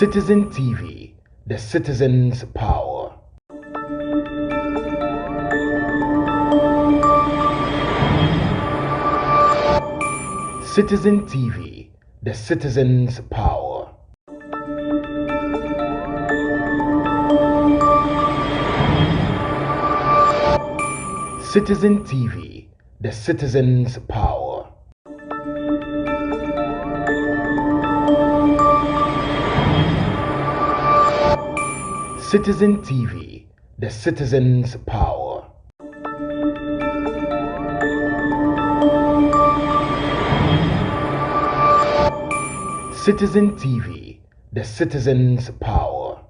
Citizen TV, the citizen's power. Citizen TV, the citizen's power. Citizen TV, the citizen's power. Citizen TV, the citizen's power. Citizen TV, the citizen's power.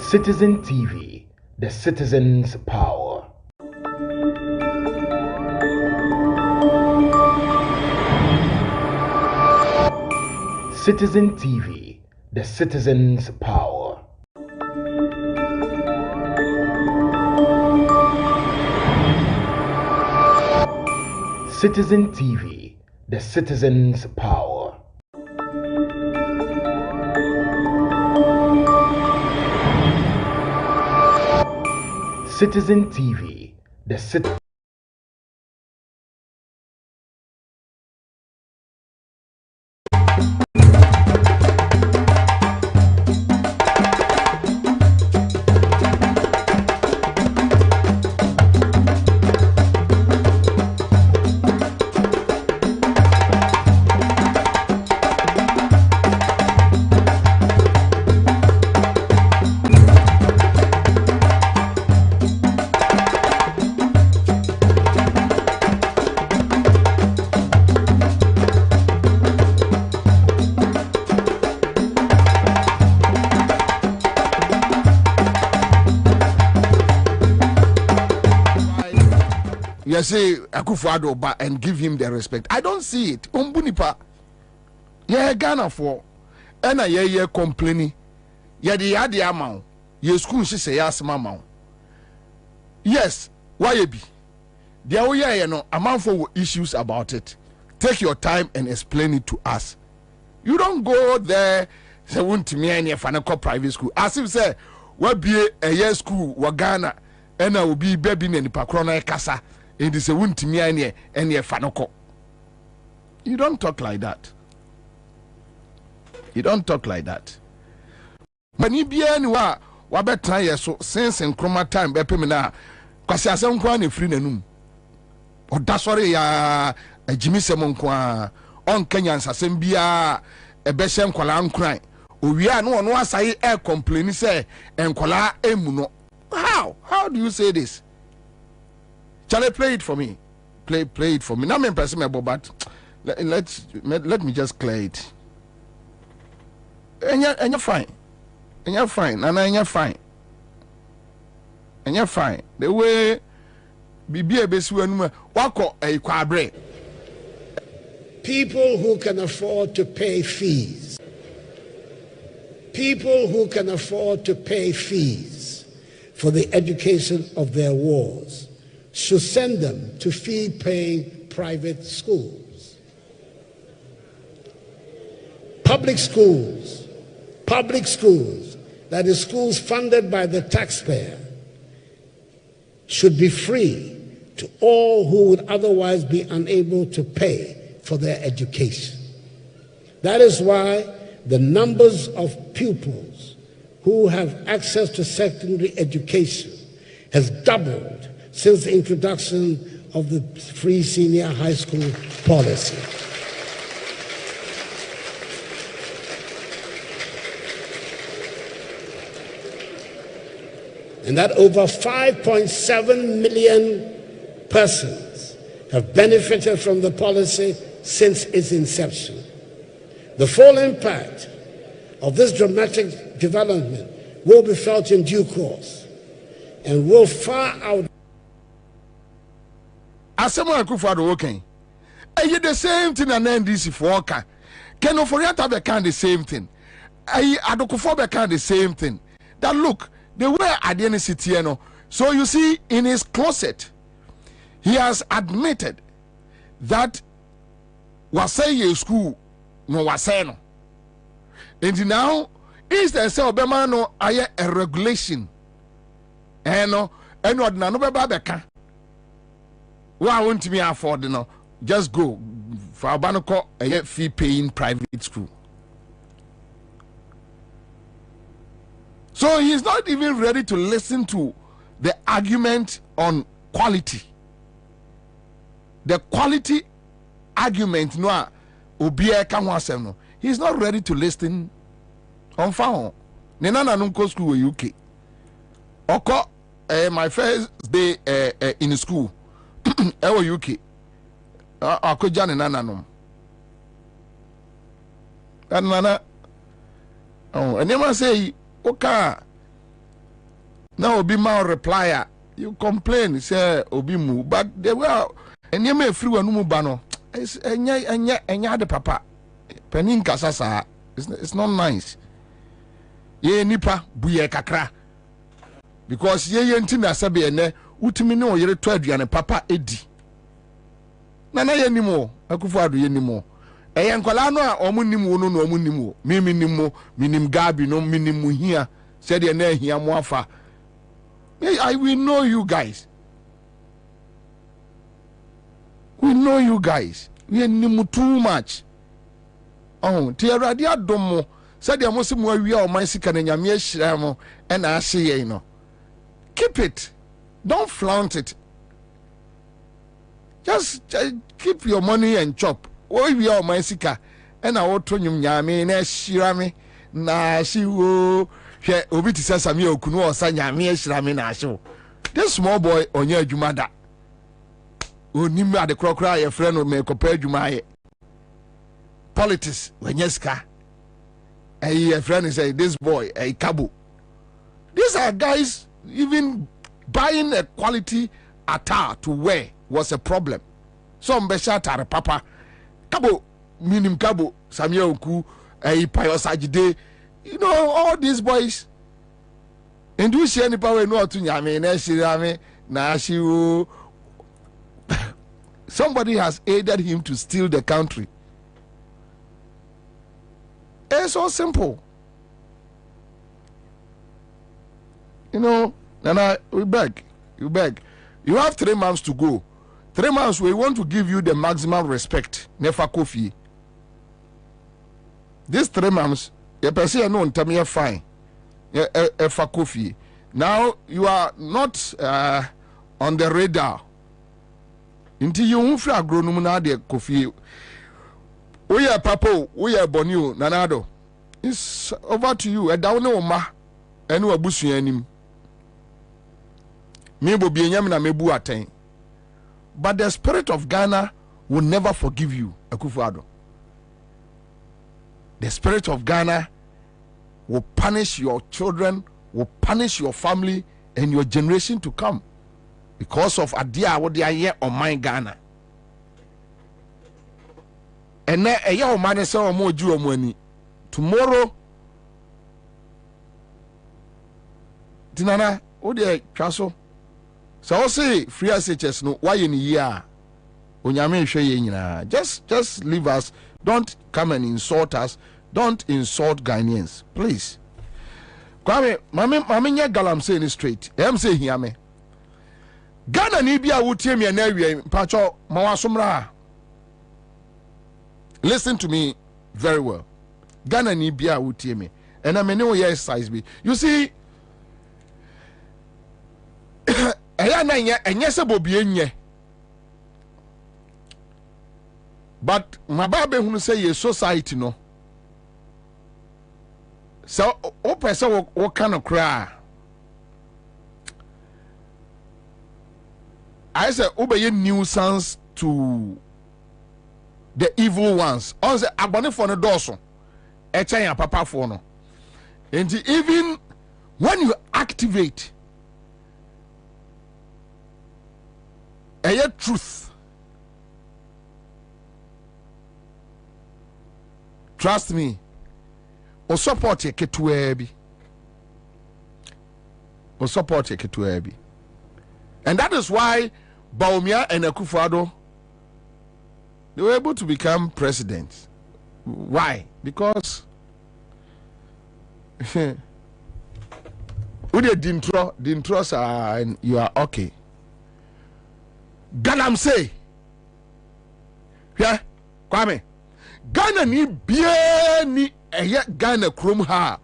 Citizen TV, the citizen's power. Citizen TV, the citizen's power. Citizen TV, the citizen's power. Citizen TV, the citizen. You say Akufo-Addo and give him the respect. I don't see it. Umbunipa. Yeah, Ghana for. And a year complaining. Yeah, the idea amount. Your school she say yes, mama. Yes, why you be? There we are, you know, amount for issues about it. Take your time and explain it to us. You don't go there. Say won't me any financial private school. As if say, what be a year school, wa Ghana, and I will be baby in the Pakrona Casa. It is a wouldn't me any fanoko. You don't talk like that. You don't talk like that. But you be anywhere, what better years so sense and chroma time be pemina, cause ya some kwan free nenum. Or that's sorry ya a Jimmy Semon kwa on Kenyans Assembia a beshem kola cry. We are no one say air complain say and kola emuno. How do you say this? Shall I play it for me? Play it for me. Now I'm impressing me, but let me just clear it. And you're fine. And you're fine. And you're fine. And you're fine. The way be a best one walk a quabre. People who can afford to pay fees. People who can afford to pay fees for the education of their wards should send them to fee-paying private schools. Public schools, that is schools funded by the taxpayer, should be free to all who would otherwise be unable to pay for their education. That is why the numbers of pupils who have access to secondary education has doubled since the introduction of the free senior high school policy. And that over 5.7 million persons have benefited from the policy since its inception. The full impact of this dramatic development will be felt in due course and will far out. Asema Akufo-Addo working. You the same thing and NDC for Oka. Ken Ofori-Atta be kind the same thing. Adokufo be kind the same thing. That look, the way Adiene Sitieno. So you see, in his closet, he has admitted that was say ye school no was say no. And now instead say obema no aye a regulation. No ordinary no beba beka. Wa won't me afford no. Just go for abanoko a fee paying private school. So he's not even ready to listen to the argument on quality. The quality argument no obiya kan wasem no. He's not ready to listen on phone. Nenana nunko school in UK. Oko my first day in school UK. Ako jane nananom. And nana and you say okay. Now obi ma reply you complain say obi mu but they were and you may free one mu ba no enya de papa penin kasasa it's not nice ye nipa buye kakra because ye nti na sabe ene utimi ne oyere to aduane papa edi nana ye nimo akufo ado ye nimo eye nkwala no a omunnim no no omunnim minim minim gabi no minim hia said ye na hia mo afa I we know you guys. We know you guys. We need too much. Oh, Tierra dia domo. Said the Muslim we are my sick and yamia shramo and I see you know. Keep it. Don't flaunt it. Just keep your money and chop. Oh, we are my sick and I want to yami na shirame na shiwo. Obi ti say Sami Okunu osa nyame ehirame na ahye. This small boy onye adwuma da. Onim ade krokra ye frɛ no me kopa adwuma ye. Politics wenyeska. Ye friend say this boy a kabo. These are guys even buying a quality attire to wear was a problem. Some be shatare papa. Kabo minim kabo Sami Oku Pius Ajide. You know, all these boys. And do you see any power no to nyame na shirame na shiwo. Somebody has aided him to steal the country. It's so simple. You know, and we beg. You beg. You have 3 months to go. 3 months we want to give you the maximum respect. Nefa Kofi. These 3 months you person no ntam fine fa coffee. Now you are not on the radar until you unfra agronum na de coffee we are papa we are bonu nanado. It's over to you. Down no ma enu abusu anim me Bobie nyam na mebu aten, but the spirit of Ghana will never forgive you, Akufo-Addo. The spirit of Ghana will punish your children, will punish your family and your generation to come because of adia what they are here on my Ghana. And now a young man say more Jew money tomorrow. Dinana, oh dear, Castle. So I'll say free SHS no why in a year. Just leave us. Don't come and insult us. Don't insult Ghanaians, please. Kwame, mami nya Galamsey ni straight. Say hear me. Ghana ni bia wutie me na wie pacho mawasomra. Listen to me very well. Ghana ni bia wutie me. And I may know yes size be. You see, enye se Bobie nye. But my baby who say ye society no. So person what kind of cry? I say obey nuisance to the evil ones. On say abone for no doso. Echen papa for no. And even when you activate a truth, trust me, or support your ketuebi. Or support your ketuebi. And that is why Baumia and Akufo-Addo They were able to become president. Why? Because with the dintros are, and you are okay. Galamsey. Yeah, Kwame. Ghana ni bie ni eye Ghana krom ha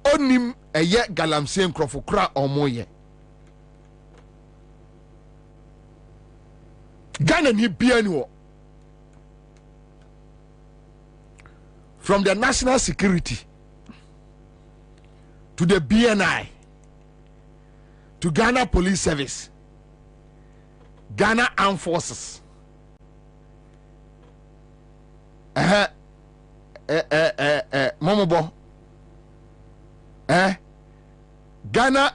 onim eye Galamsey nkrofo kra omoye. Ghana ni bie ni wo. From the national security to the BNI to Ghana Police Service, Ghana Armed Forces, Momobo, Ghana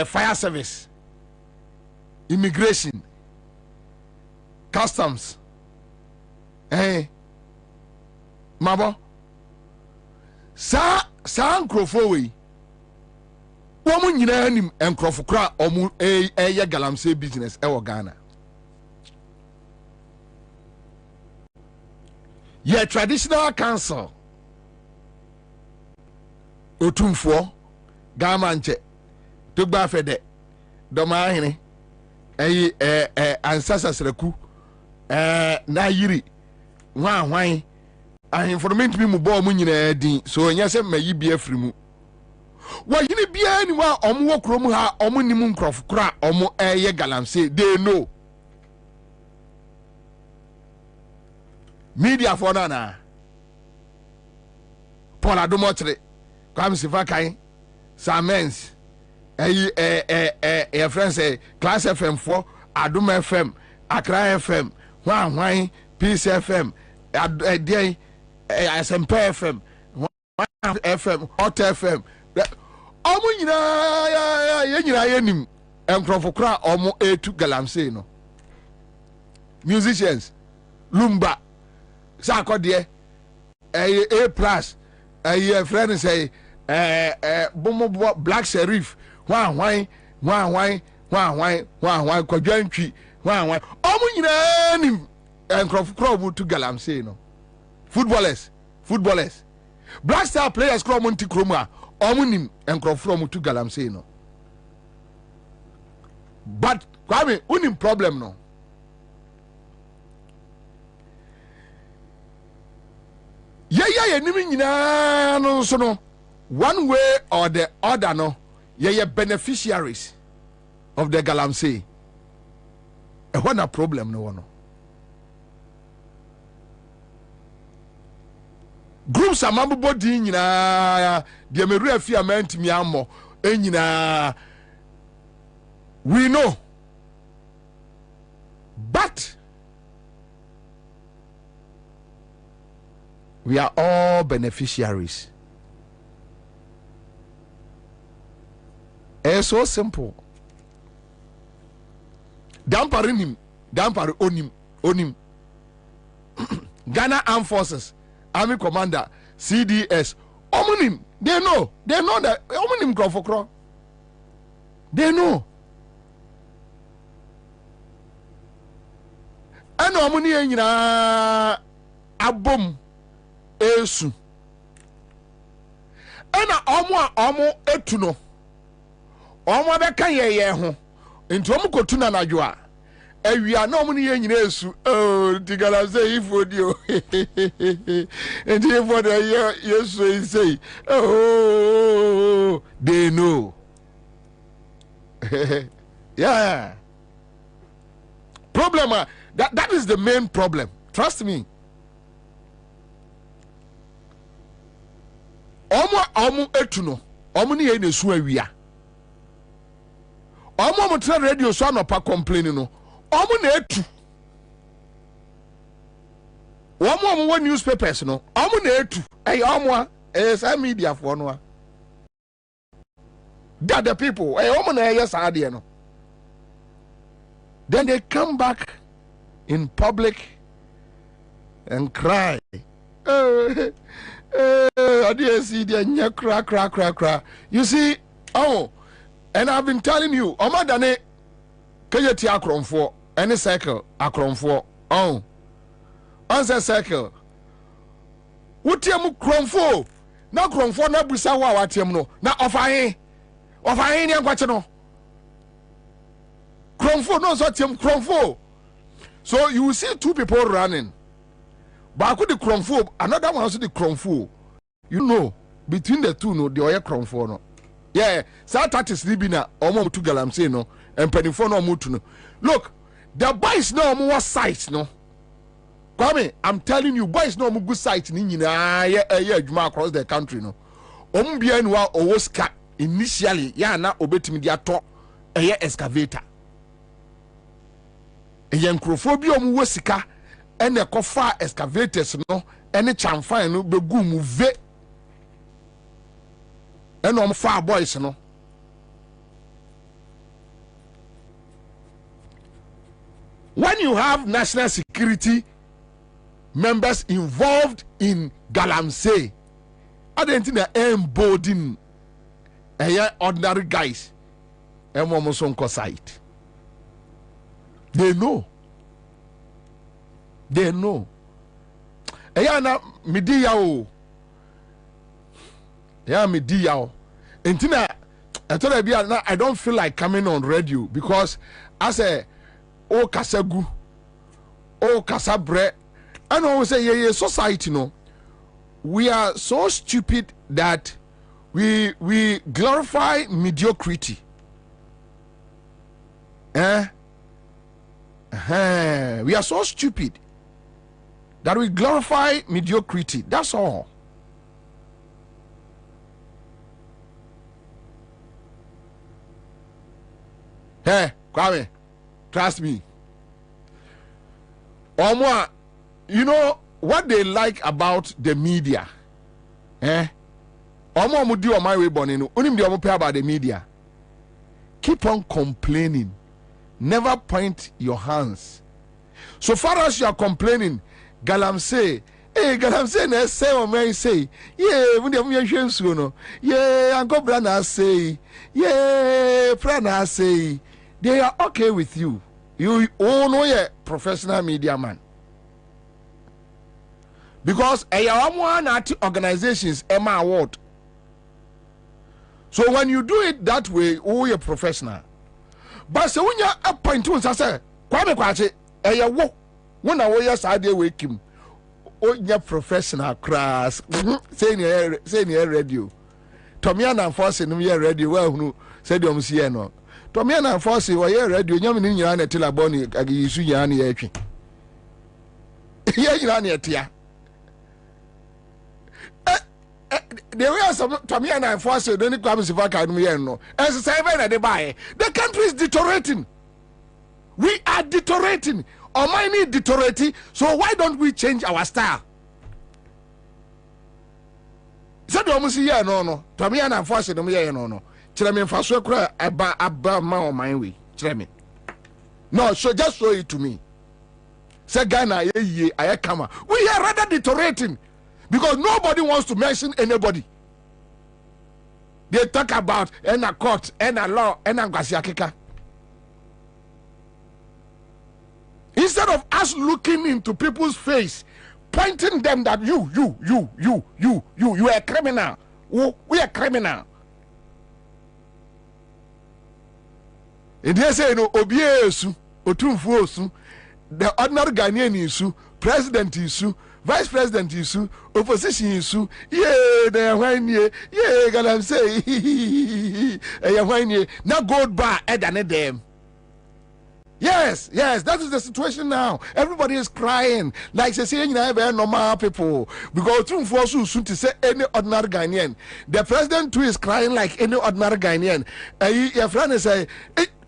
Fire Service, Immigration, Customs, Mabo. Sa nkrofo we womu nyina nim nkrofo kra omu eye Galamsey business e wo Ghana ye traditional council otumfo gamanche to gba fede do ma hene Ansah sasraku na yiri hwan informant me mu bo mu nyina din so nya se mayi bia frimu wa yini bia ni wa omu wo krom ha omu ni mu nkrof kra omu eye Galamsey they know media for na Paul Adomotre Kwabena Fakai Samens your friends say Class FM 4 Adom FM Accra FM hwan Peace FM SMP FM FM Hot FM omu nyina yenim enkrofo kra omu etu Galamsey no musicians lumba sakode A plus friend say bomo Black Sheriff hwan kwadwantwi hwan omu nyina nim enkrofo kra omu tu Galamsey no footballers Black Star players krom nti kroma omunim enkrofo mu to Galamsey no but Kwame unim problem no ye nim nyina no so no one way or the other no ye beneficiaries of the Galamsey e what na problem no no groups amambo body nyina de meru afia mantimi ammo enyina we know but we are all beneficiaries. It's so simple. Dampari onim Ghana Armed Forces Army Commander CDS omunim they know that omunim krofokro they know and omuni nyina abom esu ena omo etu no omo be kan ye ho nti omo kotu na nadwo a awia na omuni ye nyina esu oh Galamsey ifo dio and ifo the yesu say oh they know yeah problem that is the main problem, trust me. Omo etuno omo ni ye nesu awia omo tra radio so anopa complaining no omo na etu omo newspapers no omo na etu omo some media for no that the people omo na yes ade no then they come back in public and cry you see, oh, and I've been telling you, Omadane Kayeti Akron for any cycle Akron for oh Ansah circle. Utiam Cromfo. Na Cromfo na busa wa watiam no. Na ofahin. Ofahin ni ankwache no. Cromfo no so tiam Cromfo. So you will see two people running. But the Cromfo, another one also the Cromfo. You know, between the two no, the oya Cromfo no. Yeah, so that is libina omo to Galamsey no and penifo no mutu no. Look, the boys no more sight no. Kwame, I'm telling you, boys no more good sight ni nyina yeah across the country no. Bia nwa owoska initially ya na obetimi dia to excavator. Nkrofo bi omu sika ene kofa excavators no ene chamfan no begu mu ve ene omu fa boys no. When you have national security members involved in Galamsey, I don't think they're emboldened ordinary guys. Site. They know. They know. Na media o. Yeah, media. Entina I don't feel like coming on radio because I say oh kasagu, oh kasabre. And I say yeah society no. We are so stupid that we glorify mediocrity. We are so stupid that we glorify mediocrity. That's all. Hey, Kwame, trust me. Omwa, you know what they like about the media? Omwa mudi o my way born no. Unim di omo pay about the media. Keep on complaining. Never point your hands. So far as you are complaining, Galamsey, Galamsey na say o man say, yeah, when you hear so no, yeah, Uncle Brana say, yeah, Prana say, they are okay with you. You all know a professional media man. Because one organizations Emma Award. So when you do it that way, oh, you're professional. But so when you're up point to say, Kwame Kwache, wo, when I was yesterday wake him, oh, you're professional class. Say near radio. Tomiana and Fossey, no, you're radio. Well, who said you see no. Tomiana and Fossey, or you're radio, you're in your anna till a bonny, I give you Yanni Echi. Yeah, you're on your tia. There were some Tomiana and Fossey, don't come if I can no. As a seven at the buy, the country is deteriorating. We are deteriorating. Or mine is deteriorating. So why don't we change our style? Said almost yeah no. Tomiana and Fossey no yeah no. Chirame Faso cry about my mind way. Chirame. No, so just show it to me. Say Ghana, I come. We are rather deteriorating. Because nobody wants to mention anybody. They talk about a court, a law, and a Gwasiakika. Instead of us looking into people's face, pointing them that you are a criminal. We are criminal. And they say no Obiesu, Otumfuosu, the ordinary Ghanaian issue, president issue, vice president issue, opposition issue, yeah, they are whining, yeah, Galamsey, now gold bar, than them. Yes, that is the situation now. Everybody is crying. Like they say, very normal people. Because soon to say any ordinary Ghanaian. The president too is crying like any ordinary Ghanaian. Your friend say,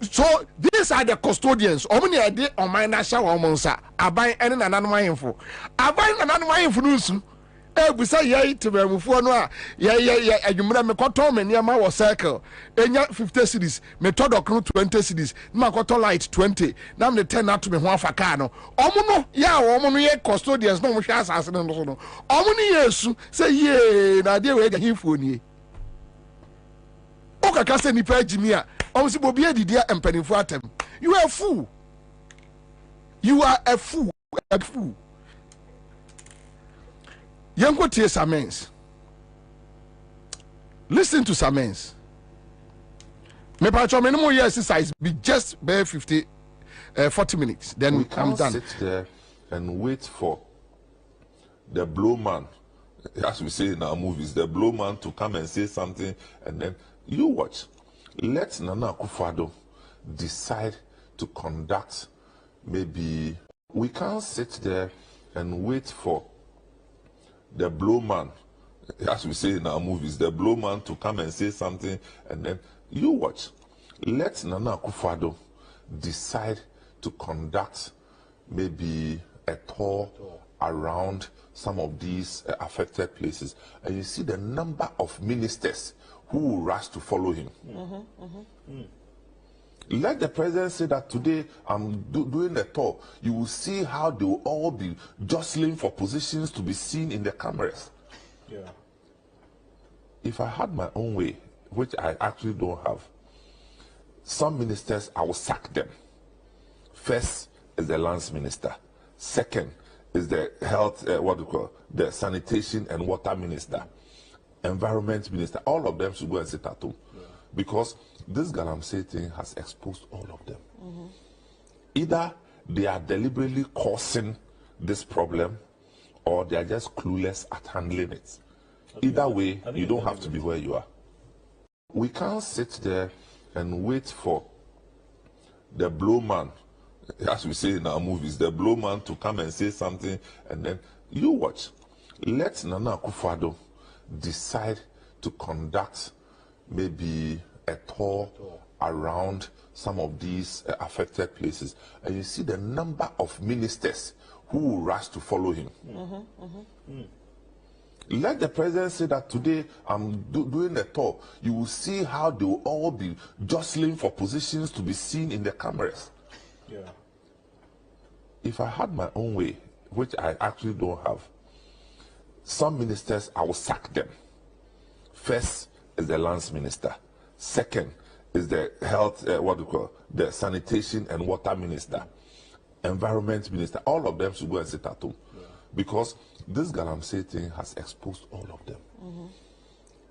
so these are the custodians. How many idea on my national monsa? I buy any another info. I buy another info. We say yeah to be before no yeah you me koto me near my circle enya 50 cities me to dokro 20 cities ma koto light 20 na me 10 na to me ho afaka no omo no ya omo no ye custodians no mo hwe asase no no omo ni yesu say ye na de we ga hifo ni o kaka se nipa agimi a omo si Bobie didia empanifo atem. You are a fool. Yanko tie Samens. Listen to Samens. Me pacho me no more years size be just bare 40 minutes. Then we can't I'm done. Sit there and wait for the blow man, as we say in our movies, the blow man to come and say something, and then you watch. Let Nana Akufo-Addo decide to conduct. Maybe we can't sit there and wait for the blow man, as we say in our movies, the blow man to come and say something, and then you watch. Let Nana Akufo-Addo decide to conduct maybe a tour around some of these affected places, and you see the number of ministers who will rush to follow him. Let the president say that today I'm doing the tour. You will see how they will all be jostling for positions to be seen in the cameras. Yeah. If I had my own way, which I actually don't have, some ministers I will sack them. First is the lands minister. Second is the health, the sanitation and water minister, environment minister. All of them should go and sit at home, because this Galamsey thing has exposed all of them. Either they are deliberately causing this problem, or they are just clueless at handling it. Either way, you don't have to be where you are. We can't sit there and wait for the blow man, as we say in our movies, the blow man to come and say something, and then you watch. Let Nana Akufo-Addo decide to conduct maybe a tour around some of these affected places, and you see the number of ministers who will rush to follow him. Let the president say that today I'm doing the tour. You will see how they will all be jostling for positions to be seen in the cameras. Yeah. If I had my own way, which I actually don't have, some ministers I will sack them. First is the lands minister. Second is the health, the sanitation and water minister, environment minister. All of them should go and sit at home, because this Galamsey thing has exposed all of them.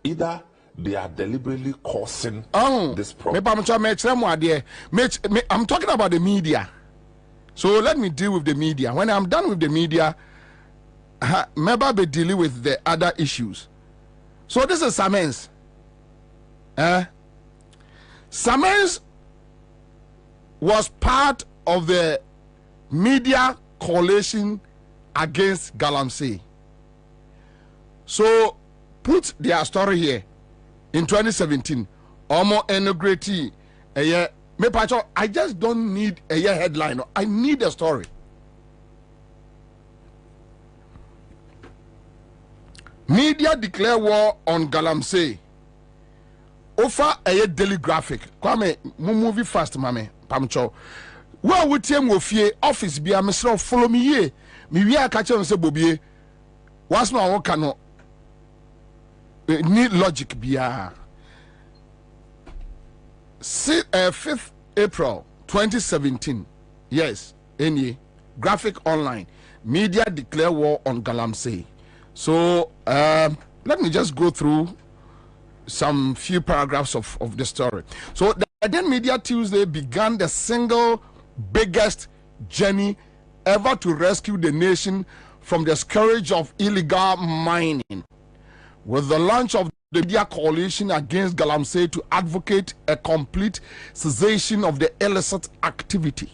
Either they are deliberately causing this problem. I'm talking about the media. So let me deal with the media. When I'm done with the media, maybe be dealing with the other issues. So this is Samens. Samens was part of the media coalition against Galamsey. So put their story here. In 2017, Omo integrity. I just don't need a headline. I need a story. Media declare war on Galamsey. Offer a daily graphic. Kwame, movie fast, mame. Pamcho. Well, we team with ye office be a Mr. Follow me ye. Me we are catching say Bobie. What's my work cano? Need logic be a 5th April 2017. Yes, any graphic online. Media declare war on Galamsey. So let me just go through some few paragraphs of the story. So the then Media Tuesday began the single biggest journey ever to rescue the nation from the scourge of illegal mining, with the launch of the media coalition against Galamsey to advocate a complete cessation of the illicit activity.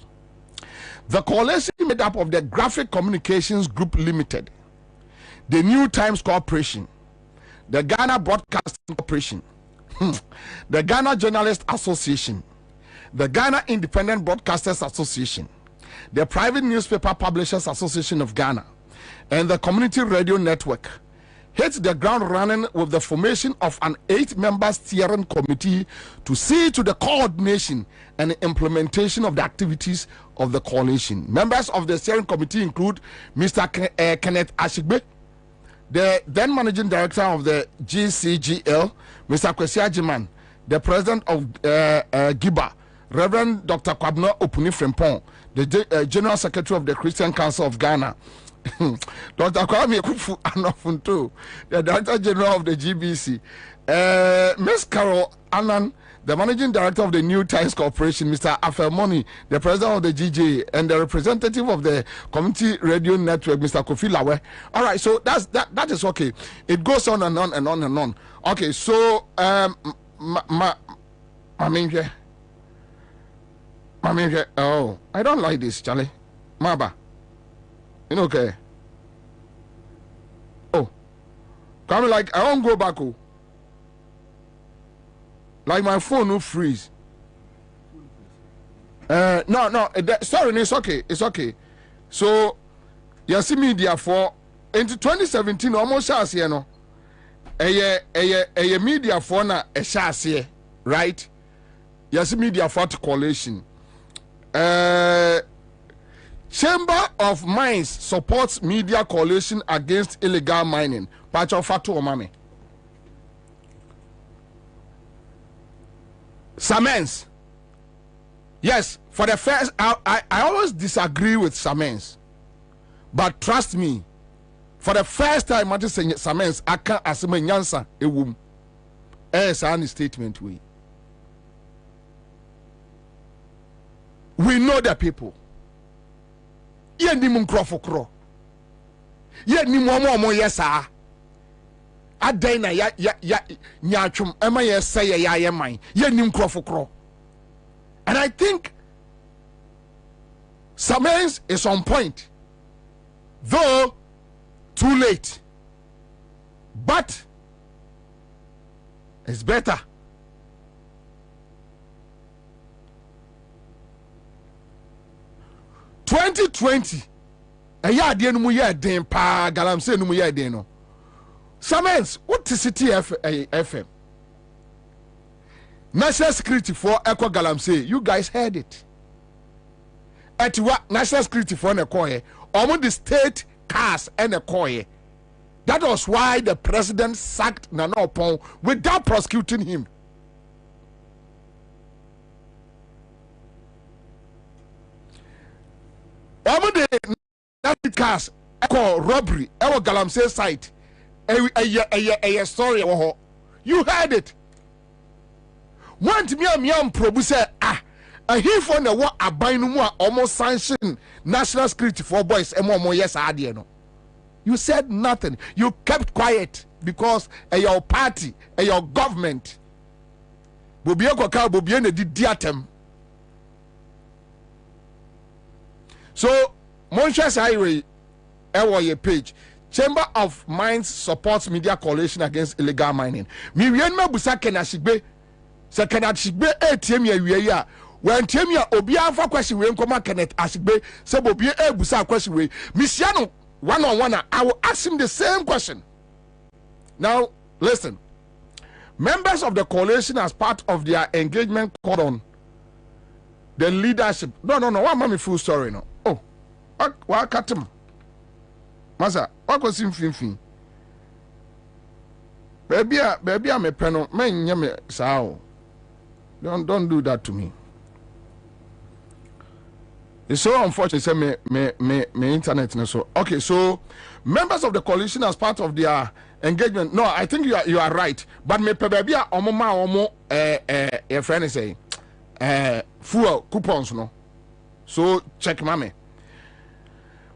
The coalition made up of the Graphic Communications Group Limited, the New Times Corporation, the Ghana Broadcasting Corporation, the Ghana Journalists Association, the Ghana Independent Broadcasters Association, the Private Newspaper Publishers Association of Ghana, and the Community Radio Network, hit the ground running with the formation of an 8-member steering committee to see to the coordination and implementation of the activities of the coalition. Members of the steering committee include Mr. Kenneth Ashigbe, the then managing director of the GCGL, Mr. Kwesi Ajiman, the president of GIBA, Reverend Dr. Kwabena Opuni Frempong, the general secretary of the Christian Council of Ghana, Dr. Kwame Kufu Anofunto, the Director General of the GBC, Ms. Carol Annan, the Managing Director of the New Times Corporation, Mr. Afemoni, the President of the GJ, and the representative of the Community Radio Network, Mr. Kofi Lawe. All right, so that is okay. It goes on and on and on and on. Okay, so oh, I don't like this, Charlie. Maba. You know, okay. Oh. Come like I won't go back. Oh. Like my phone will freeze. No, sorry, it's okay. It's okay. So you see media for into 2017 almost last year, no. A media for na a chassis, right? You see media for coalition. Chamber of Mines supports media coalition against illegal mining. Pacho Fatu Omame. Samens. Yes, for the first, I always disagree with Samens. But trust me, for the first time, I just say Samens, I can't assume Ansah a womb. As an statement, we know the people. Ye ni munkrofokro. Ye ni mo yesa. Adan na ya nyatwum ema yesa ye man. Ye ni munkrofokro. And I think Samens is on point. Though too late. But it's better. $2020 a year de no mu ye den pa Galamsey no mu ye den no Samens what is city FM national security for Echo Galamsey, you guys heard it at what national security for na koye omo the state cars and a koye. That was why the president sacked Nana Opon without prosecuting him. Omo the cars call robbery our Galamsey site a story you heard it. Want me probu say he for na what aban no mu almost sanction national security for boys and more yes ade no. You said nothing. You kept quiet because your party, your government. Bobie koka Bobie na di diatem. So, Monshas Highway, your page. Chamber of Mines supports media coalition against illegal mining. Mi wien ma busa kenashigbe. Se kenashigbe ATM ya when Timia Obia for question we nkoma Kenneth Ashigbe se Bobie busa question we. Misiano one on one, I will ask him the same question. Now, listen. Members of the coalition, as part of their engagement, called on the leadership. No. What mommy full story no? Oh, what cut him? Masa, what was him fin? Baby, I'm a penal. Man, yame sao. Don't do that to me. It's so unfortunate. Say me internet so. Okay, so members of the coalition as part of their engagement. No, I think you are right. But me baby omo your friend is saying fuel coupons no. So check mame.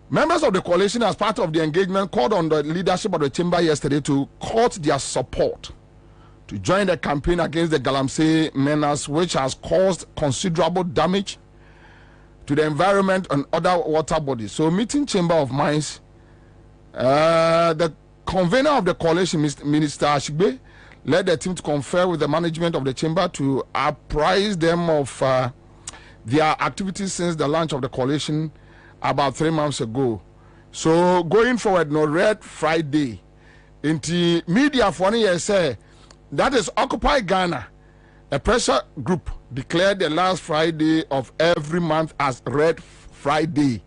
Members of the coalition as part of the engagement called on the leadership of the chamber yesterday to court their support to join the campaign against the Galamsey menace, which has caused considerable damage to the environment and other water bodies. So meeting Chamber of Mines, the convener of the coalition, Minister Ashigbe, led the team to confer with the management of the chamber to apprise them of their activities since the launch of the coalition about 3 months ago. So going forward, no Red Friday. In the media for any year say that is Occupy Ghana. A pressure group declared the last Friday of every month as Red Friday.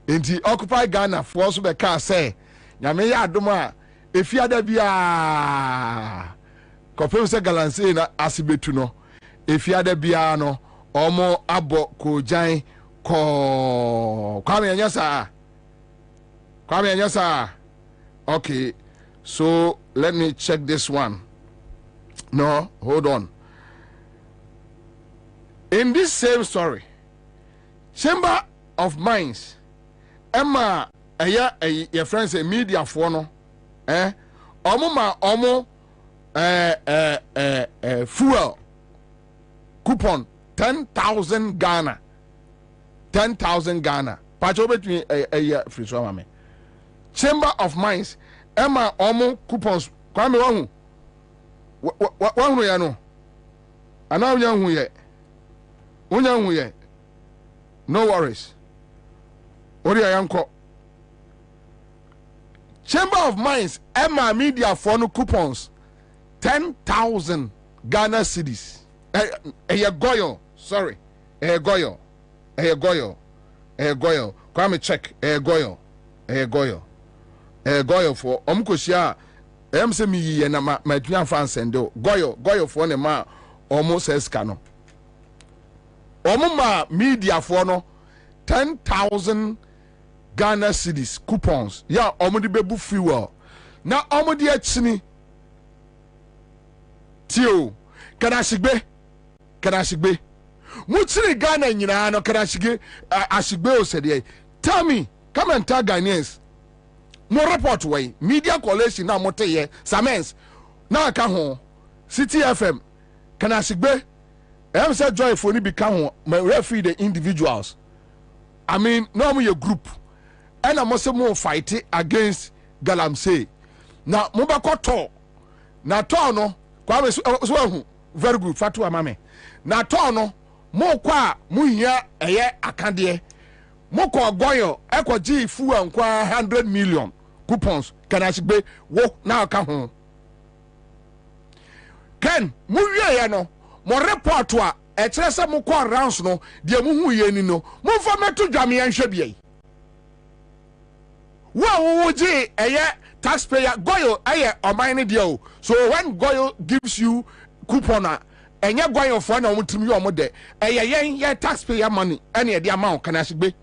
In the Occupy Ghana, for also the car say, Yameya Adoma, if you had a bia, Kopem se Galamsey na asibetuno, if you had a biano, Omo Abo Ko Jain Ko Kwame Ansah. Kwame, yes, sir. Okay, so let me check this one. No, hold on. In this same story, Chamber of Mines, Emma, your friends, a media for no, fuel coupon 10,000 Ghana. 10,000 Ghana. Pacho between a year free swamame. Chamber of Mines, Emma Omo coupons. Kwame wahu. Wahu ya no. Ana unyahu ye. Unyahu ye. No worries. Ori ayanko. Chamber of Mines, Emma Media for no coupons. 10,000 Ghana cedis. Goyo. Sorry. Goyo. Goyo. Kwame check. Goyo. Goyo for omkoshia. Se mi ye na ma tuan fan sendo. Goyo for ne ma almost eskano. Ma media for no 10,000 Ghana cedis coupons. Ya di bebu fuel. Na di achini. Tio. Kanashigbe. Mutsiri Ghana nyina no kanashige ashigbe osede. Tell me, come and tell Ghanaians. No report way. Media coalition na mote ye. Samens. Na ka ho. City FM. Kanashigbe. Say joy for ni become ho. Me referee the individuals. I mean, no mo your group. And I must more fight against Galamsey. Na mo ba koto. Na to no. Kwa so very good. Fatu amame. Na to no. Mo kwa muhia eye akade. Mo ko goyo ekwo gi fuel nkwa 100 million coupons kanashigbe wo na ka ho. Ken mu wie ye no mo report a e kire se mo ko rounds no de mu hu ye ni no mo fa meto dwame yan hwe bia. Wo gi eye taxpayer goyo eye oman ni de o. So when goyo gives you coupon enye goyo for na omutimi yo mo de ye taxpayer money ene de amount kanashigbe.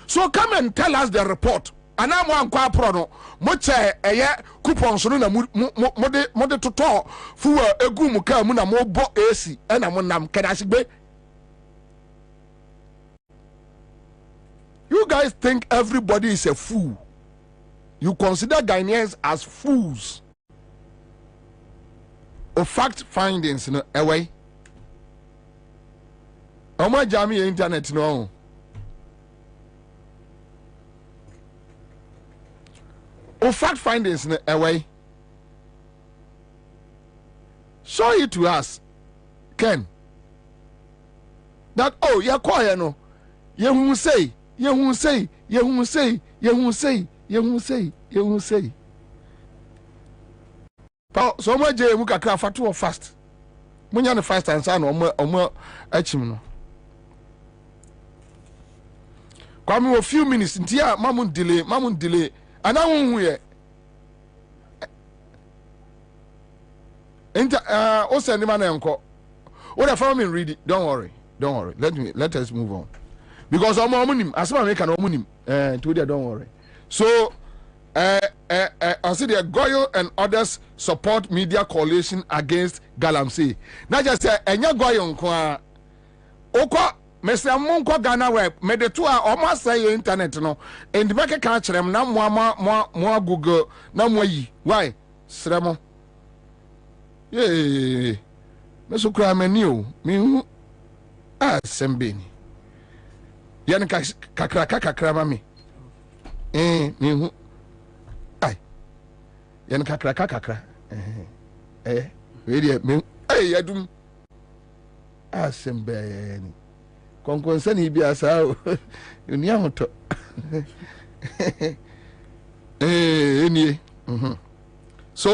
So come and tell us the report. Ana mo ankwa pro no mo che coupons no na mo de toto fuwa egu mu ka mu na mo bo AC ena mo nam kanashigbe. You guys think everybody is a fool. You consider Ghanaians as fools. Of fact findings no away. Omo jami internet no. Of fact findings no away. Show it to us, Ken. That you quiet no. You say. So much je mu kakra fatu fast. Munya no fast Ansah no omo achim no. Kwame a few minutes ntia mamun delay. Ana hu ye. O send man enko. What if I read it? Don't worry. Let us move on. Because omo nim asema make no nim. Don't worry. So I see the Goyo and others support media coalition against Galamsey. Now just say enya Goyo nko okwa Mr. Munko Ghana web me de to almost say your internet no and make ka kyerem na mo Google na mo yi why sremo me so kra mani o me hu sembeni yan kakra mami me hu yan kakra we dey me yadum sembeni konkonsani bi asao uni ahoto So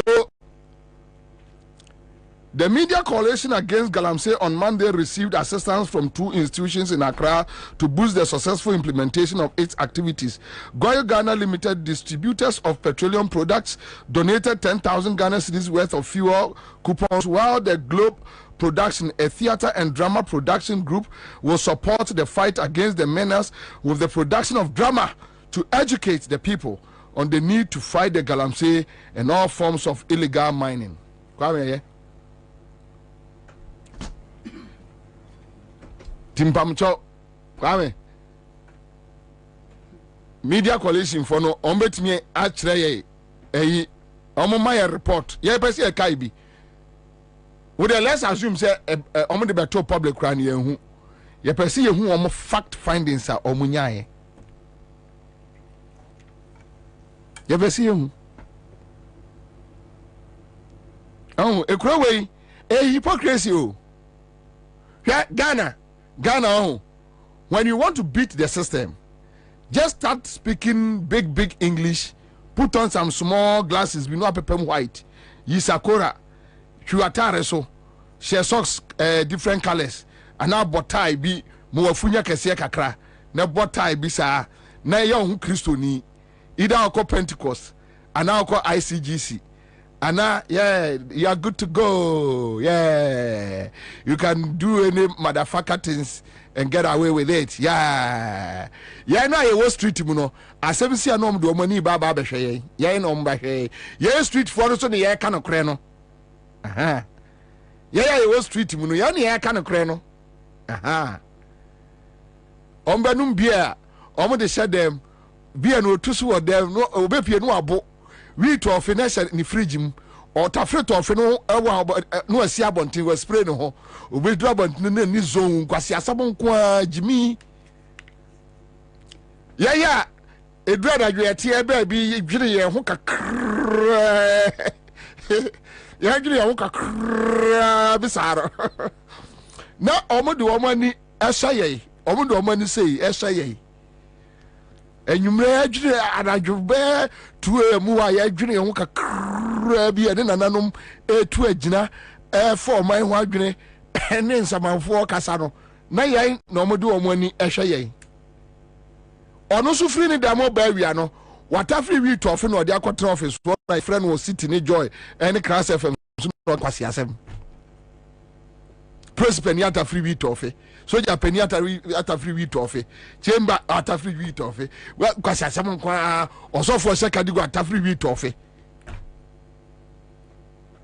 the media coalition against Galamsey on Monday received assistance from 2 institutions in Accra to boost the successful implementation of its activities. Goyo Ghana Limited, distributors of petroleum products, donated 10,000 Ghana cedis worth of fuel coupons, while the Globe Production, a theater and drama production group, will support the fight against the menace with the production of drama to educate the people on the need to fight the Galamsey and all forms of illegal mining. Kwabena, Timpamcho, Kwabena. Media coalition for no ombetime akyerɛ yɛ ɔmoma report yɛ pɛ sɛ ɛkae bi would let's assume say ɔmo de bɛto public kra ne yɛhu yɛ pɛ sɛ yɛhu ɔmo fact findings a ɔmo nyaayɛ yɛ pɛ sɛ yɛhu ekura wei hypocrisy o hwɛ Ghana when you want to beat the system, just start speaking big English, put on some small glasses, we know pepem white, yisakora, chuatare so, share socks different colors, and now botai be muafunya kese kakra, na botai bisa, na young Christo ni, either ako Pentecost, and now ako ICGC. And now, yeah, you are good to go. Yeah, you can do any motherfucker things and get away with it. Yeah, now you was street, you know. I said, see, I know do money, baba, beshe. Yeah, no, beshe. Yeah, street for us on the air can of crano. Aha. Yeah, you was street, you know. Yeah, the air can of crano. Aha. Ombanum beer. Omo de shed them. Beer no tusu or them. No, obepi no abo. We to finish in fridge or tafre to fino no asi abontin we spray no ho obe dru abontin na ni zone kwasi asabon kwa jimi ya edu adadwe tie e ba bi dwire ye ho kakra ya dwire ye ho kakra bisaro na omodo omani ehya ye omodo omani sei ehya ye enyumre adwire adadwe tuwe muwa ya adwene ho kakra bi ene nananom etu agina for man ho adwene ene nsamanfo kasa no na yan na omode omani ehwe yan ono so free ni demo ba wia no wata free wi to ofe no ode akotra office for my friend was city ni joy ene class fm so no kwasi asem president yata free wi to ofe soja penny ata free wheat ofe chamber ata free wheat ofe kwasi asem kwa osofo sekadi go ata free wheat ofe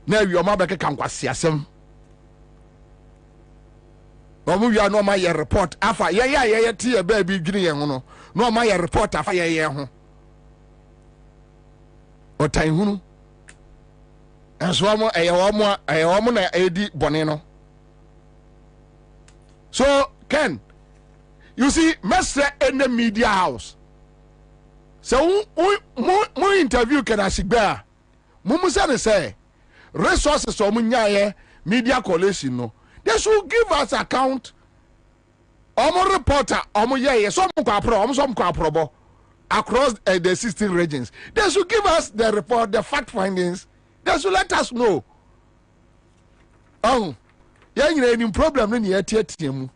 na wi o ma be kan kwasi asem omu wi no ma ye report afa ye tie ba bi dwine ye ho no ma ye report afa ye ho otan hunu enso mo eyewomo na edi bone no. So, Ken, you see, Mestre in the media house. So, we interview Ken Asigba. Mumusane say, resources or munyaye media coalition no. They should give us account. Omo reporter, omo yeye, some kwa across the 16 regions. They should give us the report, the fact findings. They should let us know. Oh. Yang any problem no ye tietie mu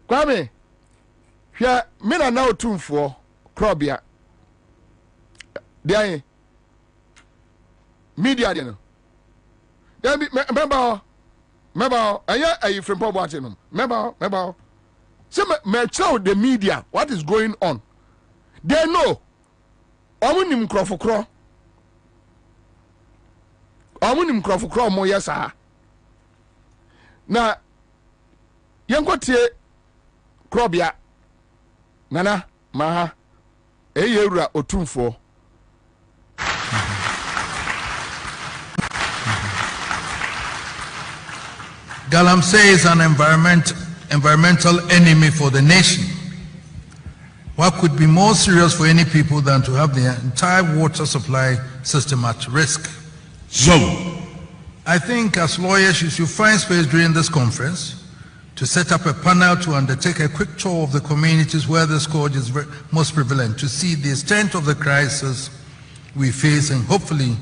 Kwame hwa me na na otumfo Kwabena dey media dey no dey member aya ayi frempo boate no member say me tell the media what is going on. They know omunim krofokro mo yesa na yenkotie Kwabena nana maha eyewura otumfo Galamsey is an environmental enemy for the nation. What could be more serious for any people than to have the entire water supply system at risk? I think as lawyers you should find space during this conference to set up a panel to undertake a quick tour of the communities where the scourge is most prevalent, to see the extent of the crisis we face and hopefully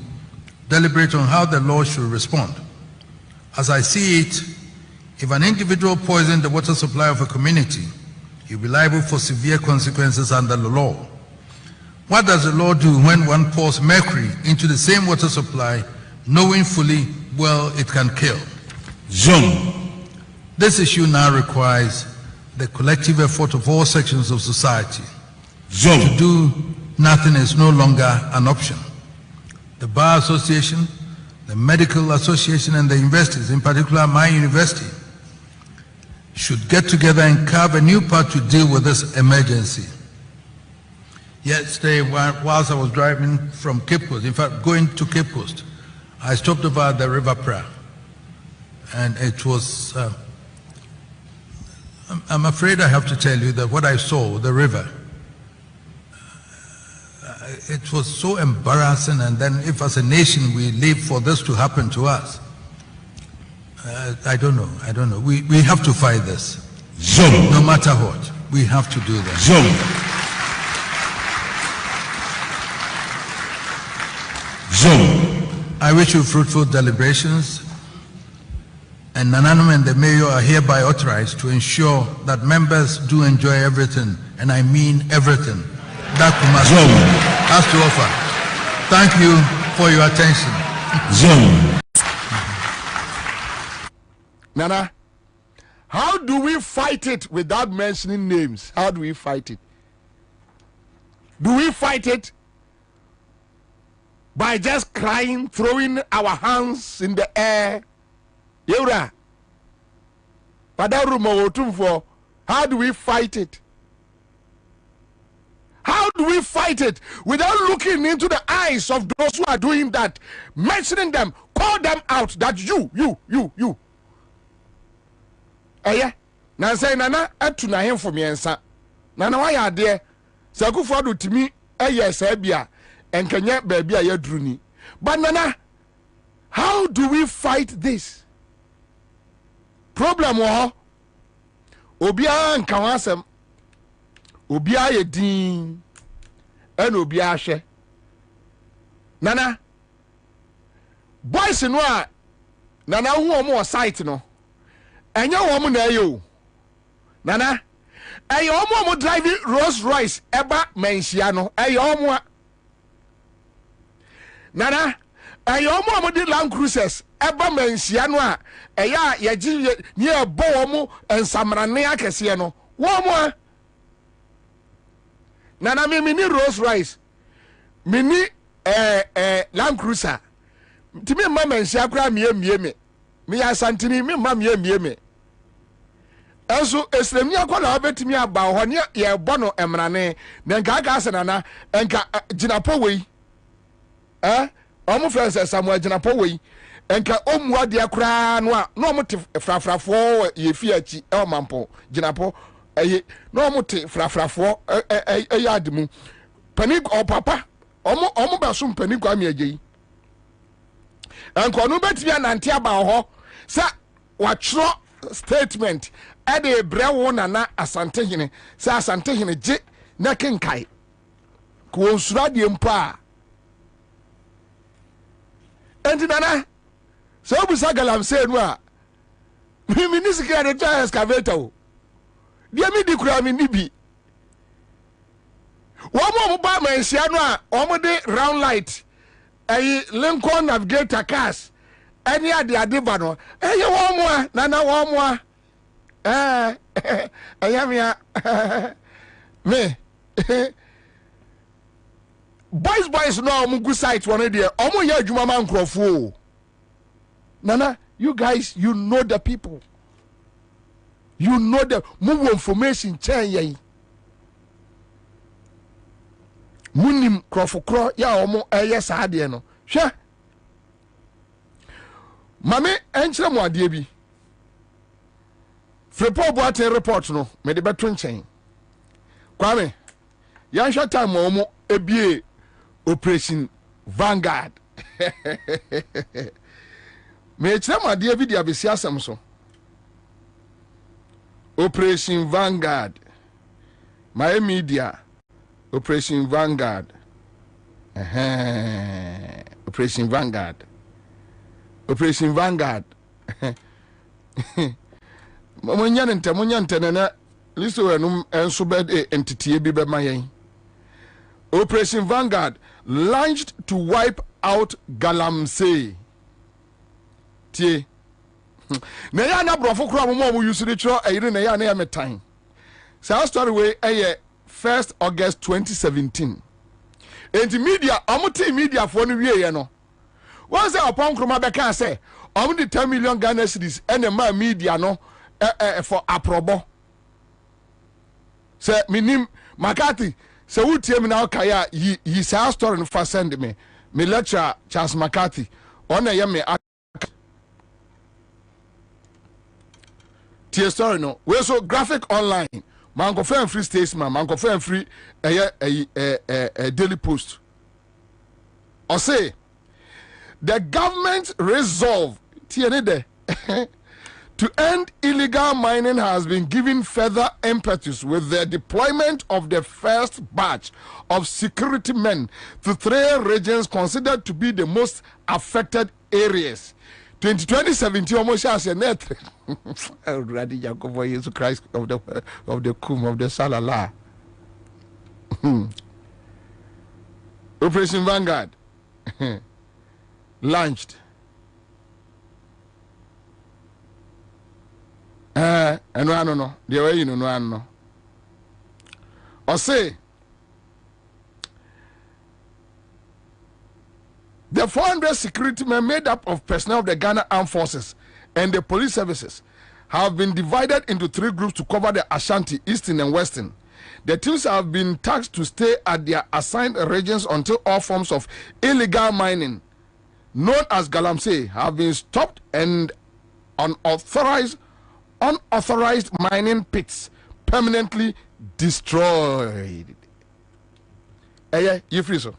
deliberate on how the law should respond. As I see it, if an individual poisons the water supply of a community, he'll be liable for severe consequences under the law. What does the law do when one pours mercury into the same water supply, knowing fully well it can kill? This issue now requires the collective effort of all sections of society. To do nothing is no longer an option. The Bar Association, the Medical Association, and the universities, in particular my university, should get together and carve a new path to deal with this emergency. Yesterday, whilst I was driving from Cape Coast, in fact, going to Cape Coast, I stopped over at the River Pra, and it was, I'm afraid I have to tell you that what I saw, the river, it was so embarrassing, and then if as a nation we live for this to happen to us, I don't know. We have to fight this. No matter what, we have to do that. I wish you fruitful deliberations, and Nananum and the mayor are hereby authorized to ensure that members do enjoy everything, and I mean everything, that Kumasi has to offer. Thank you for your attention. Nana, how do we fight it without mentioning names? How do we fight it? Do we fight it by just crying, throwing our hands in the air? Yura, how do we fight it? How do we fight it without looking into the eyes of those who are doing that, mentioning them, call them out that you. Na say nana atu na him for me Ansah. Nana why are there? Sakufo do timi say bia enkanya baby a yaduru ni. But Nana, how do we fight this? Problem wo obia nka wasem. Obia ye din en obia hwe. Nana, boys no a Nana hu omo site no. Enya womu na eyo. Nana, eyo omo driving Rolls Royce eba menhia no. Eyo omo. Nana, eyo omo di Land Cruisers eba menhia no a eya yeji ni ebo omo ensamrane akese no. Womo. Nana me ni Rolls Royce. Me ni Land Cruiser. Timi ma menhia kra me ya santini me ma me. Enso esremni akola obetimi aba ho ne ye bono emrane na nka aka asenana enka ginapo wei omo francis Samuel ginapo wei enka omua de akra no a no omo te frafrafo ye fi achi e omampo ginapo no omo te frafrafo ademu panik o papa omo basum panik am agei enko no betimi anante aba ho sa watro statement ade brewo Nana asantehene sa asantehene je na kenkai ko onsura de mpa enti Nana so obusa Galamsey no a mi ni sikira de try excavator o dia mi di kura mi ni bi wo mo ba manhia no a o de round light Lincoln Navigator cars any ade ba no eye wo mo a Nana wo mo a ayamia me boys no omugu site one dey omo ya adwuma man krofo. Nana, you guys, you know the people, you know the more information chain ye munim krofo kro ya omo sa ade no hwe mame enchire mo ade bi Frepo Boate report no me de beto nchen. Kwame, yan hwa time omo ebie Operation Vanguard. Me kire ma de bi dia besi asem so. Operation Vanguard. My media Operation Vanguard. Operation Vanguard. Operation Vanguard. Munyante na listo enum enso bed entity bi be mayen. Operation Vanguard launched to wipe out Galamsey. Tie. Na ya na brofo kro mo use de tro ayire na ya na ya metan. Sa story we 1st August 2017. And the media, media for the year, you know. Once upon Kroma can say, the 10 million Ghana cedis and the media no for approval. Say, minim McCarthy, so who tell me now, Kaya, he say story for send me lecture Charles McCarthy on a yummy. Tia story no, we so graphic online. Mango Fair Free Statesman, Mango Fair Free a Daily Post. Or say the government resolve to end illegal mining has been given further impetus with the deployment of the first batch of security men to 3 regions considered to be the most affected areas. 2017 almost has a net. Already Jacob for Jesus Christ of the Kum of the Salala. Operation Vanguard launched. And I don't know. The way you know, I don't know. Or say the 400 security men made up of personnel of the Ghana Armed Forces and the police services have been divided into 3 groups to cover the Ashanti, Eastern and Western. The teams have been tasked to stay at their assigned regions until all forms of illegal mining, known as Galamsey, have been stopped and unauthorized mining pits permanently destroyed. You free so?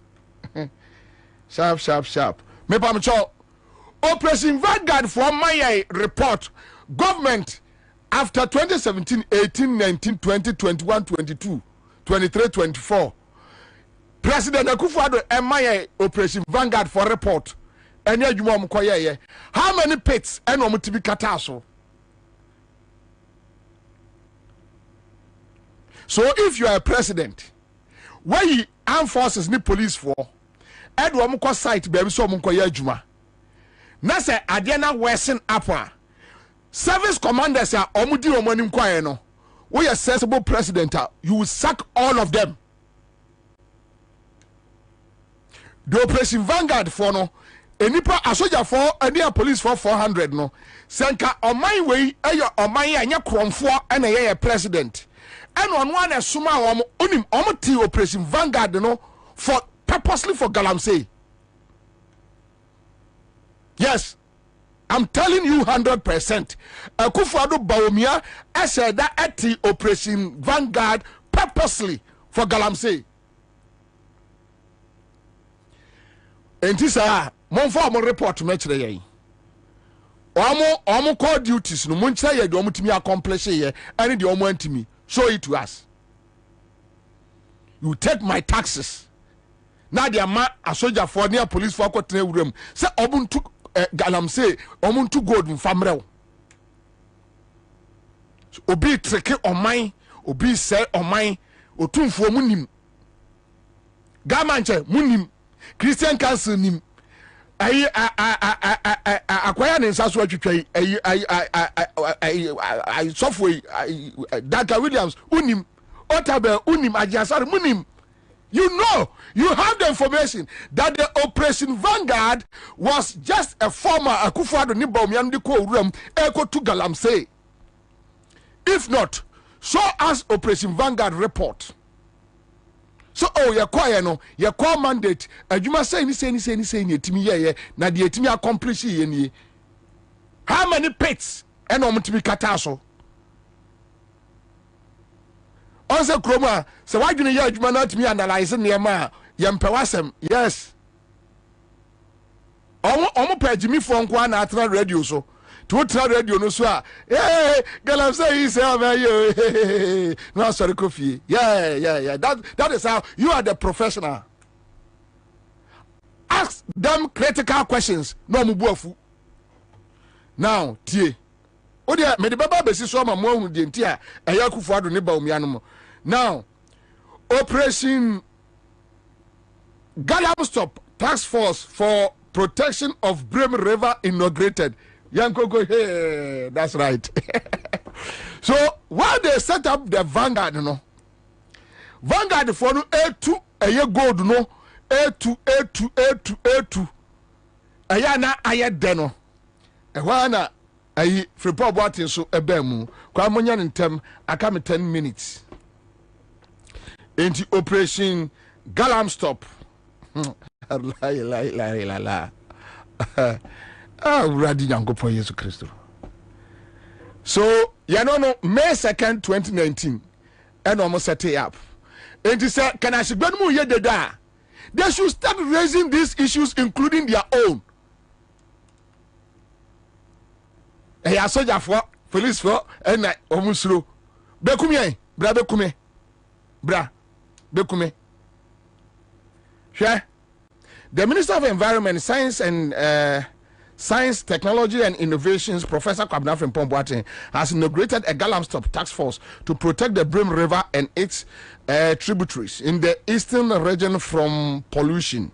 Sharp. Me pam cho. Operation Vanguard from my report. Government after 2017, 18, 19, 20, 21, 22, 23, 24. President Akufo-Addo MIA Operation Vanguard for report. Enya juma mkoye ye. How many pits eno mutibi kataso? So if you are a president, why you armed forces need police for? Edwa mko site baby so mko ya juma. Na se adiana wesen apa. Service commanders are omudi omani mko no. We a sensible president, you will sack all of them. The Operation Vanguard for no. Enipa asoja for any police for 400 no. Senka on my way on my anya kromfo and a president. And on one as suma unim omoti Operation Vanguard no for purposely for Galamsey. Yes, I'm telling you 100%. Akufo-Addo Bawumia said that at the Operation Vanguard purposely for Galamsey. And this mon report to match the Omo call duties no mun say the omo timi accomplish here and the omo antimi. Show it to us. You take my taxes. Now the man a soldier for near police for quote room. Say obuntu Galamsey omuntu gold famrel. Obi treke on mine, obi say on mine, otumfo munim. Gamanche munim. Christian Council nim. Akwaya Ansah so atwitwa software Dr. Williams unim Otabe unim Ajasar munim. You know, you have the information that the Operation Vanguard was just a former Akufo-Addo ni Bawumia ndi ko room eko to Galamsey. If not, show us Operation Vanguard report. So your choir no your core mandate adwuma say ni etimi ye na de etimi accomplish ye ni. How many pits and omutimi kata so? Onse kroma se wadwene ye adwuma na atimi analyze niema ye mpewasem. Yes. Omo pagimi fo nko na atra radio so. To try radio no so hey Galamsey say you no sorry coffee. Yeah. That is how you are the professional. Ask them critical questions. No mubuafu. Now tie. O dia me de baba besi so ma mo hu de ntia eya Akufo-Addo ne Bawumia no mo. Now Operation Galamsey Task Force for Protection of Brim River inaugurated. Yankoko, hey, that's right. So while they set up the Vanguard, Vanguard for no A2 a gold no A2 ayana ayede no ehwana ayi fripo boatin so ebemu kwa monya ntem aka me 10 minutes into operation Galamstop la radi nyankopon Yesu Kristo. So you know May 2nd 2019 and almost set it up and he said can I say they should start raising these issues including their own. Hey, I saw for police for and I almost slow. Bekume, bra bekume. Sure. The Minister of Environment, Science, Technology and Innovations, Professor Kwabena from Pomboatin, has inaugurated a Galamstop task force to protect the Brim River and its tributaries in the eastern region from pollution.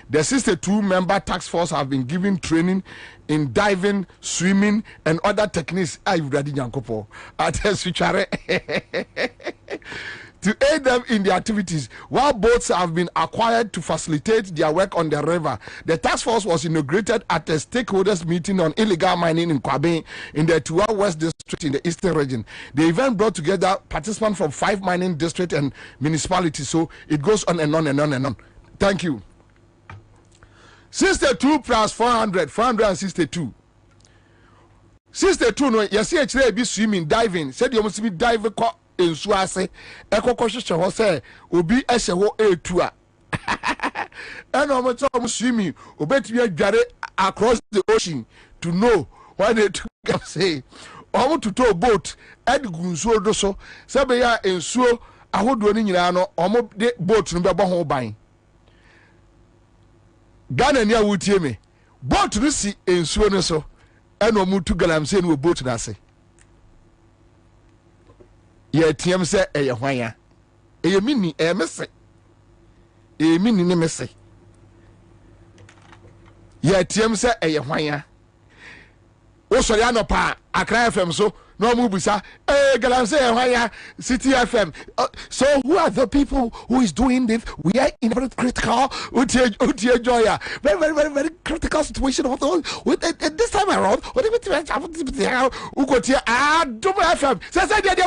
The 62-member task force have been given training in diving, swimming, and other techniques. To aid them in their activities, while boats have been acquired to facilitate their work on the river. The task force was inaugurated at a stakeholders meeting on illegal mining in Kwabena in the Tuwa West District in the eastern region. The event brought together participants from 5 mining districts and municipalities, so it goes on and on and on and on. Thank you. 62 plus 400, 462. 62 no, you see actually be swimming, diving. Said you must be diving in Suase, Ekokosha was say, Ubi Esho A2. And I'm swimming, Ubet me across the ocean to know what they can say. I want to tow a boat, Ed Gunso Doso, Sabaya and so I would do any or boat number home buying. Ghana near would hear me. Boat to see in so and no move to Galamsey with boat na say. Ye TM say a wanya. A mini a messy. A mini messy. Ye TM say a wanya. O sorry, I know pa. I cry FM so no mubisa. Galamsey wanya City FM. So who are the people who is doing this? We are in a very critical, joy. Very critical situation. With this time around, what do we got here? Double FM. Says I did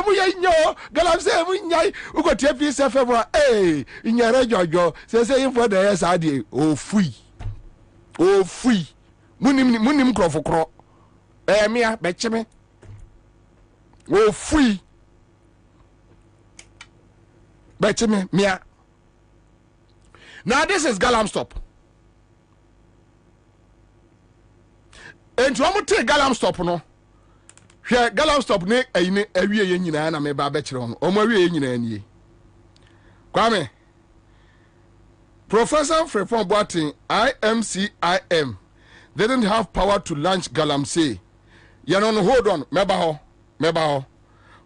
Galamsey who got here piece FM. Hey, in your radio, says for the SRD. Oh free. Munim crop for crop. Mia, betcheme. Oh, free. Betcheme, mia. Now, this is Galamstop. And to take Galamstop, no. Here, Galamstop, ne, a year in Yana, me babetron, or Maria in Kwame. Professor Frepon Boatin, IMCIM, didn't have power to launch Galamsey. Yanon, hold on, Mebaho.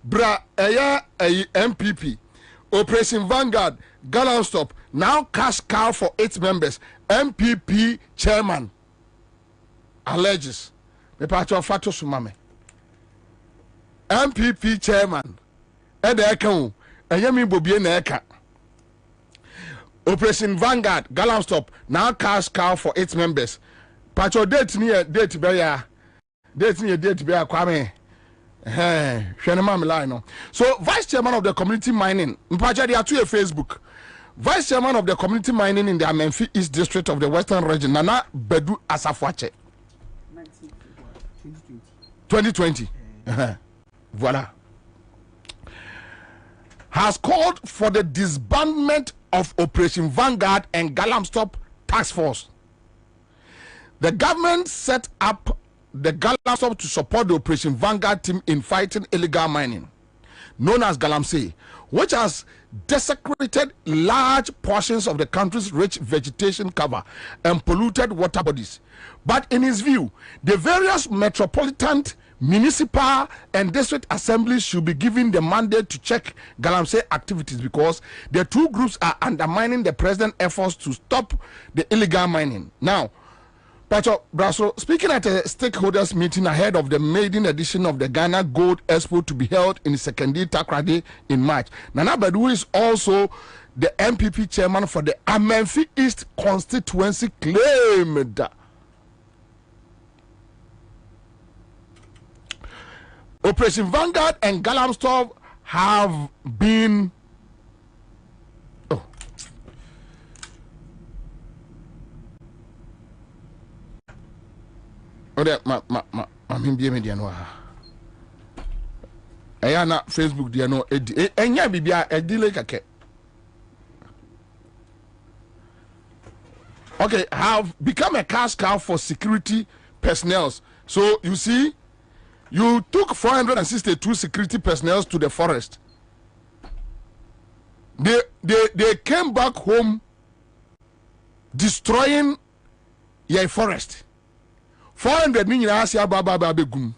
Bra, a MPP. Operation Vanguard, Galamstop, now cash cow for 8 members. MPP chairman alleges. Mepacho Fato Sumame. MPP chairman. Edekau, and Yami Bobie Neka. Operation Vanguard, Galamstop, now cash cow for 8 members. Pacho date near date bear. Date bear Kwame. So, Vice Chairman of the Community Mining, Mpacha, they are to a Facebook. Vice Chairman of the Community Mining in the Amenfi East District of the Western Region, Nana Bedu Asafwache. 2020. Voila. Has called for the disbandment of Operation Vanguard and Galamstop Task Force. The government set up the Galamstop to support the Operation Vanguard team in fighting illegal mining, known as Galamsey, which has desecrated large portions of the country's rich vegetation cover and polluted water bodies. But in his view, the various metropolitan, municipal, and district assemblies should be given the mandate to check Galamsey activities because the two groups are undermining the president's efforts to stop the illegal mining. Now, Pacho Brasso, speaking at a stakeholders meeting ahead of the maiden edition of the Ghana Gold Expo to be held in Sekondi Takoradi in March, Nana Badu is also the MPP chairman for the Amenfi East constituency, claimed Operation Vanguard and Galamsey have been Facebook dia no enya bibia edile kake. Okay, have become a cash cow for security personnel. So you see, you took 462 security personnel to the forest. They came back home destroying your forest. 400 million Asia Baba Babegum.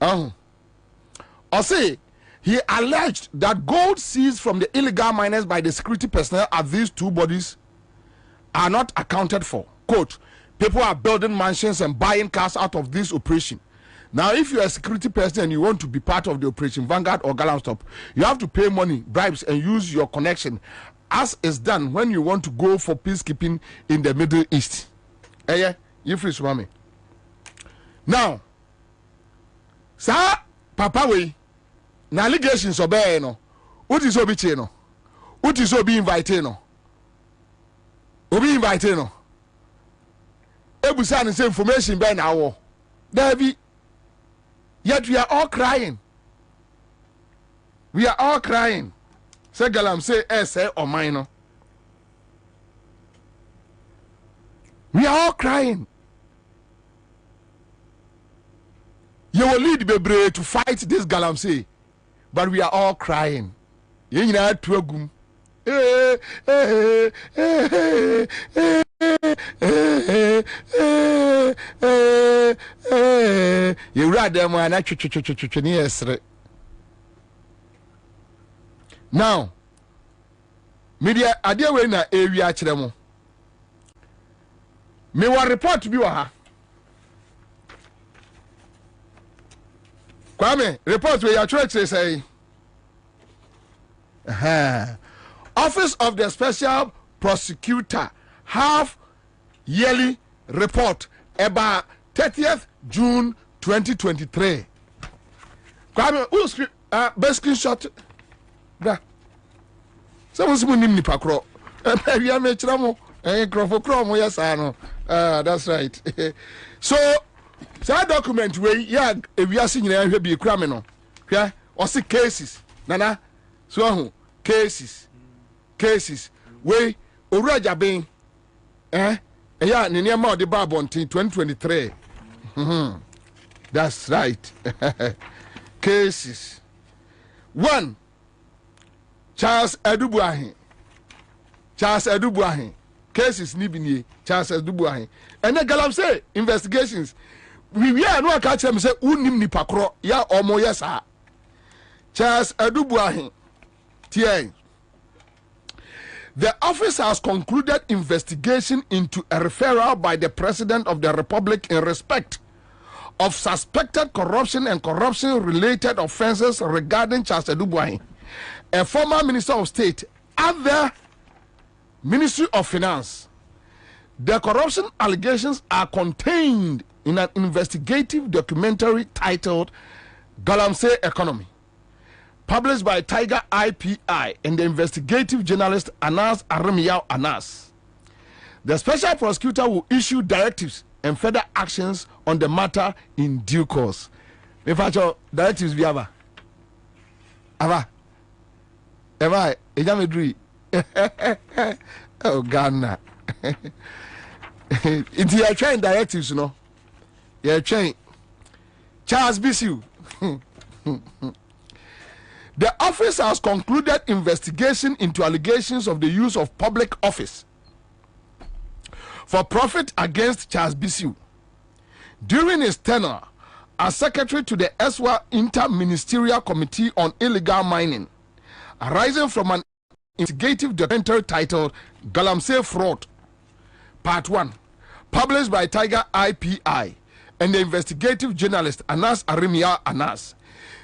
I say he alleged that gold seized from the illegal miners by the security personnel at these two bodies are not accounted for. Quote, people are building mansions and buying cars out of this operation. Now, if you're a security person and you want to be part of the Operation Vanguard or Galamsey, you have to pay money, bribes, and use your connection, as is done when you want to go for peacekeeping in the Middle East. Yeah, you free swami. Now, sir, Papa we, na allegations obey no. What is obi che no? What is obi invited no? Obi invited no. Ebusa say information be na wo. David, yet we are all crying. We are all crying. Say Galamsey say or mine. We are all crying. You will lead Bebre to fight this Galamsey, but we are all crying. You know to you read them and actually. Now, media idea we na area chiremo. Me wa report bi wa ha. Kwame, report we ya church say. Office of the Special Prosecutor half yearly report about 30th June 2023. Kwame, who's best screenshot? Da. Someone's nim ni pakro. We are mechiramo. Yes, I know. That's right. So, that document where we are seeing here be criminal. Yeah, or see cases. Nana, so cases. We Uraja being yeah, near more the Barbontin 2023. That's right. Cases. 1. Charles Edubuahin. Cases Nibini, Charles Edubuahin. And then Galamsey investigations. We are no catch him say unim ni pakro ya omo yesa. Charles Edubuahin. TN. The office has concluded investigation into a referral by the President of the Republic in respect of suspected corruption and corruption-related offenses regarding Charles Edubuahin, a former Minister of State at the Ministry of Finance. The corruption allegations are contained in an investigative documentary titled Galamsey Economy, published by Tiger IPI and the investigative journalist Anas Arimiyaw Anas. The special prosecutor will issue directives and further actions on the matter in due course. In fact, directives we have. Ava. Eva, Ejamedri. Oh, Ghana. It's your train directives, you know. Your train. Charles Bisu. The office has concluded investigation into allegations of the use of public office for profit against Charles Bisu during his tenure as secretary to the ESWA Inter-Ministerial Committee on Illegal Mining, arising from an investigative documentary titled Galamsey Fraud, Part 1, published by Tiger IPI and the investigative journalist Anas Arimia Anas.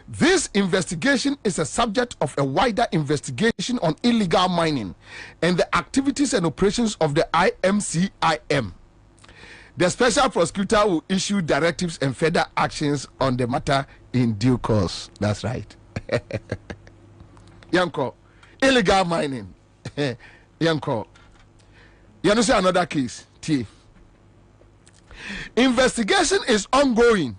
This investigation is a subject of a wider investigation on illegal mining and the activities and operations of the IMCIM. The special prosecutor will issue directives and further actions on the matter in due course. That's right. Yanko, illegal mining. Yanko. You understand another case? T. Investigation is ongoing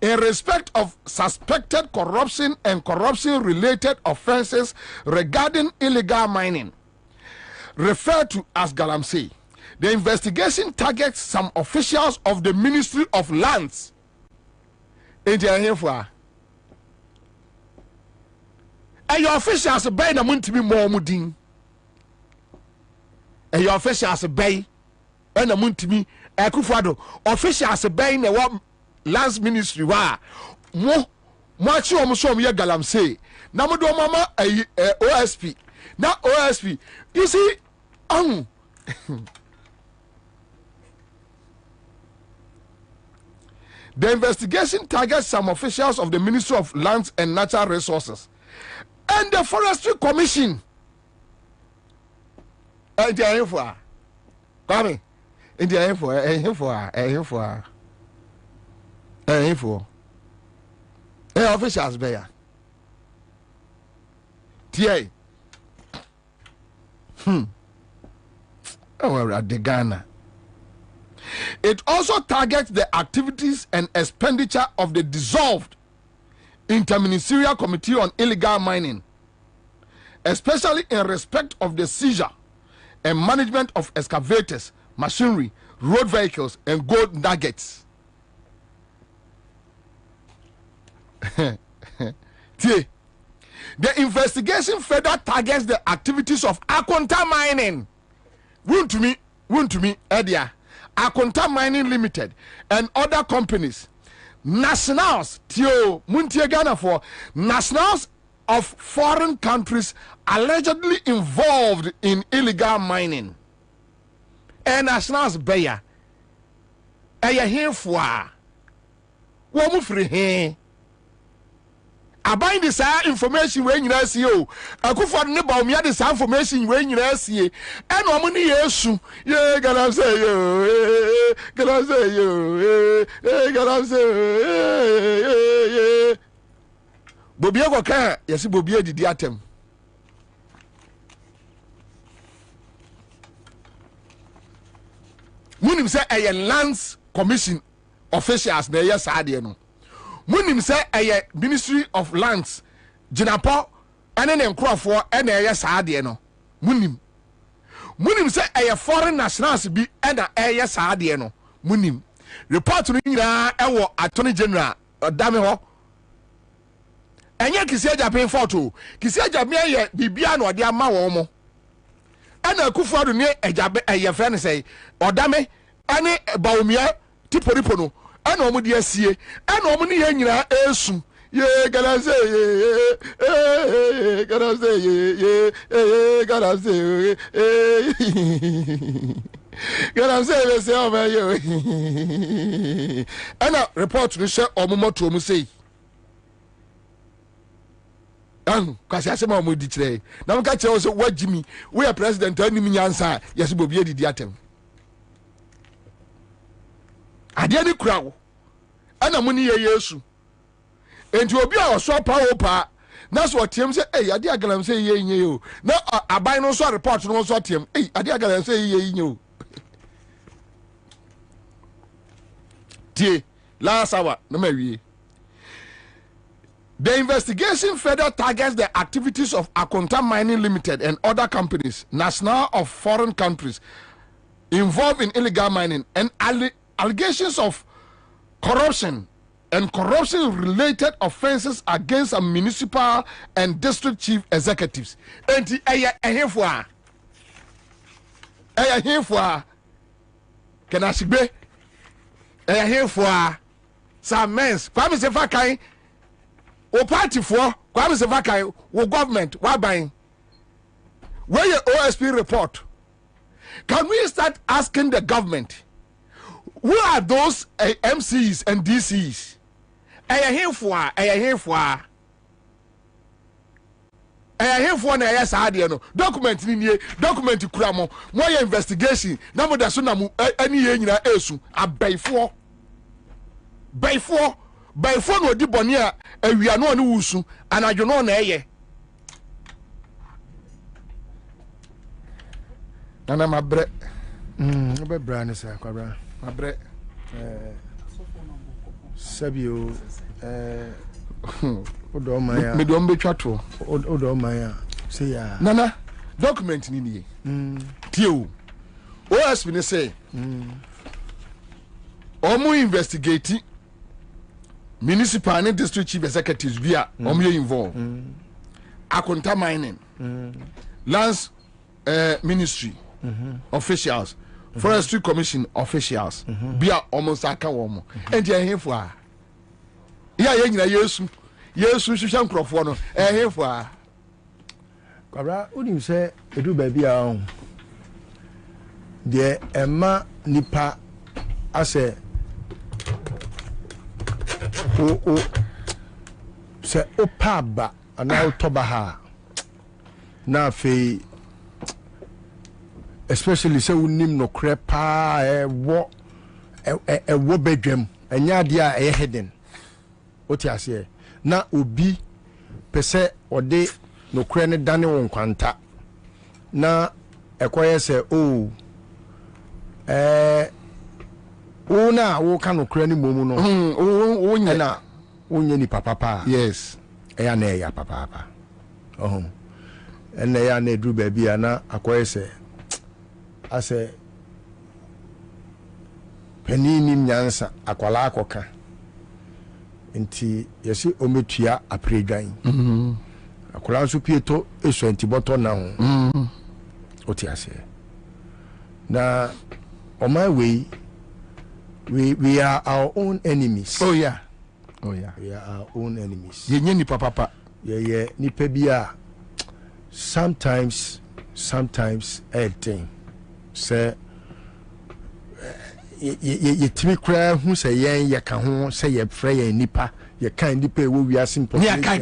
in respect of suspected corruption and corruption-related offenses regarding illegal mining, referred to as Galamsey. The investigation targets some officials of the Ministry of Lands. And your officials obey the moon to be more mudding. And your officials obey and the moon to me. Akufado officials obey the what Lands Ministry wa mo chi omo so me Galamsey na mo do mama OSP na OSP you see the investigation targets some officials of the Ministry of Lands and Natural Resources and the Forestry Commission. Come in the info, officials there. TA. Oh, at the Ghana. It also targets the activities and expenditure of the dissolved Interministerial Committee on Illegal Mining, especially in respect of the seizure and management of excavators, machinery, road vehicles, and gold nuggets. The investigation further targets the activities of Akonta Mining. Wouldn't to me, Edia. Akonta Mining Limited and other companies, nationals, Tio Muntie Ghana for nationals of foreign countries allegedly involved in illegal mining. And nationals beya. Aya here for woman free here. I bind this information when you see you. I could find about me this information when you see it. And no money, yes, yeah, gotta say you, gotta say you, gotta say, Bobie go can, yes, Bobie did the atom. Munim say a Lands Commission officials, they yes, I no. Munim say a Ministry of Lands Jinapo and then for and yes no munim say a foreign nationals be and a yes no munim report to nina ewo Attorney General dame ho enya kisia Japan photo kisia Japan ye bibia no de ama wo mo ana Akufo-Addo ne ejabe eye friend say odame ane baumia tiporipo no ana omo de asie ana omo ne ye nyina esu ye gotta say gotta say gotta say gotta say let's say over you ana report ni share omo moto omo say kwasi asema omo di kire na mo ka kire so wagimi we are president ani mi Ansah yes Bobie didi atem ade ni kurawo ana mo ni ye Yesu enti obi a oso pa pa na so tiem se ade agalam se ye nye o na aban no so report no so tiem ade agalam se ye nye o tie la sawa na mawie. The investigation further targets the activities of Akonta Mining Limited and other companies, national of foreign countries, involved in illegal mining and allegations of corruption and corruption-related offenses against some municipal and district chief executives. And can I say, here for some men, Kwame Sefakai, or party for Kwame Sefakai, or government, why buying? Where your OSP report? Can we start asking the government, who are those MCs and DCs? I here for na yes adia no document ni nie document kura mo your investigation na mo da so na mo ani ye nyina esu abaifo no odi bone a awia no ne wusu anadwo no na eye nana mabre obebra ne sa kwabra mabre sabio odo maya me do mbetwa to odo maya say ya nana document ni nie tio OSP ne say omo investigate municipal and district chief executives bia omo involved akonta mining lands ministry officials forestry commission officials bia omo saka womo enti ehefo a ya ye nyina yesu hwehwe nkrofo no ehefo a kwabra unim se edu ba bia de ema nipa ase o se opaba ana utoba ha na fe especially se unim no krepa wo bedwam anya dia e hidden oti ase na obi pese ode no kre ne dane won kwanta na ekoye se una wo ka no kre ne momu no wonya na wonya ni papa yes eya na eya papa ene ya na edru ba bia na akoye se ase penini nyansa akwala akoka nti yesi ometua apredwan akwala so pieto eso antiboto na ho oti ase na on my way we are our own enemies. Oh yeah we are our own enemies. Yenye ni papa yeah ni pebia sometimes thing say ye timi kra hu say ye ka ho say ye frɛ ye nipa ye kan nipa wo wi asim population ya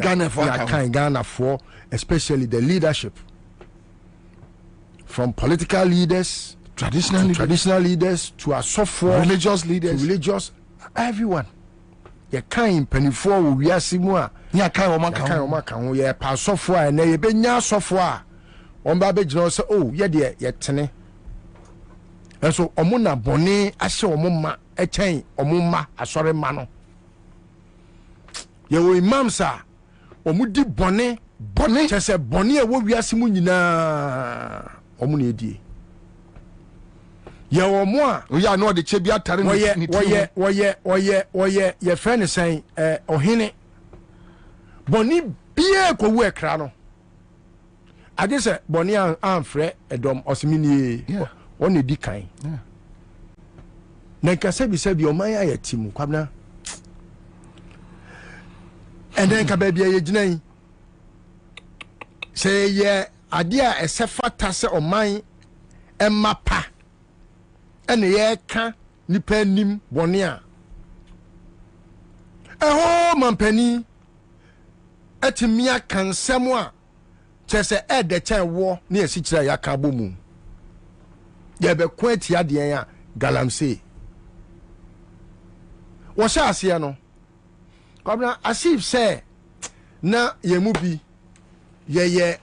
kan Ghana for especially the leadership from political leaders, traditional leaders to asofo, religious leaders, to religious everyone ye kan panifo wo wi asimu a ya kan o maka ho ye pa asofo a na ye benya asofo a on ba be gino say ye de ye tene enso omuna bone ahye omuma echen omuma asore ma no ye wo imams a omudi bone chese bone e wo wiase mu nyina omuna edie ye wo mo a ya no de che bia tare ni woye ye friend say ohene bone bie ko wo ekra no ade se bone an frɛ edom osimini on edi kan na nka sebi o man ya timu kwabna and then ka ba bia ye ginan say ye ade a esefata se o man emapa ene ye ka nipa nim bone a mampani atimia kansem a chese de chen wo na esikira ya ka bomu ye be kwati ade ya Galamsey wo sha ase no kwabna asif say na ye mu bi ye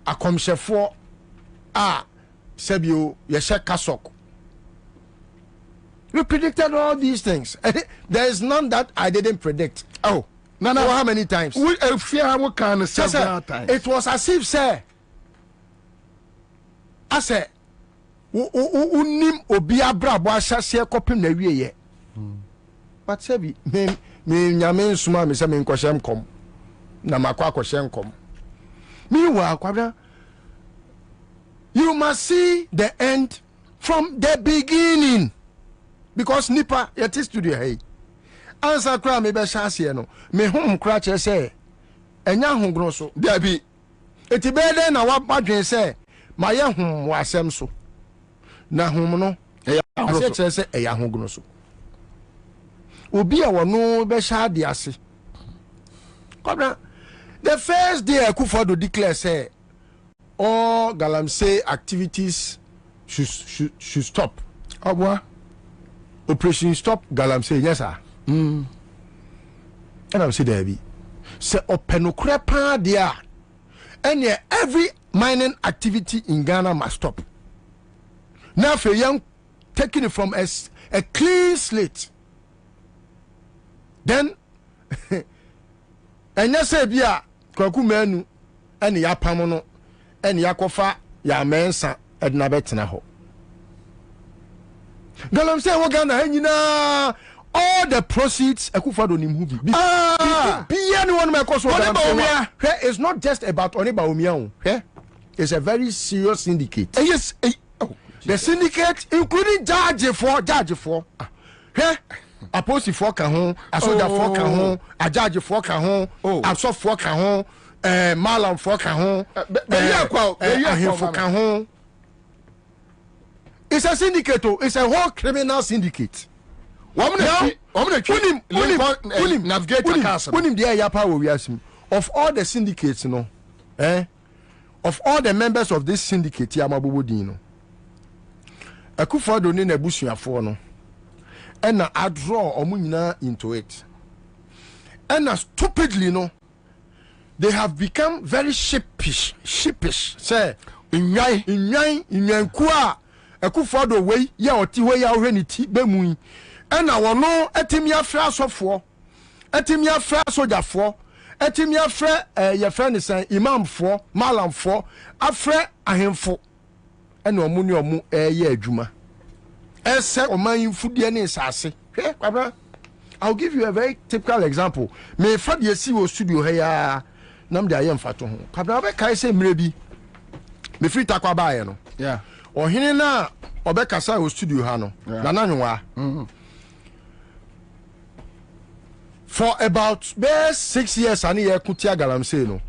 akomshefo a sebio ye she kasok. We predicted all these things. There is none that I didn't predict. Oh, no, how many times? We fear what kind of several times. It was as if say I say unim obi abra bo ahyase kopim na wieye. But say me nyame nsuma me say me nkohyem kom na makwa akohyem kom. Meanwhile, kwabra, you must see the end from the beginning. Because nipa yet studio hey. Ansah kra me be hyase no. Me hom kra che say enya hongro so. There be eti be den na wa madwen say ma ye hum wasem so na hum no ase chere se eya hoguno so obi a wono be sha de ase Kwabena the first day Akufo-Addo declare say all Galamsey activities should stop. Operation Stop Galamsey, yes sir. And I'm saying there be say openokre pa dia and every mining activity in Ghana must stop. Now for young taking it from a clean slate. Then and you say bia kwaku manu and ya pamono and yakofa ya mensa edna betina ho. Galamsey wo Ghana nyina all the proceeds Akufo-Addo nimhu bi. Be anyone may cause it's not just about Oniba Omia. It's a very serious syndicate. Yes. The syndicate including judge for Apostle for Kahon, a soldier for Kahon, a judge for Kahon, a soft for Kahon, Malam for Kahon, for Kahon. It's a syndicate, it's a whole criminal syndicate. Of all the syndicates, of all the members of this syndicate, Yamabubudino, Akufo-Addo ni nebusuafo no, and I draw Omunina into it. And stupidly, no, they have become very sheepish. Say, in Yankua, Akufo-Addo way, ya oti way ya reniti bemui. And I will know etimia fra sofo, etimia fra soja for, etimia fra your friend is imam for, malam for, afre ahemfo. And no muni omu ye juma. Ese o man fudie ne sase. Kwabena, I'll give you a very typical example. Me fad ye si wo studio here nam de ayem fato ho. Kwabena be kai se mrebi. Me free takwa ba ye no. Yeah. O hini na obekasa wo studio ha no. Na nanwa. For about 6 years ani ye kutia Galamsey no.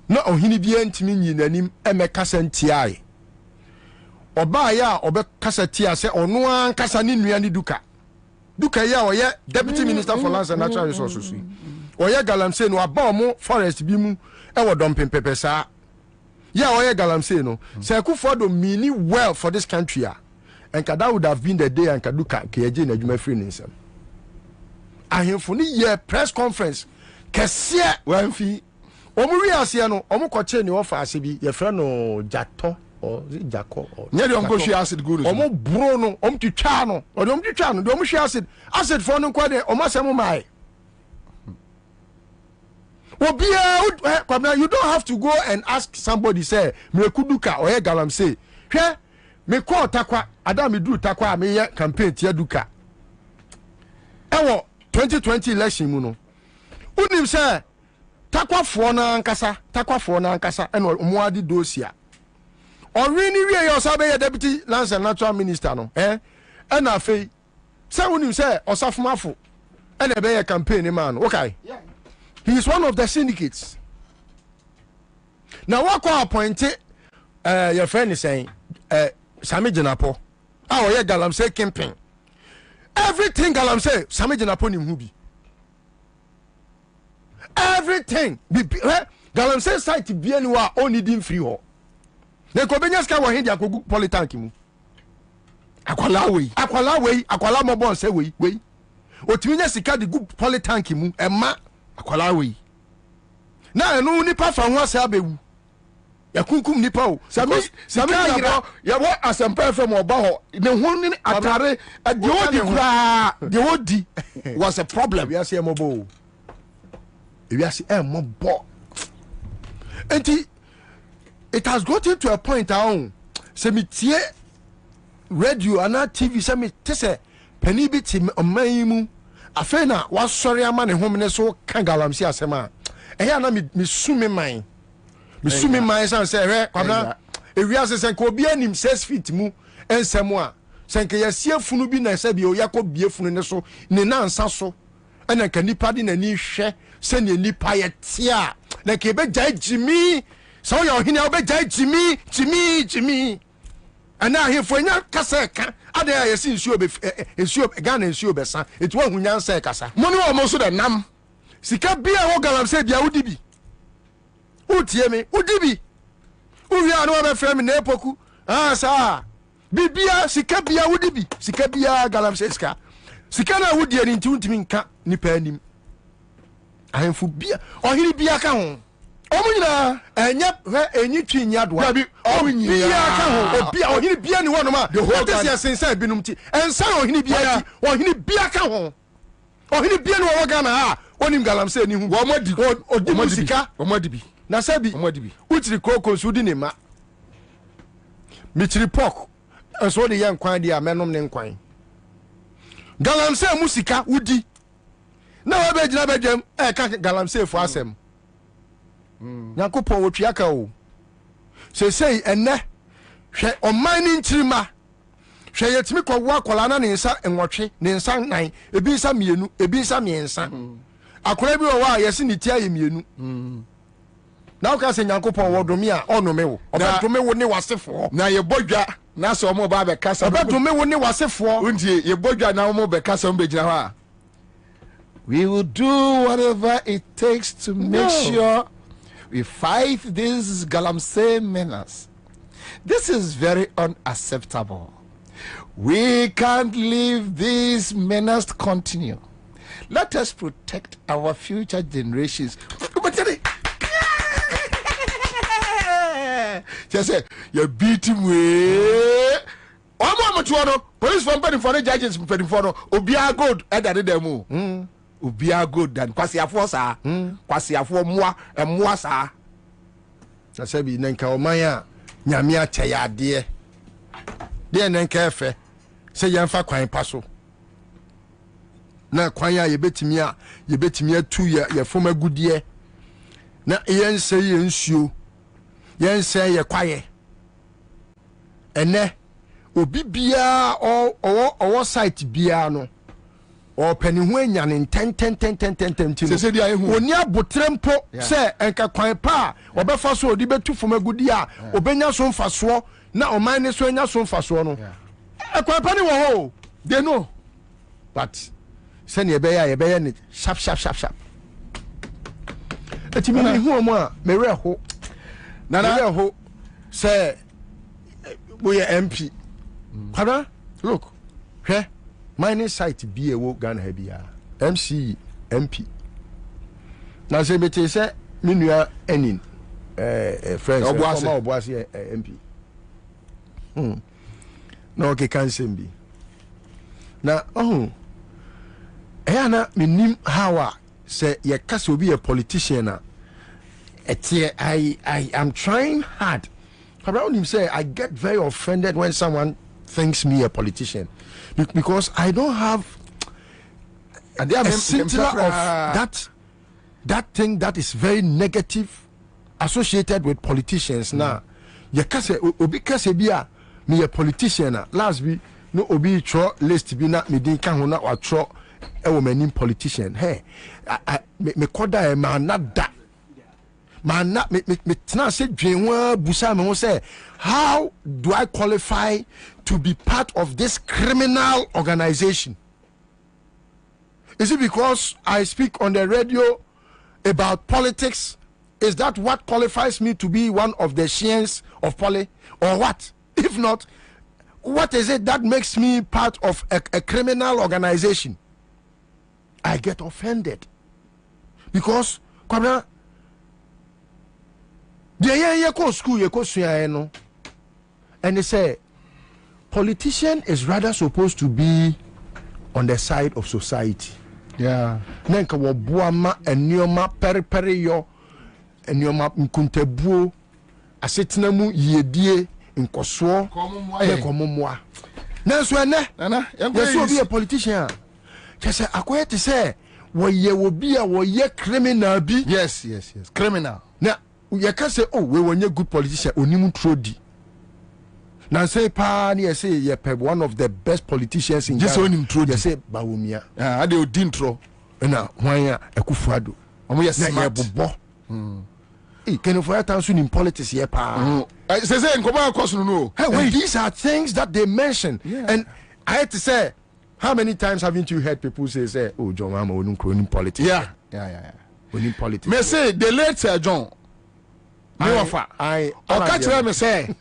Na ohini bia ntimi nyi nanim emekasa ntiae. Oba ya obekasa tia se ono an kasa ni nua ni duka ya oye deputy minister for lands and natural resources. Oye Galamsey no aba omo forest bi mu e wo dompem pepesa. Ya oye Galamsey no say Akufo-Addo mean well for this country and that would have been the day and kaduka keje na adwuma free nsem. Ahemfo ni ye press conference kese wanfi omo wi ase no omo koche ni ofa ase bi ye fra no Jato or Jaco or nyere onko hwe acid guru omo bro no omo twitwa no o de omo twitwa no de omo hwe acid for no kwa de omo asem mai obia Kwabena, you don't have to go and ask somebody say me kuduka or Galamsey hwe me call takwa adam me do takwa me ye campaign tia duka ewo 2020 election mu no unim say takwa na nkasa eno omuadi dosia Already we are sabe deputy lands and natural minister no and afei say unim say osafumafo and e be campaign man okay yeah. He is one of the syndicates. Now what ko appointed your friend is saying Sami Jenapo yeah Galamsey campaign everything Galamsey Sami Jenapo ni hubi everything Galamsey site bi anwa only dim free ho ne ko benya ska wo he dia kogu politank mu akwala mo bon say we otimi nya sika de gu politank mu ema akwala we na enu nipa fa ho asa abewu ya kunkum nipa o sami yira ya wo asempa fm oba ho ne ho ni atare de odi kura de odi was a problem we ase emobo we ase emobo enti it has gotten to a point now se me tie radio and TV se me tese pani bi ti oman mu afa na wasori ama ne homne so kan Galamsey asema eya na me sumi man san se hwe Kwabena ewia se ko bi anim 6 feet mu ensemo a senke yasie funu bi na se bi o yakọ bie funu ne so ne na ansa so ena ka nipa di na ni hwe se ne nipa ye tia na ke be jai jimi so your hini obejai Jimmy and now here for nya kasa ka ade ayesi nsuo Ghana nsuo besa etu ahunya nsa kasa Money almost so the nam. sika bia wo Galamsey bia wodi bi utie me wodi bi uwia no be frame na epoku sa bibia sika bia wodi bi sika bia Galamsey sika na wodi ani nti untimi nka nipa anim ahemfu bia ohiri bia ka ho omunyina enya enyi twi nya doa Dabi omunyina bia ka ho obia ohiri bia ni wono ma what is sense binum ti ensa ohiri bia ti ohiri bia ka ho ohiri bia ni wo Ghana ha onim Galamsey ni hu wo madi odi sika wo madi bi na sabi utiri kokon su di ne ma mitiri pork enso de yan kwan dia menom ne nkwan Galamsey musika udi na wa be gina bedwam ka Galamsey fo asem Nyankopon wotwe aka o sei enne hwe oman ni ntirima hwe yetimi kwawo akola na ne nsa enwotwe ne nsa nan ebi nsa mienu ebi nsa miensa akora bi wo wa yesi ne tia ye mienu na ka se Nyankopon wodome a onome wo obedome wo ne wasefo na ye bodwa na so mo ba be kasa obedome wo ne wasefo untie ye bodwa na mo be kasa mo be gina ho a we will do whatever it takes to make sure we fight this Galamsey menace. This is very unacceptable. We can't leave this menace to continue. Let us protect our future generations. Just say you beat him way. Police from Penny for the judges Penny for Obia good at the demo. Obia good than Kwasiafo sa. Kwasiafo moa sa. Na sabi nanka omanya nyame akyɛ ade de nanka efe se yɛmfa kwan paso na kwan ya yebetimi atu ye foma gudie na yense ye nsuo yense ye kwaye ene obi bia owo site bia no o pani ho anya ne ten se dia ehu oni abotrempo se enka kwan pa obefa so odi betu foma gudi a obenya so mfaso na oman ne so anya so mfaso no kwan pa ne wo ho they know but se ne ye be ne sharp etimi ni hu omo a mere ho na ho se we MP para look hwe mining site be a wo Ghana bia MC MP na se bete se menua enin friends oboase MP na okay kan sembi na na menim how say ye kase obi a politician na I am trying hard. Around him say I get very offended when someone thinks me a politician because I don't have a scintilla of that thing that is very negative associated with politicians. Now, ye kase obi kase bia me a politician last week no obi tro list bi na me din kan ho na wa tro e wo manim politician. Hey, me koda e ma nada. Man, me tena se dwenwa busa me say, how do I qualify to be part of this criminal organization? Is it because I speak on the radio about politics? Is that what qualifies me to be one of the science of poly, or what? If not, what is it that makes me part of a criminal organization? I get offended because Kwabena, they go school, you go no, and they say politician is rather supposed to be on the side of society. Yeah. Nenka wo buama enioma peri yo enioma nkuntebuo asetena mu yedie nkoso komomwa. Nanso ene yeso be a politician. Kese akoye te say wo ye wo bi a wo ye criminal bi. Yes, criminal. Na you can say, oh, we were a good politician, Onimu Trodi. Now say, pa, you say, you're one of the best politicians in just Ghana. Trodi. You say, Bawumia. I do dintro. Now, why a Kufado? Yes, bo. Can for that in politics here, pa? These are things that they mention, and I had to say, how many times haven't you heard people say, "Oh, John, I'm in politics"? Yeah. We need politics. Me say the late Sir John. I catch me say,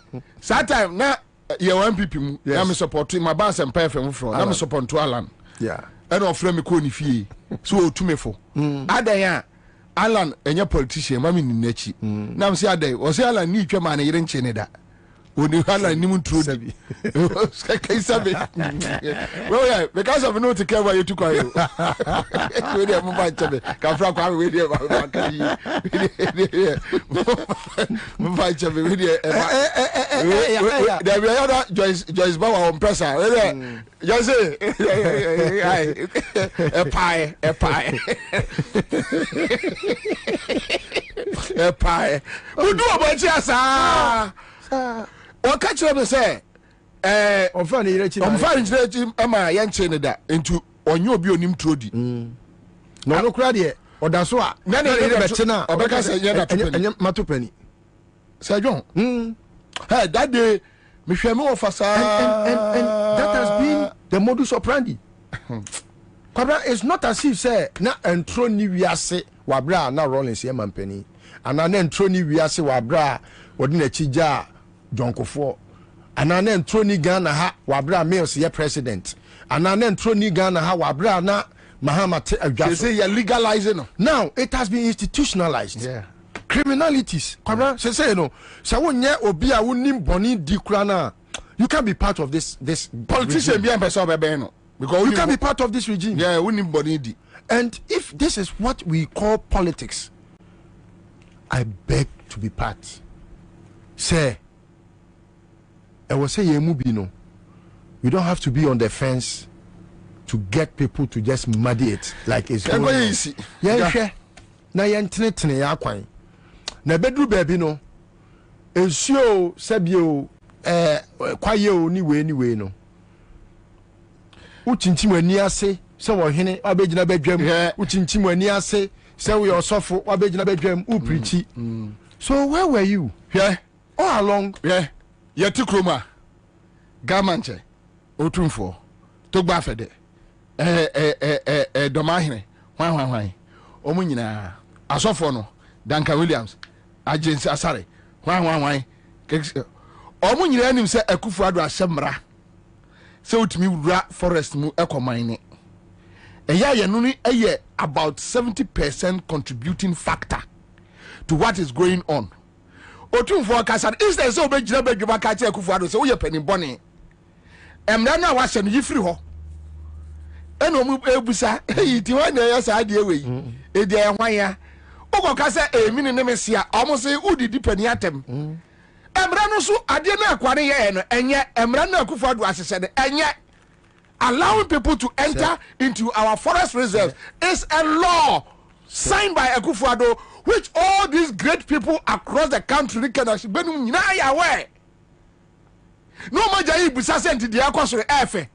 that time na you MPP mu, na me support my bands and pay from from. Na me support to Alan. Yeah. And offer me ko ni fie. So to me for. Adan Alan enye politician ma me ni nachi. Na me say adan, o say Alan ni twema na yire nche ne da. Oni Alan ni mu trodi. Kai sabe. Well yeah, because of no to care why you took away. We dey move back to me. Ka fra kwa we dey ba kai. Move back to me we dey. There be other Joyce Bauer on presser. Just say a pie. We do about yes o catch me say on fan ama ya nche ne da into onye obi onim trodi no kura de oda so a na beti na obeka say ye da enye matopani Sir John hey that day me hwe me ofasa and that has been the modus operandi. Kwabena, it's not as if say na entro ni wiase wabra na Rollins ye mampani ana na entro ni wiase wabra wodi na chija Jonkofo ana na entro ni Ghana ha wabra Mills ye president ana na entro ni Ghana ha wabra na Mahamate Adwaso. They say you're legalizing. Now it has been institutionalized. Yeah. Criminalities. Kwabena, say you know, so wonye obi a wonim boni di kura na, you can be part of this politician be person be no. Because you can be part of this regime. Yeah, we need boni di. And if this is what we call politics, I beg to be part. Say, I will say no. You don't have to be on the fence to get people to just muddy it like it's going on. Easy. Yeah. Na yentene ya kwan. Na bedru baby no. Esio sebio kwaye o ni we no. Uchinchim ani ase se wo hene abegina bedwam. Uchinchim ani ase se we osofo abegina bedwam u preachi. So where were you? Yeah. All along. Yeah. Yeti kroma. Gamanche. Otumfo. Togba fede. Domahine. Hwan. Omu nyina. Asofo no. Danka Williams. Agency Asare. Hwan. Omu nyina anim se Akufo-Addo asemra. Se utimi wura forest mu ekomane. Ye no ni about 70% contributing factor to what is going on. Otumfo Kasan instead so be gina be dwuma ka che Akufo-Addo se wo ye pani bone. Emra na wa hye no yifiri ho. Eno mu ebusa yiti wa na ya sa de we. E de hwan ya. Ogo ka se emi ne mesia omo se udidi pani atem. Emra no so ade na akware ye no enye emra na Akufo-Addo asese de enye allowing people to enter into our forest reserves is a law signed by Akufo-Addo, which all these great people across the country can actually aware. No matter if you say the Akosore Efe,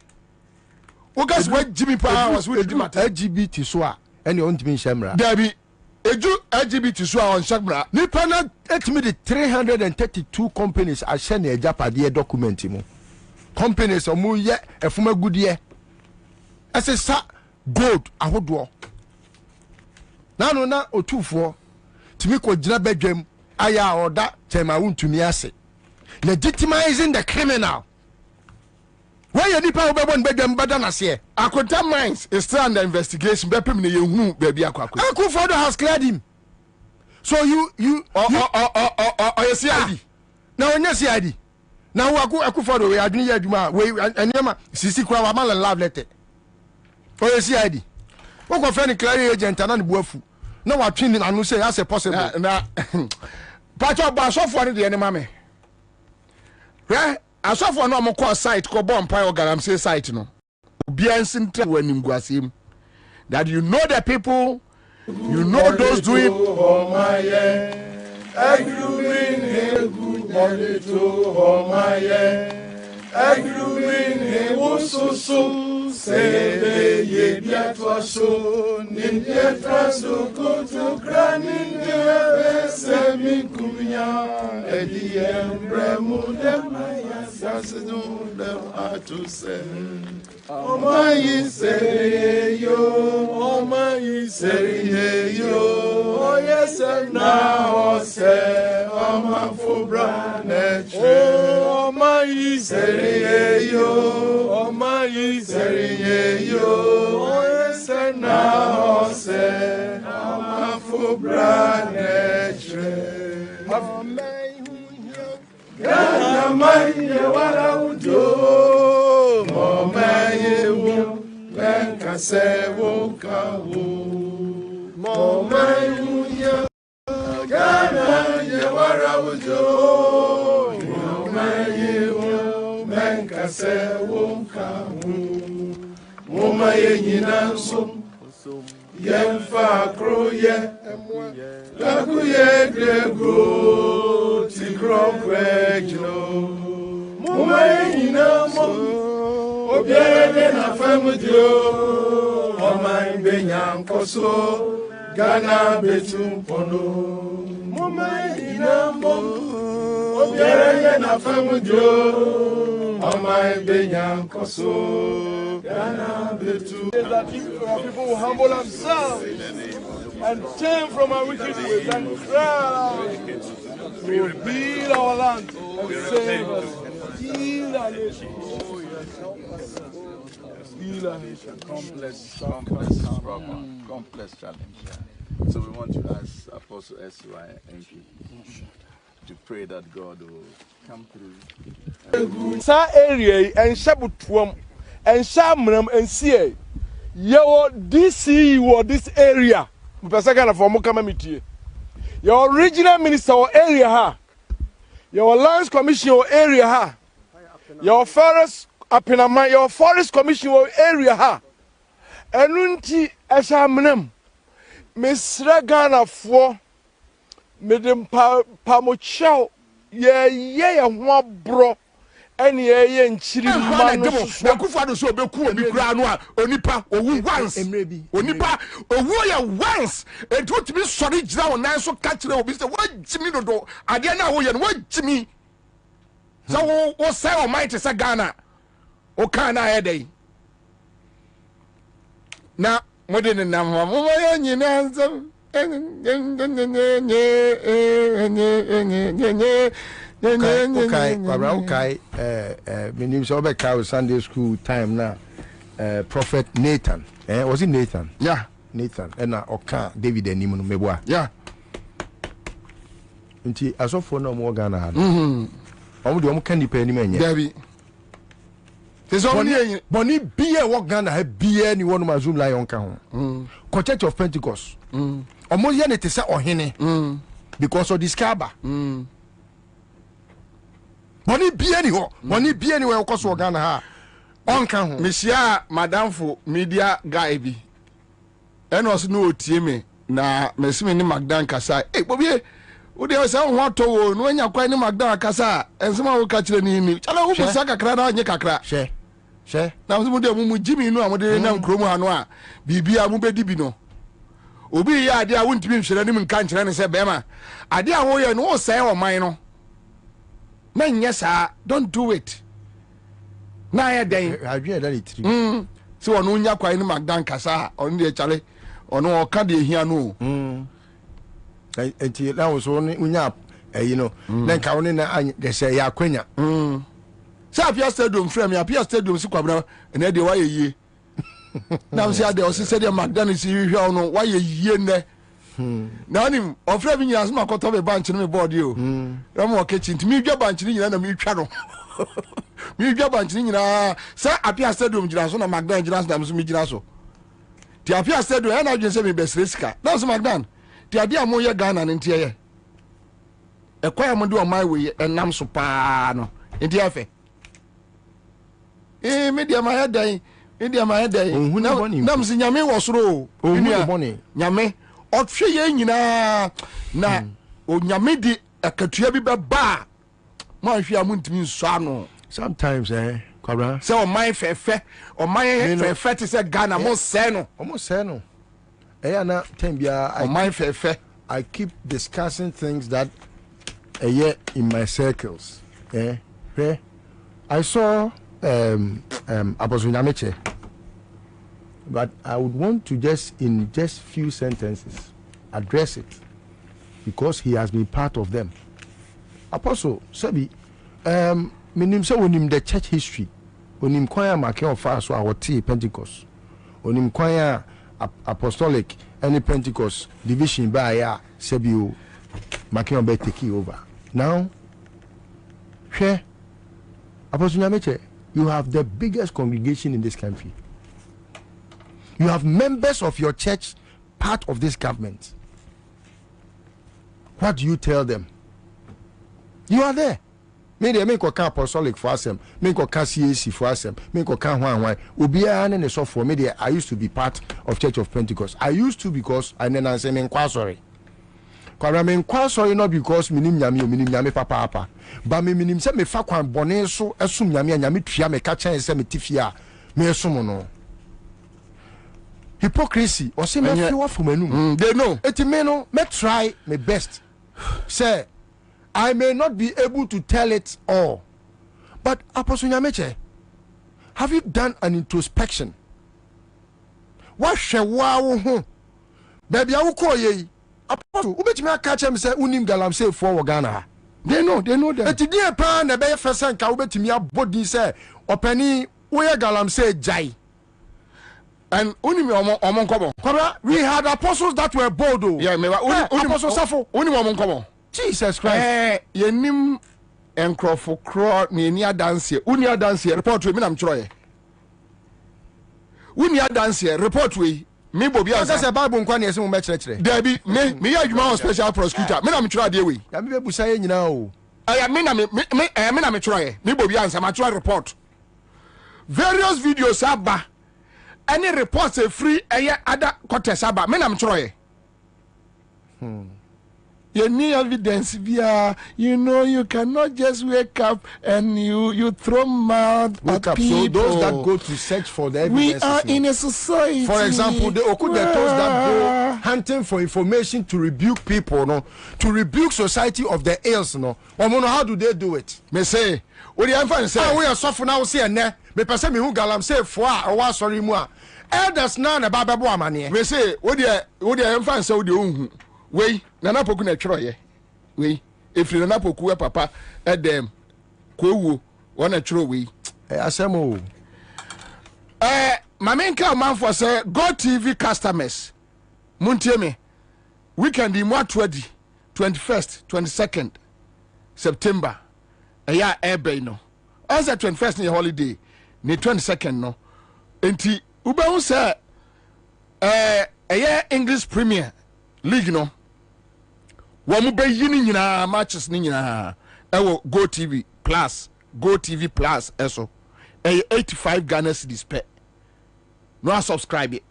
because what Jimmy Power was with LGBT so any on Jimmy Shamra. There be LGBT so on Shamra. Nipana estimated 332 companies are sending a Japadi document. Companies are more yet a former good year. As a sa gold, a hoodwall. Now, no, or 2-4 to make what Jina bedroom, aya or that time I want to me assay. Legitimizing the criminal. Why you nipa over one bedroom better than here? Akwanta Mines is still under investigation. Baby Akufo-Addo has cleared him. So you CID. Now on your CID. Now Akufo-Addo we adwini adwuma we enema sisi kwa wa mala love letter. For your CID. Wo ko friend clearing agent na buafu. Na wa twin anu say as possible. Na Pacho ba sofo ne de enema me. Asofo no mo call site ko bomb pie Galamsey site no. Obia nsintra wanim guasem. That you know the people, you know those doing sebe ye biatwaso ni biatwaso kutu krani nebe semi kumya ediem bremudem yasidudem atuse Omayi seyo oyese na ose omafubra neche Omayi seyo oyese na ose omafubra neche Gana maye wala udo Momaye wo Benka se wo kawo Momaye unya Gana ye wala udo Momaye wo Benka se wo kawo Momaye nyinanso Yemfa kroye Lakuye grego Tigrofregno Mumaye nyinamo Obiere na famudio Omaye benyankoso Gana betumpono Mumaye nyinamo Obiere na famudio Omaye benyankoso Gana betumpono. That people will humble themselves and turn from our wicked ways and cry. We will heal our land and save us. Heal our nation. Heal our nation. Complex challenge. So we want to ask Apostle S.Y. MP to pray that God will come through. Sa area and Shabutuam and Shamram and Sie. Your DC or this area. Mpesaka for Mukamamiti. Your regional minister or area ha. Your lands commission or area ha. Your forest apinama your forest commission or area ha. Enunti eshamnem. Misra Ghana for medem pamochao ye ho bro. Any ye nchiri manu na kufado so obeku obi kura no a onipa owu once onipa owu ya once etutimi sori gira onan so ka kire obi se wajimi dodo ade na wo ye no wajimi so wo say o might say Ghana o kan na ye dey na modern na mo ye nyina nsam Okay, meaning so back Sunday school time now. Prophet Nathan, was it Nathan? Yeah, Nathan. And Oka David and Nimon Meboa. yeah. Until as of for no more Ghana. Almost candy penny man. Debbie. There's only Bonnie beer what Ghana have beer any one of my Zoom lion count. Contact of Pentecost. Almost yet it is or henny because of this caba. Money be anywhere. Money be anywhere. Cause we Ghana ha. On can Monsieur Madame for media guy bi. And was no team na mesime ni Magdan kasa. Eh Bobie. Wo dey say won to wo no anya kwa ni Magdan kasa. Ensema wo ka kire ni ni. Chala wo musa kakra na anye kakra. She. Na mo dey mu Jimmy no amode na nkromu ha no a bibia mu bedi bi no. Obi ya ade a wontimi nhwere ni nka nkyere ne se bema. Ade a wo ye no wo say o man no. Man, yes, sir, don't do it. Na ya den. I agree that it. So on unya kwa ni Magdan kasa on the chale on o ka de hia no. Until that was only unya you know. Then ka oni na they say ya kwenya. Say apia stadium frame ya apia stadium si Kwabena na de wa ye. Na say ade o say de Magdan si hwehwe no wa ye yie ne. Na onim ofra bi nyas ma koto be bank no me board yo. Ram o kitchen mi dwa bank ni nyina na mi twa no. Mi dwa bank ni nyina sa apia stadium jira so na Magdan jira so na mi jira so. Ti apia stadium e na dwen se me be sresika. Na so Magdan. Ti ade amo ye Ghana ne ntie ye. E kwa am de o my we enam so pa no. Ntie afa. Media ma hedan. Media ma hedan. Nam si nyame wo soro. Nyame otwe ye nyina na onyame di akatua bi beba ma hwe amuntimi nso ano sometimes Kwabena. Say on my fefe, on my fefe to say Ghana mo say no. Almost say no. Na tembia On my fefe. I keep discussing things that in my circles. I saw Apostle Nyameche, but I would want to in few sentences address it because he has been part of them. Apostle Sabi, minim se wonim the church history, wonim kwaya make of fast our Pentecost, wonim kwaya apostolic any Pentecost division by ya Sebio Makion be take over. Now, share Apostle Nyameche, you have the biggest congregation in this country. You have members of your church part of this government. What do you tell them? You are there. Me de me ko kan apostolic for asem, me ko kan CAC for asem, me ko kan hwan obiara ne so for me de I used to be part of Church of Pentecost. I used to because I never say me nkwa sorry. Kwara me nkwa sorry not because minim nyame papa but me minim say me fa kwan bone so esum nyame tua me ka chen say me tifia me esum no. Hypocrisy or say me feel for manum. They know. Eti me no me try my best. Say I may not be able to tell it all, but Apostle Nyameche, have you done an introspection? What shall wow? Baby, I will call ye. Apostle, who bet me a catch him say unim Galamsey for Ghana? They know that. But today, pan the bay first and cow bet me a body say, or penny, where Galamsey jai. And unim omon kobo. We had apostles that were bold. Yeah, me apostles suffer. Unim omon kobo. Jesus Christ. Yenim enkrofo kro me ni adanse. Uni adanse report we me nam chroye. Uni adanse report we me Bobie Ansah. Say Bible nkwa na yesi mo mechire. Dabi me ya adwuma on special prosecutor. Me nam chro de we. Ya me bebusa ye nyina o. Aya me na me chroye. Me Bobie Ansah ma chro report. Various videos aba. Any reports are free other courts aba. Me nam chroye. You need evidence via, you know, you cannot just wake up and you throw mouth at people. So those that go to search for the evidence. We are in a society. For example, the Okudetos that go hunting for information to rebuke people, no, to rebuke society of the ills, no. How do they do it? Me say, what do you have say? We are suffering now. See, me person me who Galamsey for or sorry moi. Elders none about Babu Amani. Me say, what do you have say? We nana poku na tworo ye we efiri nana poku papa edem kwowu wona tworo we asemo mamenka man for say Go TV customers muntie me weekend in Mwatwadi 21st 22nd September eya ebe no as 21st ni holiday ni 22nd no enti ube hu say eya English Premier League no wamu be yini nyina matches ni nyina ewo Go TV Plus eso 85 Ghana cedis pe no subscribe it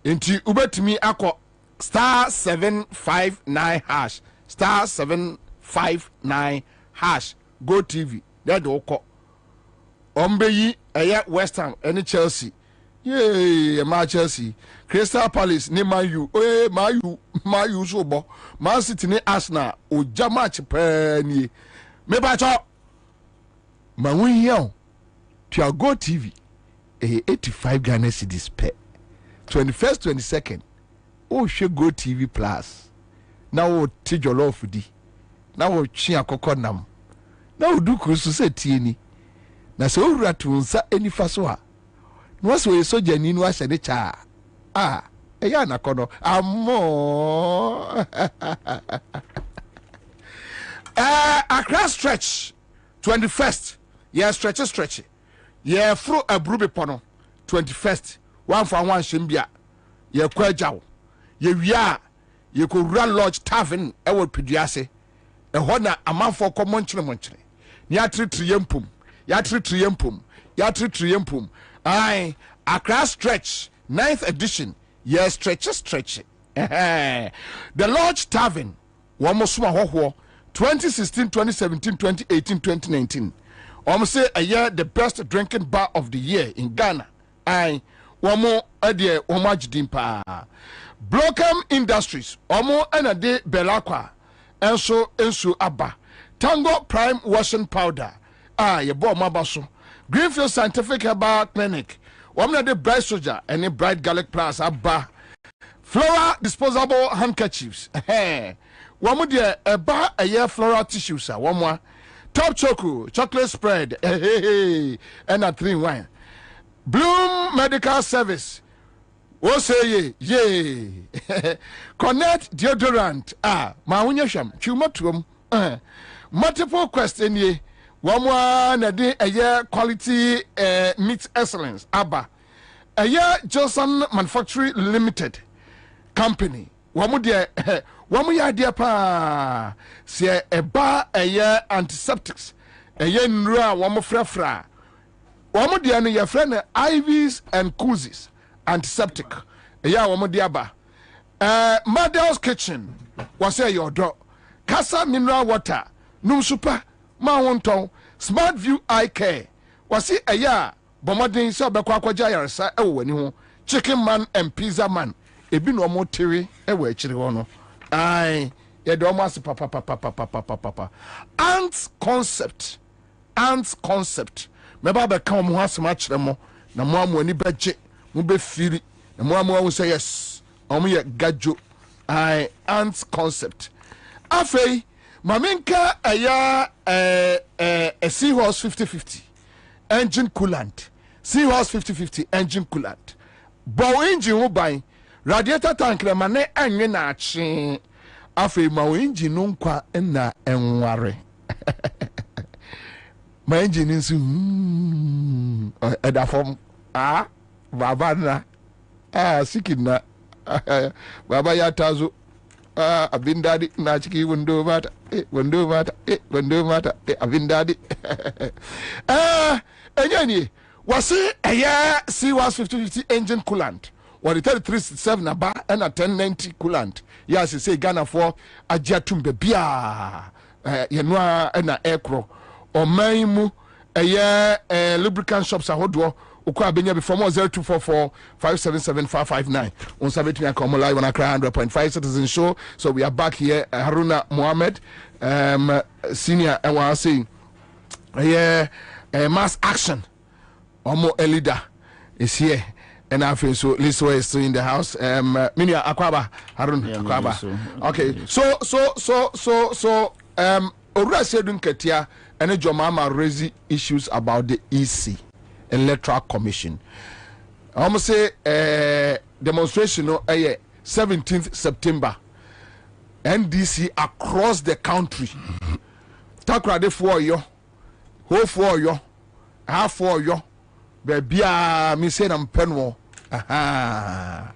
enti ubetimi akọ *759# *759# Go TV that do ko ombeyi West Ham and Chelsea. Yay, my Chelsea. Crystal Palace ni Man U. Man U so bo. Man City ni Arsenal. O match pe me ba cho. Ma won here. To Go TV. 85 Ghana cedis pe. 21st 22nd. O she Go TV Plus. Now o ti jollof di. Now o chi akoko nam. Now o du krusu se tie ni. Na se o wura to nsa enifa so a. No so so jani no ahye de cha. Eya na kono. Amo. Accra stretch 21st. Yeah, stretch. Yeah, fro abrubi pono 21st. One for one shimbia. Yeah, kwajaw. Yeah, wia. You could run lodge tavern ewo piduase. E hona amanfo komonchire. Ya tritriempum. Aye, Accra stretch 9th edition. Yes, stretch. The Lodge Tavern. One more 2016, 2017, 2018, 2019. say a year the best drinking bar of the year in Ghana. I womo adie womo agidin pa. Blockham Industries omo enade belakwa enso aba. Tango Prime Washing Powder. Ye bo mabaso. Greenfield Scientific Herbal Clinic. Woman de Bright Soldier and a Bright Garlic Plus abba. Floral disposable handkerchiefs. Woman de eba a year floral tissues. One Top chocolate spread. And a 3 wine. Bloom Medical Service. O say ye. Connect deodorant. Maunyasham. Chumatum. Multiple question ye. One a day a year quality meat excellence. Abba. A year Johnson Manufacturing Limited Company. One ya dear pa. See a bar a year antiseptics. A year nra one fra. One dia no your friend Ivies and Kuzis antiseptic. A year one dia ba. Mother's Kitchen was say your door. Casa mineral water. Num super. Ma wonton Smart View Eye Care was it a year bombarding so bekwa yaresa wani ho chicken man and pizza man ebi no mo tiri we chiri wono ai ye do mo as papa ants concept me ba be kan mo asema kire mo na mo amoni beje mo be firi na mo amu say yes omo ye gajo ai ants concept afei Maminka a Seahorse 50/50 engine coolant. Seahorse 50/50 engine coolant. Bow engine will buy radiator tank remane anye na chi. Afe ma engine nunkwa na enware. My engine is edafom baba na sikina baba ya tazo abindadi na chiki window mata abindadi enyani wasi aya C-Was 50/50 engine coolant or the 3367 aba and a 1090 coolant yes say Ghana for agiatum bebia yenwa na aircro o maimu aya lubricant shops ahodo ukwa benya before 0244 577 on sabet me come live on Accra 100.5 Citizen Show. So we are back here. Haruna Mohammed senior and was saying mass action Omo Elida is here and I feel so Liso is still in the house. Minia Akwaba Harun Akwaba. Okay, so Ora Sedun Ketia and Jomama raising issues about the EC Electoral Commission. I almost say demonstration 17th September. NDC across the country. Takra de for yo, ho for yo, half for yo. Baby, me say I'm penwo. Aha.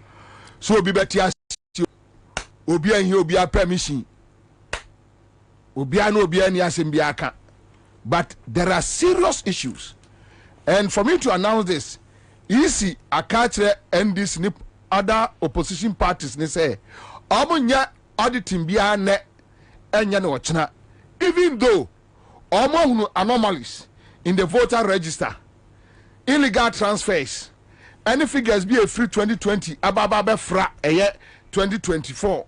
So be better. Obi and you be a permission. Obi no be any asimbiaka. But there are serious issues. And for me to announce this, easy a catcher and this other opposition parties they say, Omunya auditing bia ne enya no chna. Even though anomalies in the voter register, illegal transfers, any figures be a free 2020, ababa fra 2024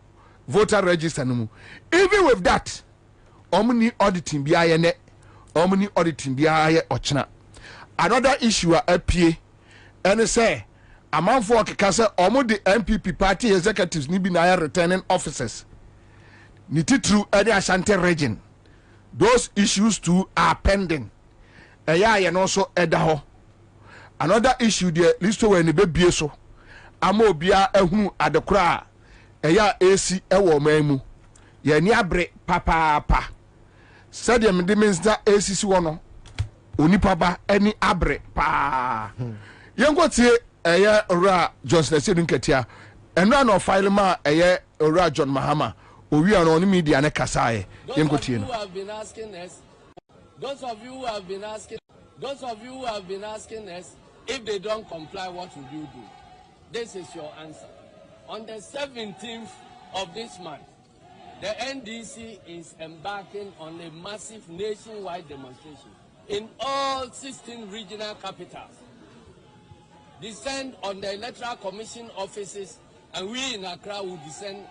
voter register no. Even with that, omni auditing bia ne, omni auditing bia ochna. Another issue appear and say a man for Kasa omo the MPP party executives ni binaya returning officers. Niti through any Ashanti region. Those issues too are pending. And also edaho. Another issue there listo when the baby so. Amo bia ehunu adekra. Eya AC ewo memu. Ye ni abre papa. Said them the minister AC si wono. Onipa ba any abre pa. Yengo tie eye ora Johnson Sedun Ketia. Enra no file ma eye ora John Mahama. Owi an on media ne kasae. Yengo tie no. Those of you who have been asking us if they don't comply, what will you do? This is your answer. On the 17th of this month, the NDC is embarking on a massive nationwide demonstration in all 16 regional capitals. Descend on the Electoral Commission offices, and we in Accra will descend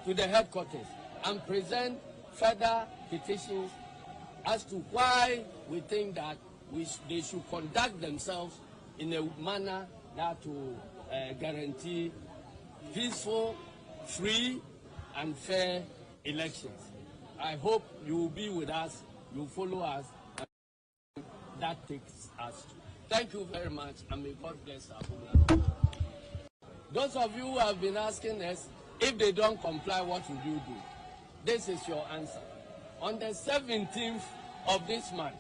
to the headquarters and present further petitions as to why we think that they should conduct themselves in a manner that will guarantee peaceful, free, and fair elections. I hope you will be with us, you will follow us, and that takes us. Thank you very much, and may God bless our program. Those of you who have been asking us, if they don't comply, what will you do? This is your answer. On the 17th of this month,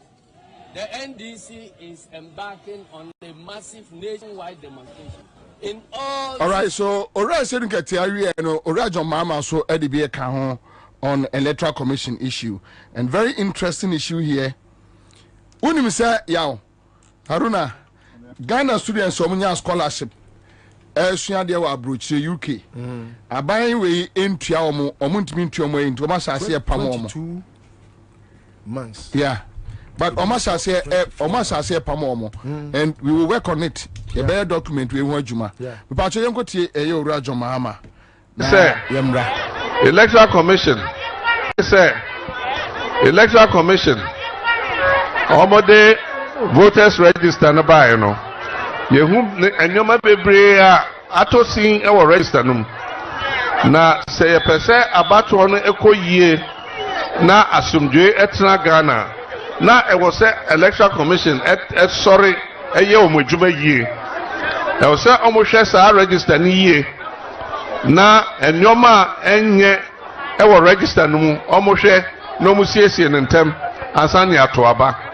the NDC is embarking on a massive nationwide demonstration. In all right, so alright, so get John Mama so Eddie Kahon on Electoral Commission issue, and very interesting issue here. When you say, Yao, Haruna, Ghana students omunya scholarship. Esuya de wa abrochi UK. Aban we entua omuntimi ntua omo enti omo asase e pam omo. 22 months. Yeah. But omo asase e pam omo. And we will work on it. A better document we hu adwuma. We pa che yenko tie eye owura Jomahama. Sir, yemra. Electoral Commission. Sir, Electoral Commission. Omode voters register na ba no. Yehu enyoma bebre a atosin e wo register num. Na se ye pese abato no ekoyie na asumdwe etna Ghana. Na e was Electoral Commission sorry eye omodwuma yie. E was omohwe sa register ni yie. Na enyoma enye e wo register num omohwe no musiesie ntem ansane ato aba.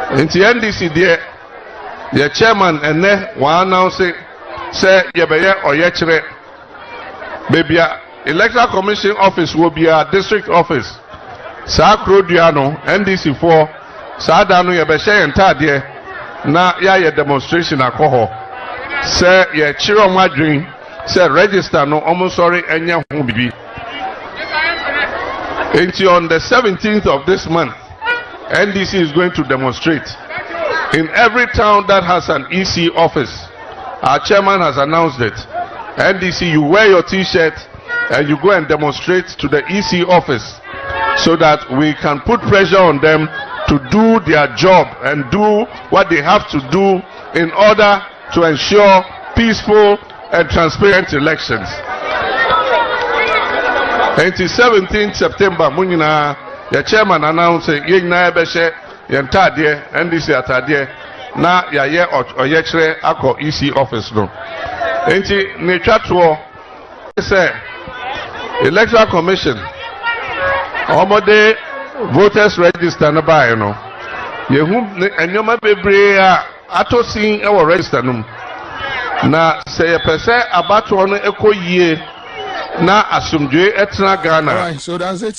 Enti NDC de the chairman and then one announce say yebeye oyekire baby Electoral Commission office will be a district office sa krodiano NDC for sa danu yebe share entade na ya demonstration akoho say ye chire omadwin say register no omo sorry enye ho bibi. Until on the 17th of this month NDC is going to demonstrate in every town that has an EC office. Our chairman has announced it. NDC, you wear your t-shirt and you go and demonstrate to the EC office so that we can put pressure on them to do their job and do what they have to do in order to ensure peaceful and transparent elections. Until 17th September, the chairman announced yentade NDC atade na yaye oyekire akọ EC office no enti ne twatwo say Electoral Commission omode voters register na bae no yehu enyoma bebre a atosin e wo register num na se ye pese abato no ekoyie na asumdwe etna Ghana. All right, so that's it.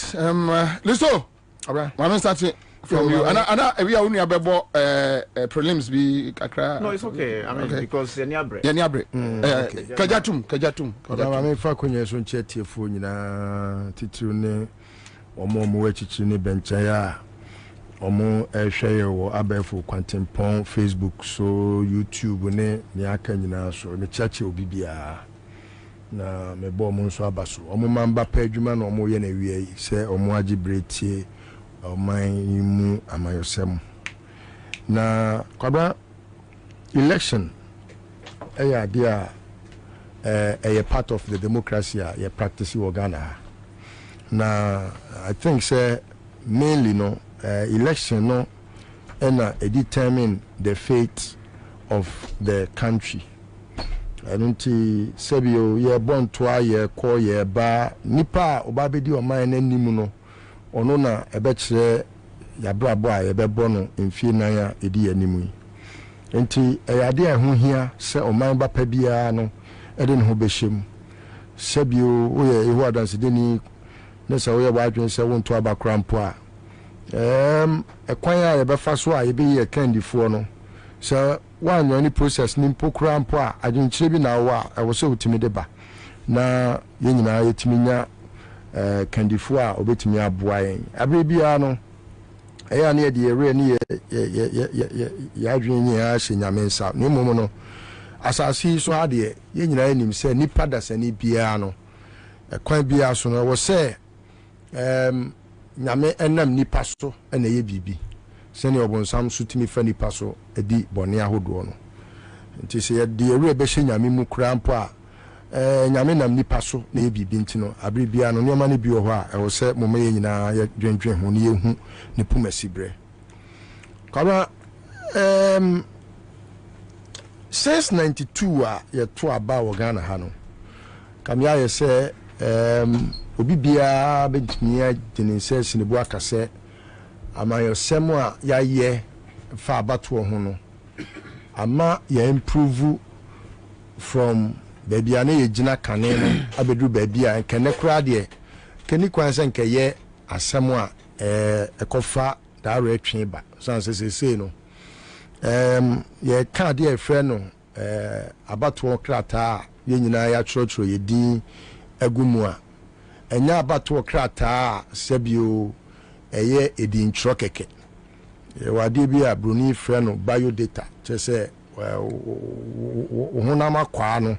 Listo. All right. I'm starting from you. And we are only about prelims be kakra. No, it's okay. I mean, okay. Because Yeniabre. Kajatum. I mean, for when you're so chatty for you na titune omo wechichi ni benchaya omo share wo abefo kwantempon Facebook so YouTube ne aka nyina so me chachi obibia na me bo mo nso abaso omo mamba pa adwuma na omo ye na wie se omo agibretie oman mu amayosem na kwaba election dia a part of the democracy a practice in Ghana. Now I think say mainly no election no determine the fate of the country. I don't see Sebio ye born to ye call ye ba nipa obabedi o man anim no ono na ebekire ya brabo a ye be bono mfie nan ya edi anim enti eyade ehun hia se o man ba pa bia no eden ho behiem Sebio wo ye ehu adanse deni ne se wo ye ba adwen se wonto abakra mpo a ekwan a ye be fa so a ye be ye kandifo no so one any process ni mpokura mpo a adwenkyire bi na wo a ewo se utimi de ba na ye nyina ye timi nya kandifo a obetimi aboa yen abre bia no ɛyɛ ne de yɛwerɛ ne yɛadwene nyinaa hyɛ nyame nsa ne mmom no asase yi so adeɛ yɛ nyinaa anim sɛ nipa dasani biara no ɛkwan biara so no wɔ sɛ nyame ɛnam nipa so ɛna ɛyɛ biribi sɛnea ɔbɔnsam so tumi fa nipa so ɛdi bɔne ahodoɔ no nti sɛ yɛde yɛwerɛ bɛhyɛ nyame mu koraa mpo a nyame nam nipa so na yɛ biribi nti no abere biara no nneɛma no bi wɔ hɔ a ɛwɔ sɛ moma yɛ nyinaa yɛdwendwen ho ne yɛhu ne pomasi berɛ kaba 692 a yɛto aba wɔ Ghana ha no kam yɛ sɛ obi biara bɛtumi agye ne nsa sinibu aka sɛ amayɛsɛm a yɛayɛ fa abatoɔ ho no ama yɛ improve from baby a na yɛgyina kane no abɛduru baabi a nkɛnɛ koraa deɛ kani kwan sɛ nkɛyɛ asɛm a ɛkɔfa daare atwe ba san sɛ sesei no yɛka adeɛ ɛfrɛ no abatoɔ krataa a yɛn nyinaa yɛatwerɛtwerɛ yɛdin agu mu a ɛnyɛ abatoɔ krataa a sɛbio ɛyɛ edintwerɛ kɛkɛ yɛwɔ adeɛ bi a broni frɛ no biodata kyerɛ sɛ honam akwaa no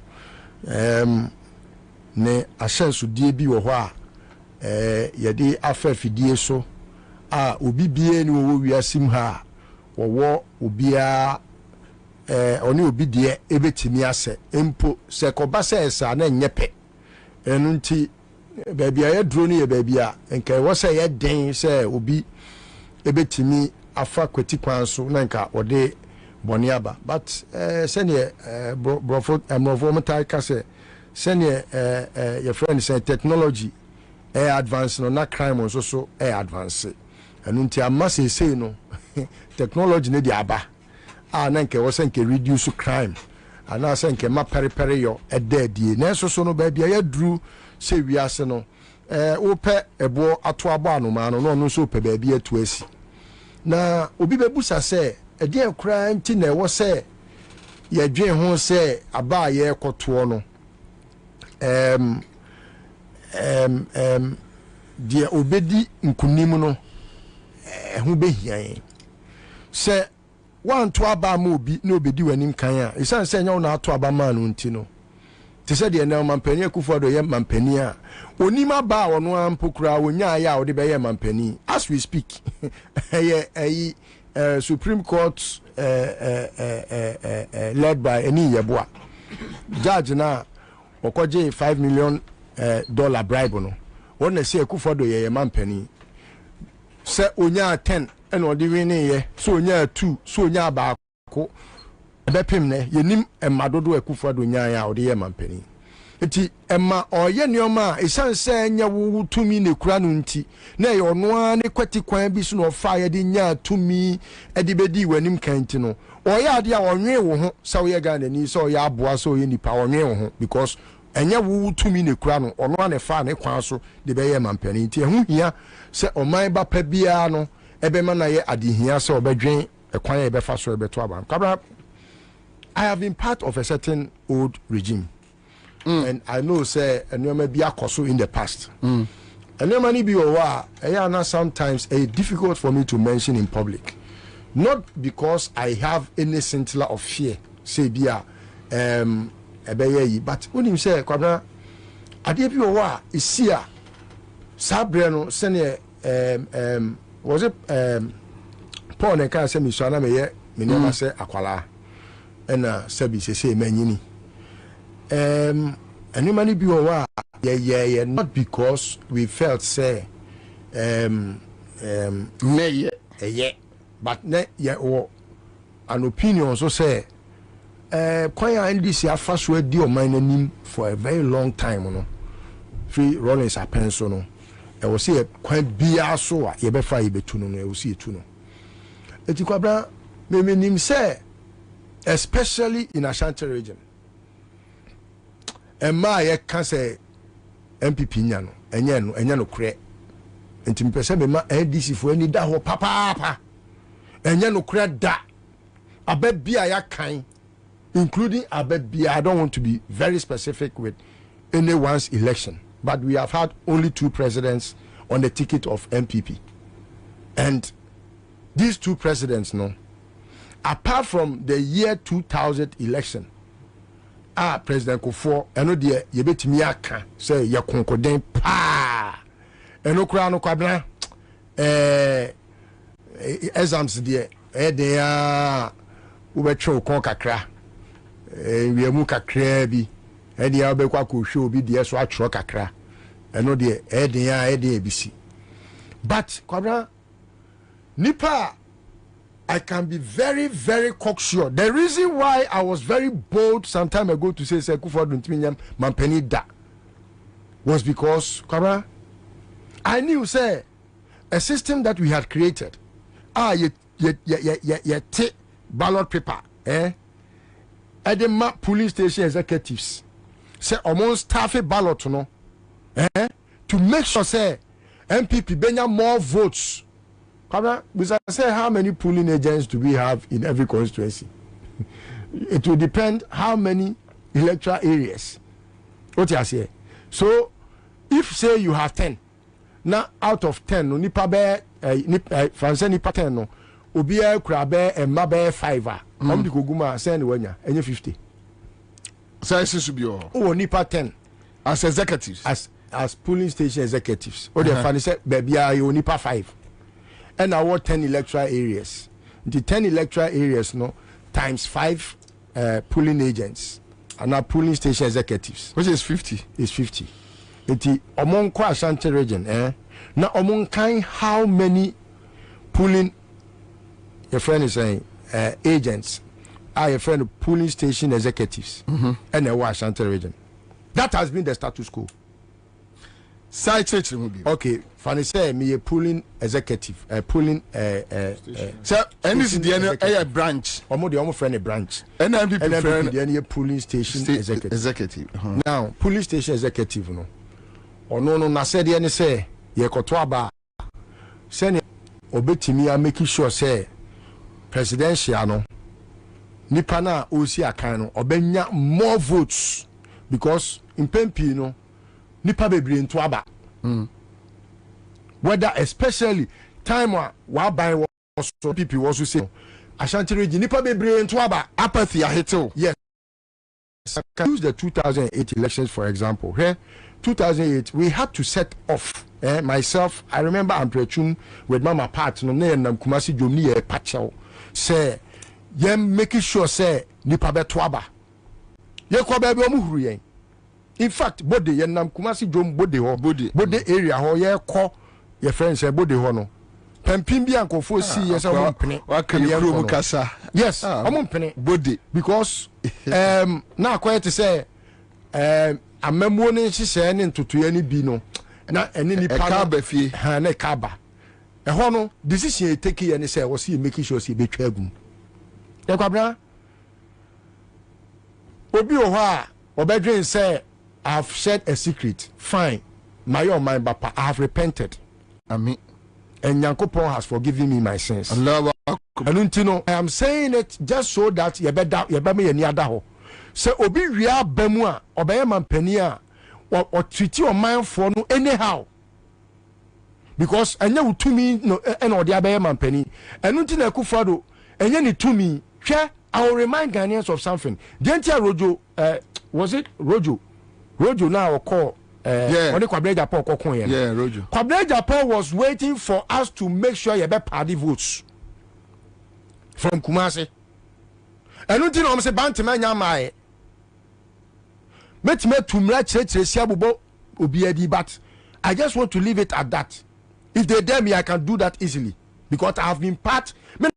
ne ahyɛnsodie bi wɔ hɔ a yɛde afa fidie so a obi bie ne wɔwɔ wiase mu ha wɔwɔ obiara ɔne obi deɛ ebetimi asɛ mpo sɛ kɔba sɛ ɛsa na nyɛ pɛ ɛno nti baabi a yɛduro no yɛ baabi a nka ɛwɔ sɛ yɛden sɛ obi ebetimi afa kwati kwan so na nka ɔde bɔne aba but sɛneɛ mmorɔfoɔ mtaa ka sɛ sɛneɛ yɛfrɛ no sɛ technology ɛyɛ advance no na crime nso so ɛyɛ advance ɛno nti ama seesei no technology no de aba a na nka ɛwɔ sɛ nka reduce crime anaasɛ nka ma pɛrepɛre yɔ ɛda adie nanso so no baabi a yɛduru sɛ wiase no wopɛ ɛboɔ ato abɔ anomaa no na ɔno nso wopɛ baabi atu asi na obi bɛbusa sɛ ɛdeɛ koraa nti na ɛwɔ sɛ yɛdwen ho sɛ aba a yɛrekɔtoɔ no deɛ obɛdi nkonim no ɛho bɛhia yɛn sɛ wanto aba ma obi na obɛdi w'anim kan a ɛsiane sɛ ɛnyɛ wo na ato aba ma no nti no te sɛ deɛ na mampani akufo do yɛ mampani a onim aba a ɔno ampo koraa onyaayɛ a wɔde bɛyɛ mampani as we speak ɛyɛ Supreme Court led by Eni Yeboah judge na okoje $5 million bribe no won na say Akufo-Addo ye mampani se onya 10 and odi win ye so onya 2 so onya baako ebepem ne yenim emadodo Akufo-Addo nya ya odi ye mampani eti emma oye nioma esan se nya wo tumi ne kura no nti na ye ono a ne kwati kwan bi so no fa ye de nya tumi e de bedi wanim kanti no oye ade a onwe wo ho se wo ye Ghana ni se oye aboa se oye nipa onwe wo ho because enya wo tumi ne kura no ono a ne fa ne kwan so de be ye mampani nti ehu hia se oman ba pa bia no ebe ma na ye adehia se obedwen ekwan ye be fa so ebe to aba kabra. I have been part of a certain old regime. And I know say anyoma bi akoso in the past. Anyoma ni bi owa na sometimes difficult for me to mention in public. Not because I have any scintilla of fear say bia ebeye but when him say kwabna ade bi owa isia sabre no sene was it Paul ne kan say mi so na me ye me ne say akwala ena sabi say manyini anybody be over yeah not because we felt say but ne yeah or an opinion so say kwaya NDC afaso di o man anim for a very long time no free rollings apenso no e wo say kwan bia so a ye be fa ye betu no e wo see etu no eti kwabra me nim say especially in Ashanti region Emma ye can say MPP nya no enya no kre enti me pese me ma NDC fo ani da ho papa enya no kre da ababia ya kan including ababia. I don't want to be very specific with anyone's election, but we have had only 2 presidents on the ticket of MPP, and these two presidents, no, apart from the year 2000 election, President Kufuor, I know the yebetimi aka say ye konkoden pa. Eno kura no Kwabena exams there dey ubetwe kon kakra. We mu kakra bi. E dey obekwa ko hwe obi dey so atro kakra. Eno dey e dey ebisi. But Kwabena nipa, I can be very, very cocksure. The reason why I was very bold some time ago to say Kufuor Duntiminyam Mampeni da was because Kwabena, I knew say a system that we had created. Ye ballot paper, at the map polling station executives say almost staff a ballot no, to make sure say MPP benya more votes. We say how many polling agents do we have in every constituency? It will depend how many electoral areas. What you say? So, if say you have 10, now out of 10, no nipa be France nipa 10 no, obiya kurabe and mabe 5. Come di koguma say anywhere any 50. So I should be oh nipa 10 as executives, as polling station executives. Or the funny say baby you nipa 5. And our 10 electoral areas. The 10 electoral areas, no, times 5 polling agents and our polling station executives. Which is 50. Is 50. It's among Ashanti region, now among kind how many polling your friend is saying agents are your friend of polling station executives and the Ashanti region. That has been the status quo. Side church will be okay. Funny say me a polling executive, polling so and this is the branch. Almost friend a branch. And MPP friend the polling station executive. Now polling station executive no. Or no na said the say ye koto aba. Say obetimi a making sure say presidential no. Nipa na osi akan no obenya more votes because in PMP no. Nipa bebre into aba. Whether especially time wa buy was people also say Ashanti region nipa bebre into aba apathy ahito. Yes. I can use the 2008 elections for example. Here 2008 we had to set off myself. I remember I'm preaching with Mama Pat no na nam Kumasi Jomni e pachel say yem making sure say nipa beto aba. Ye kwa bebe omuhuru yen. In fact, body yenam Kumasi Jom body ho body area ho ye ko your friends say body ho no. Pempim bi ankofo si yes am pene. Wa kan yero kasa. Yes, am pene body because na quiet to say amemo ne hihye ne ntotoye ne bi no. Na ene ni pa ba fie. Ha na kaba. E ho no decision e take ye ne say was he making sure say betwa agum. E Kwabena obi o ho a obedwen say I've shared a secret. Fine. My own mind, Papa. I have repented. Amen. And Yankopon has forgiven me my sins. Allah. And you know, I am saying it just so that you better me any other ho. So obi ria bemua obeye mampania or treat your mind for no anyhow. Because anya utumi no and or the abeye mampani. And unti na Kufuor anya ni tumi. I will remind Ghanaians of something. Dentia Rojo was it Rojo now call only Kwabena Japan call yeah Rojo. Kwabena Japan was waiting for us to make sure you be party votes from Kumasi. And until I'm say bantima nyama met me tumra church siabubo obiedi, but I just want to leave it at that. If they dare me, I can do that easily because I have been part. I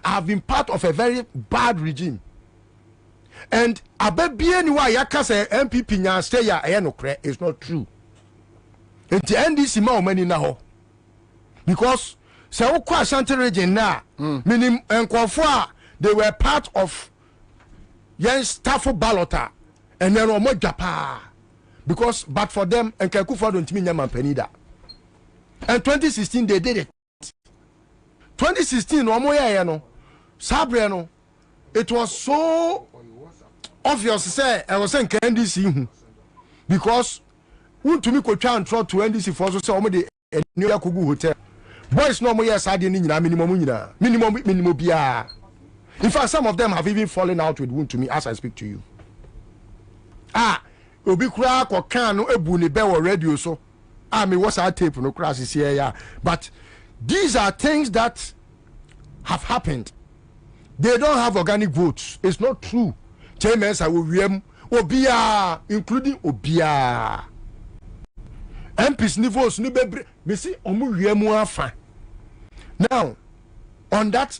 have been part of a very bad regime. And abebi why yaka say MPP nya stay ya enokre is not true. And the NDC ma omani na ho. Because say ukwa Ashanti region na meaning enkwofo they were part of yen staff ballota and then omo japa. Because but for them enka Kufuor don't mean mampani da. And 2016 they did it. 2016 omo ya no sabre no it was so obvious say I was saying NDC because want to me ko twa antro to NDC for so say omo de new yakugu hotel boys no more yes I didn't minimum bia. In fact, some of them have even fallen out with wound to me as I speak to you. Obi kura ko kan no ebu ne be wo radio so. Me was our tape no crash is here yeah. But these are things that have happened. They don't have organic votes. It's not true. Chamens are wiem obia including obia. MPs niveaus ni be me see omu wiem afa. Now, on that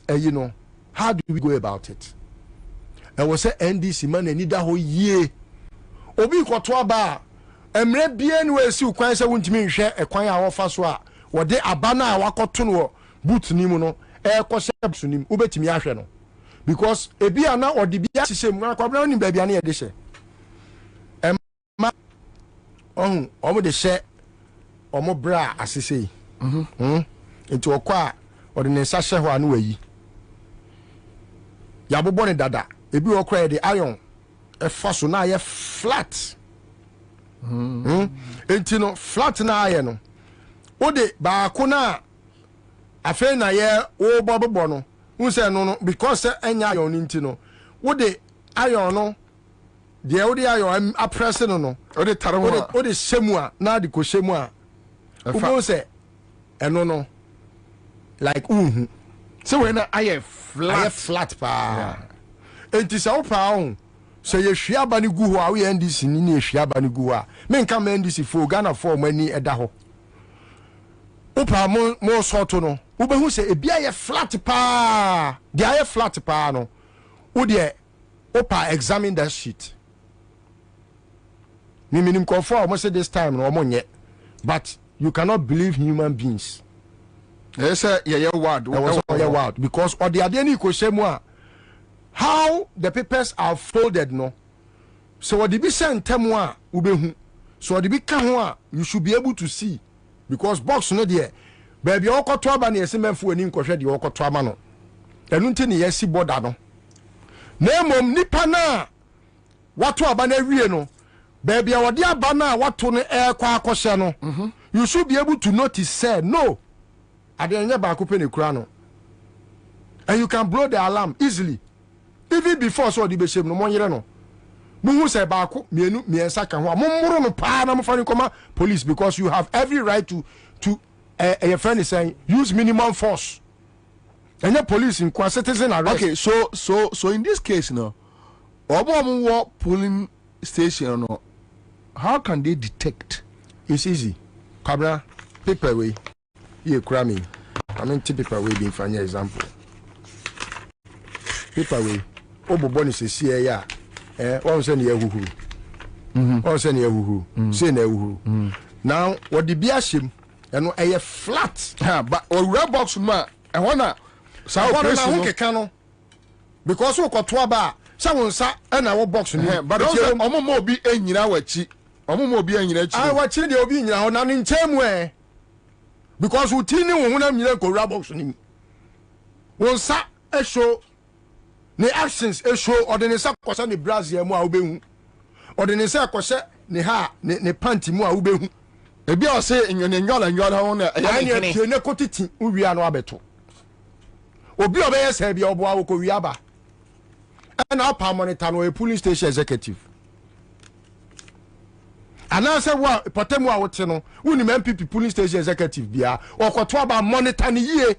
how do we go about it? I was say NDC man need that whole year. Obi koto ba emre bia no esi ukwan se wontimi nhwe ekwan a wofa so a wo de abana a wakoto no boot ni mu no ko shep nim ubetimi ahwe no because ebi ana odi bia hihye mu Kwabena ni ba bia na ye de hye emma omo de hye omo bra asese enti okwa odi ne sa hye ho anu ayi ya bobo ne dada ebi okra de iron e so na ye flat enti no flat na aye no wo de ba ko na afa na ye wo bobo no unse no because enya iron enti no wo de iron no de wo de iron apress no wo de tare wo de shemu a na de ko shemu a wo se eno no like so when aye flat pa enti sa wo pa on so ye hwia ba ne gu ho a we NDC ni hwia ba ne gu a me nka me NDC fo Ghana for mani eda ho opa mo soto no wo be hu se ebia ye flat pa de aye flat pa no wo de opa examine that sheet me minim ko for mo say this time no mo nye but you cannot believe human beings. Yes sir, yeah word because or the adeni ko shemu a how the papers are folded no so what the be sent temu a ubehu so what the be kan ho a you should be able to see because box no there baby okoto aba na yesemfo ani nkohwe de okoto ama no enu nti ne yesi border no na mom nipa na wato aba na wie no baby wode aba na wato no kwa akoshe no you should be able to notice say no adenye ba ko pe ne kura no and you can blow the alarm easily even before so the be shem no monyere no muhu say ba ko mienu miensa kan ho mommoro no pa na mfa ni koma police because you have every right to your friend is saying use minimum force and your police in citizen arrest. Okay, so in this case no obo polling station no how can they detect? It's easy. Kwabena paper way you cry me I mean paper way being for example paper way obo boni se sie ya one say na ehuhu one say na ehuhu say na ehuhu now what the bia shim eno eye flat but owura box ma e hona sa operation no keka no because wo koto aba sa wonsa e na wo box no but omo mo obi enyina wachi omo mo obi enyina chi wachi de obi enyina ho na ne nchemu because we tini wo huna nyina ko owura box ni wonsa e show ne actions e show ordinance kwose ne brazil mu a obehu ordinance kwose ne ha ne panty mu a obehu ebi o se enyola ho na ya ne ne kotiti uwia no abeto obi obeye se bia obo awo ko wi aba na pa monitor no a police station executive ana se wa potemu a wote no woni MPP police station executive bia okoto aba monitor ne yie.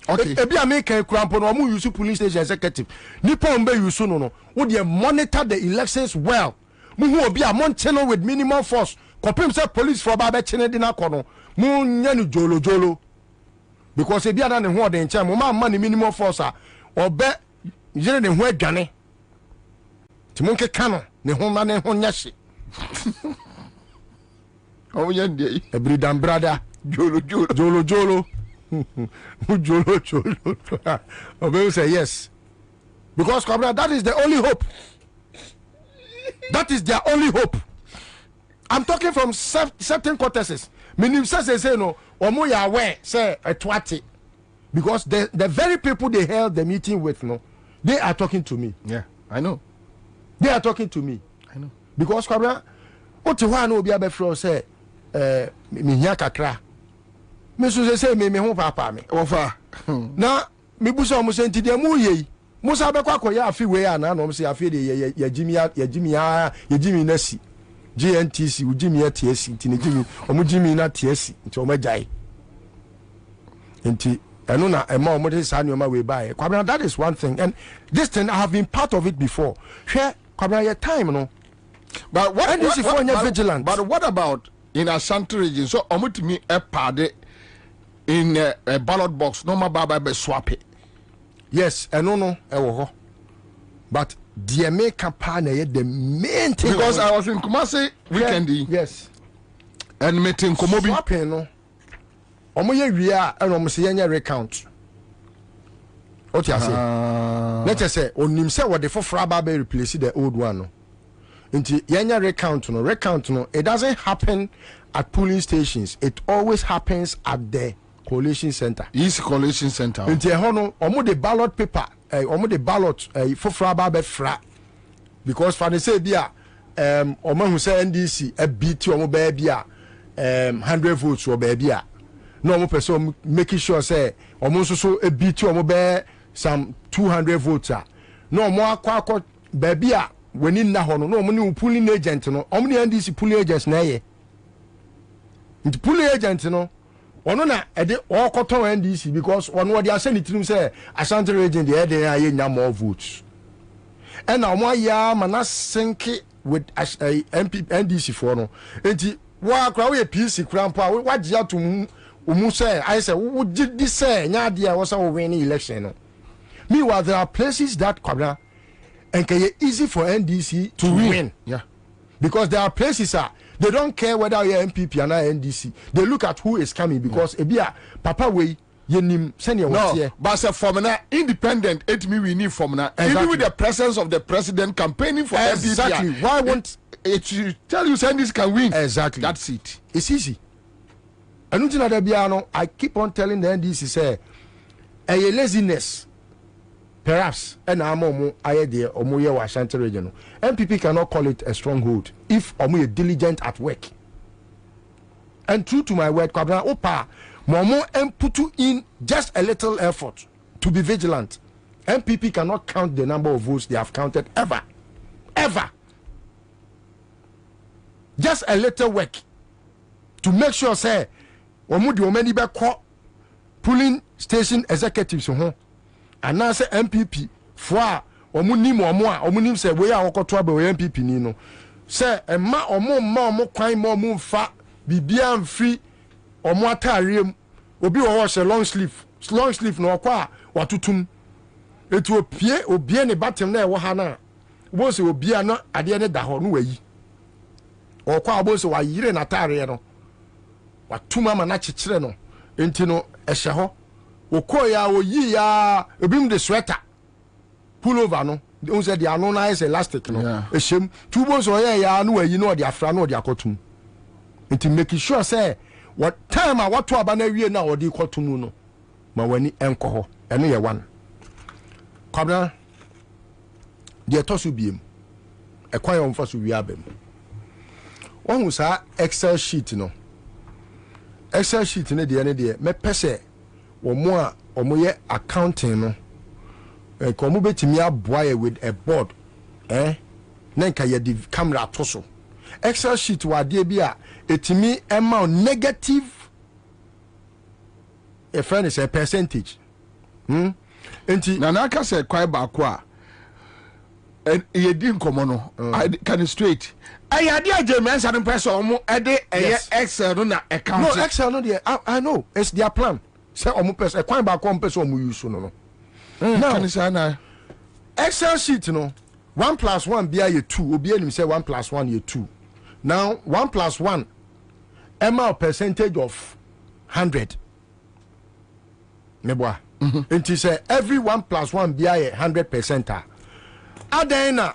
Okay. Ebi America krampo no mu use police station executive nipa mbe use no wo de monitor the elections well mu hu obi a mon channel with minimum force kopim say police for ba be chene di na kono mu nya ni jolo because ebi ana ne ho de nche mu ma ne minimum force a obe yire ne ho adwane ti mun ke kano ne ho ma ne ho nya hye o nya ndie every damn brother jolo Jolo, Obey say yes. Because Kwabena, that is the only hope. That is their only hope. I'm talking from certain courtesies. Meaning say no, omo ya aware say a twati. Because the very people they held the meeting with, no, they are talking to me. Yeah, I know. They are talking to me. I know. Because Kwabena, what you want to be able to say, me kakra. me so say me ho papa me ofa na me buso mo senti de mu ye musa be kwa koya afi we ana no say afi de ya jimi na si GNTC u jimi ya TSC ti ne jimi omu jimi na TSC nti o majai nti eno na ema omu de sa nyoma we buy Kwabena. That is one thing, and this thing I have been part of it before. Share Kwabena your time no, but what vigilant. But what about in Ashanti region? So omu to me a party in a ballot box no ma baba be swap it. Yes, no e wo ho, but the American partner the main thing, because I was in Kumasi weekend. Yes, and meeting Komobi swapping no omo ye wia and omo se yenya recount. What you say? Let us say onim say what the for ba be replace the old one no. Nti yenya recount no, it doesn't happen at polling stations. It always happens at the collation center. East collation center. Nti e ho no omo the ballot paper, omo the ballot for ba be fra, because for say bia omo hu say NDC a beat omo ba bia 100 votes or ba bia. No omo person making sure say omo so a beat omo ba some 200 votes. No omo akwa ba bia when in na ho no omo ni polling agent no, omo ni NDC polling agents na ye. Nti polling agent no ono na ede okoton NDC because ono dey asem tirim say Ashanti region dey dey anya more votes. And now mo ya mana sinke with MP NDC for no. Enti wa kra we PC krampa wa gya to mu say I say wo di say nya de a wo say wo win election no. Meanwhile there are places that Kwabena and can easy for NDC to win. Yeah. Because there are places they don't care whether you're MPP or not NDC. They look at who is coming because ebia papa we yenim senior was here. But say formula independent it me we need formula. Even with the presence of the president campaigning for exactly. MPP. Why won't it tell you NDC can win? Exactly. That's it. It's easy. And I keep on telling the NDC say a laziness. Perhaps and Amomo idea or Moya Ashanti region. MPP cannot call it a stronghold if Omo diligent at work. And true to my word, Kwabena Opa, Momo and put in just a little effort to be vigilant. MPP cannot count the number of votes they have counted ever. Ever. Just a little work to make sure say Omo di omeni be call polling station executives and now say MPP for omunim omunim say we are okoto aba MPP ni no say ma omo kwan ma omo fa bibia mfri omo atariem obi wo she long sleeve no kwa watutum etu opie ne batem na e wo ha na wo se obia no ade ne da ho no wayi okwa abo se wa yire na tare no watuma ma na kyekere no enti no ehye ho okoya oyi ya ebim de sweater pullover no on say the anu na is elastic no ehjem tubo so ya no ayi no de afra no de akotum enti make sure say what time a wato aba na wie na odi kotum no ma wani enko ho eno ye one Kwabena de to so biem e kwan yo mfa so wi abem won sa Excel sheet no ne de me pese omo ye accounting no komo betimi aboa with a board na nka ye di camera to so Excel sheet wa de bi a etimi amount negative a friend is a percentage enti na naka say kwai ba ko a ye di nkomo no can straight ayade ajemensa no person omo ede Excel no na account no Excel no there I know it's their plan. Say omo person e kwan ba ko person omo use no now can say na Excel sheet no 1 + 1 bia ye 2 obi anim say 1 + 1 ye 2 now 1 + 1 amount percentage of 100 meboa enti say every 1 + 1 bia ye 100% adan na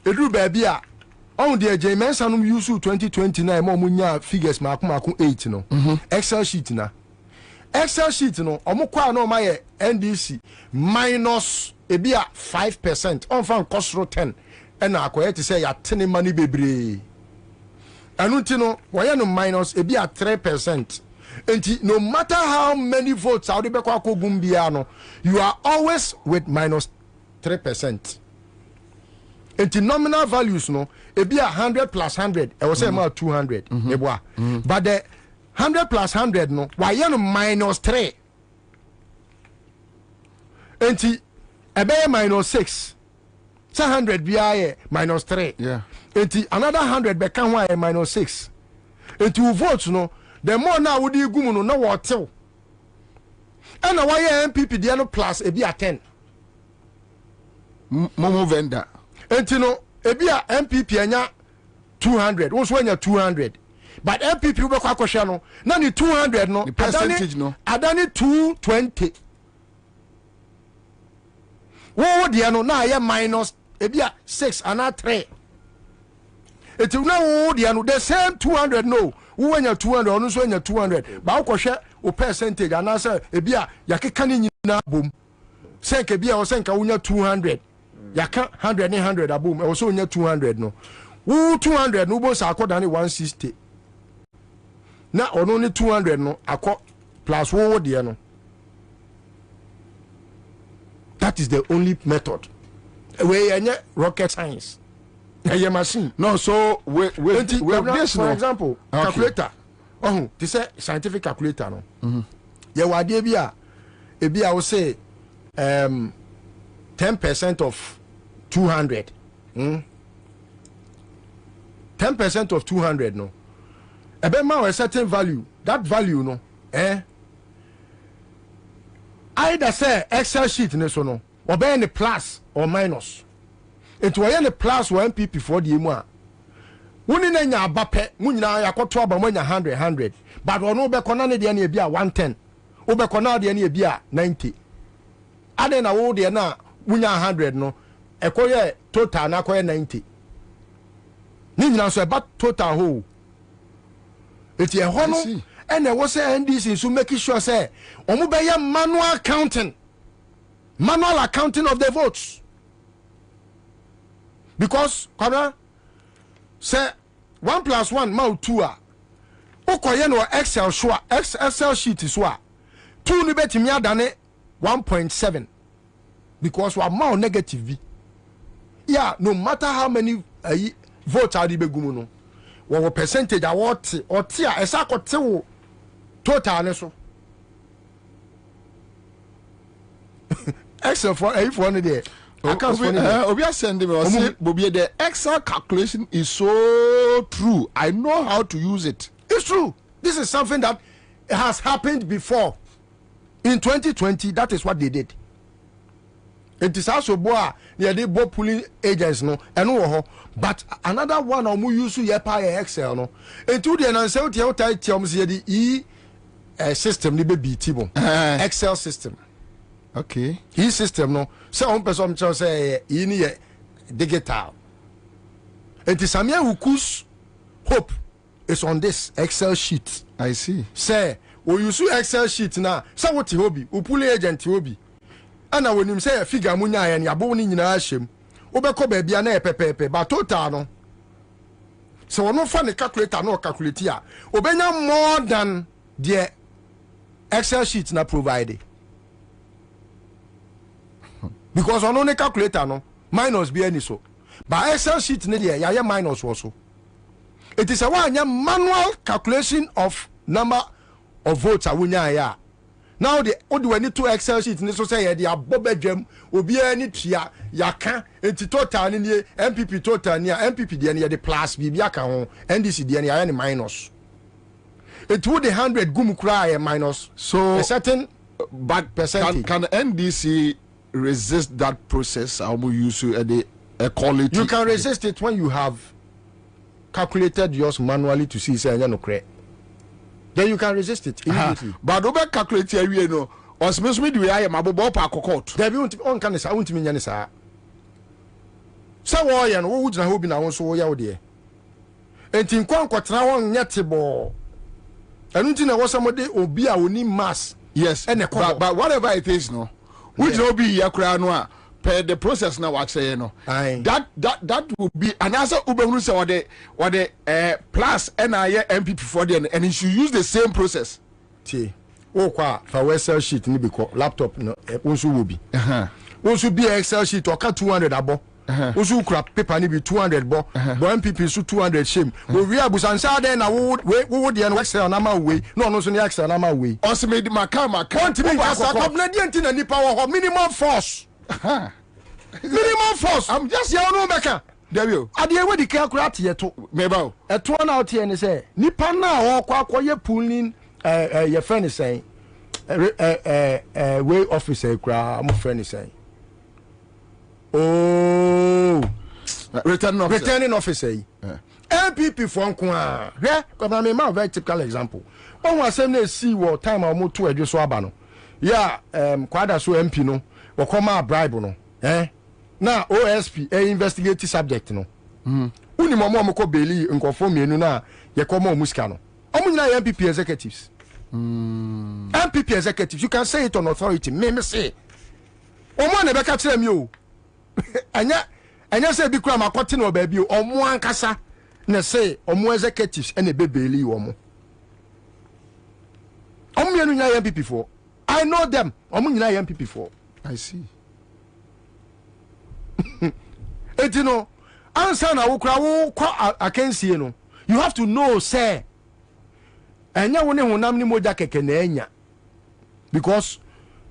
edru ba bia on the Mensa no use 2029 mo munya figures makoma 8 no Excel sheet na Excel sheet no omukwa na ma ye NDC minus ebia 5% on fan cost 10 and akoye to say ya tene money bebre anu ti no woye no minus ebia 3% And no matter how many votes out the you are always with minus 3%. And the nominal values no, it be 100 plus 100. I was saying about 200. But the 100 plus 100 no, why you minus 3? And the a minus 6. 100 be minus 3. Yeah. And the another 100 become why minus 6. And two votes no, the more now would you go no what tell. And why MPP the no plus a be a 10. Momo vendor. And you know, a be a MPP anya 200. Also when you're 200. But MPP will be question no. Now the 200 no. The percentage no. Adani 220. Wo the no na ya minus a be a 6 and 3. It will now the same 200 no. When you're 200 or no when you're 200. But I share o percentage and answer a be a yakani na boom. Senk a be a senk a 200. Yaka 100 and 100 a boom. Also in 200 no. Who 200 no boss are called 160. Now only 200 no akọ plus wo the no. That is the only method. We any rocket science. A machine. No, so we this for no. example, Okay. calculator. Oh, this is scientific calculator no. Yeah, what dey be I will say 10% of 200. 10% of 200 no. A certain value. That value no. Either say Excel sheet no so no. Or be any plus or minus. It was any plus or MPP for the emu. Wuni na nya abape, munyina yakoto aba mo nya 100. But ono be kona ne de na bia 110. Wo be kona de na bia 90. Ade na wo de na munya 100 no. Ekoye total na koye 90. Ni nyina so about total ho. Eti e ho no and there was NDC so making sure say omo be ye manual counting. Manual accounting of the votes. Because Kwabena say 1 plus 1 ma 2 a okoye no Excel show Excel sheet is wa 2 ni betimi adane 1.7 because we ma negative bi. Yeah, no matter how many votes are the begumu no wo percentage a what or tia esa kote wo total ne so Excel for one there. Obi sending me say Bobie the Excel calculation is so true. I know how to use it. It's true. This is something that has happened before. In 2020, that is what they did. It is also boy they both pulling agents no and but another one or use yepa Excel no. Into the answer the system the be Excel system. Okay. His system no. So on person say ini digital. It is Samia whose hope is on this Excel sheet. I see. Say we use Excel sheet now. So what hobby? We pull agent hobby. And when him say a figure munya and ya boni nyina ahyem. Obeko ba bia na pepepe but total no. So no fa the calculator no calculate here. Obenya more than the Excel sheet na provided. Because on only calculator no minus be any so. But Excel sheet ne there ya minus also. It is a one manual calculation of number of votes awunya ya. Now the when you to Excel sheet ne so say the abobedwam obi ani tua yaka enti total ne MPP total ne MPP de the plus bibia ka ho NDC de ne ya minus. It would the 100 gum cry minus So a certain but percentage. Can NDC resist that process? How will you use a quality? You can resist it when you have calculated yours manually to see say no correct. Then you can resist it immediately. But over calculate here we know. Or smith me do I am above park court. There be on can say won't mean say. Say wo ya no wo wudina ho bi na won so wo ya wo de. Enti nkwan kwatra won nyetebo. Enu nti na wo samode obi a oni mass. Yes. But whatever it is no. Which will be yakra no per the process now what say no. That will be and also ubehunu say what the plus and MPP for the and you should use the same process. T. Oh, kwa for Excel sheet ni biko laptop no unsu will be. Unsu be Excel sheet or 200 abo. Unsu crap paper ni be 200 bo. Bo MPP su 200 shame. We abusansa then na wo the Excel na ma we. No so ni Excel na ma we. Also made my car. Want me asa Canadian tin na nipa wo minimum force. Minimum force. I'm just here no meka. There you. Ade we di calculate yeto. Meba. Eto na oti ene say nipa na wo kwakoye pulling your friend is saying way officer kra am friend is saying oh returning officer MPP for nko a hwe ko na me very typical example on asem na see wo time a mo to adwo so aba no ya kwada so MP no wo koma bribe no na OSP investigate subject no uni mo ko beli nkofo mienu na ye koma o musika no omo nyina MPP executives MPP executives, you can say it on authority. Me say, omo na beka kire mi o. Anya say bi kura makote no ba bi o. Omo ankasa na say omo executives ene bebeli omo. Omo yenu nya MPP for. I know them. Omo nyina MPP for. I see. Etino, Ansah na wo kura wo kwa akansie no. You have to know say enya woni honam ni moja keke na enya because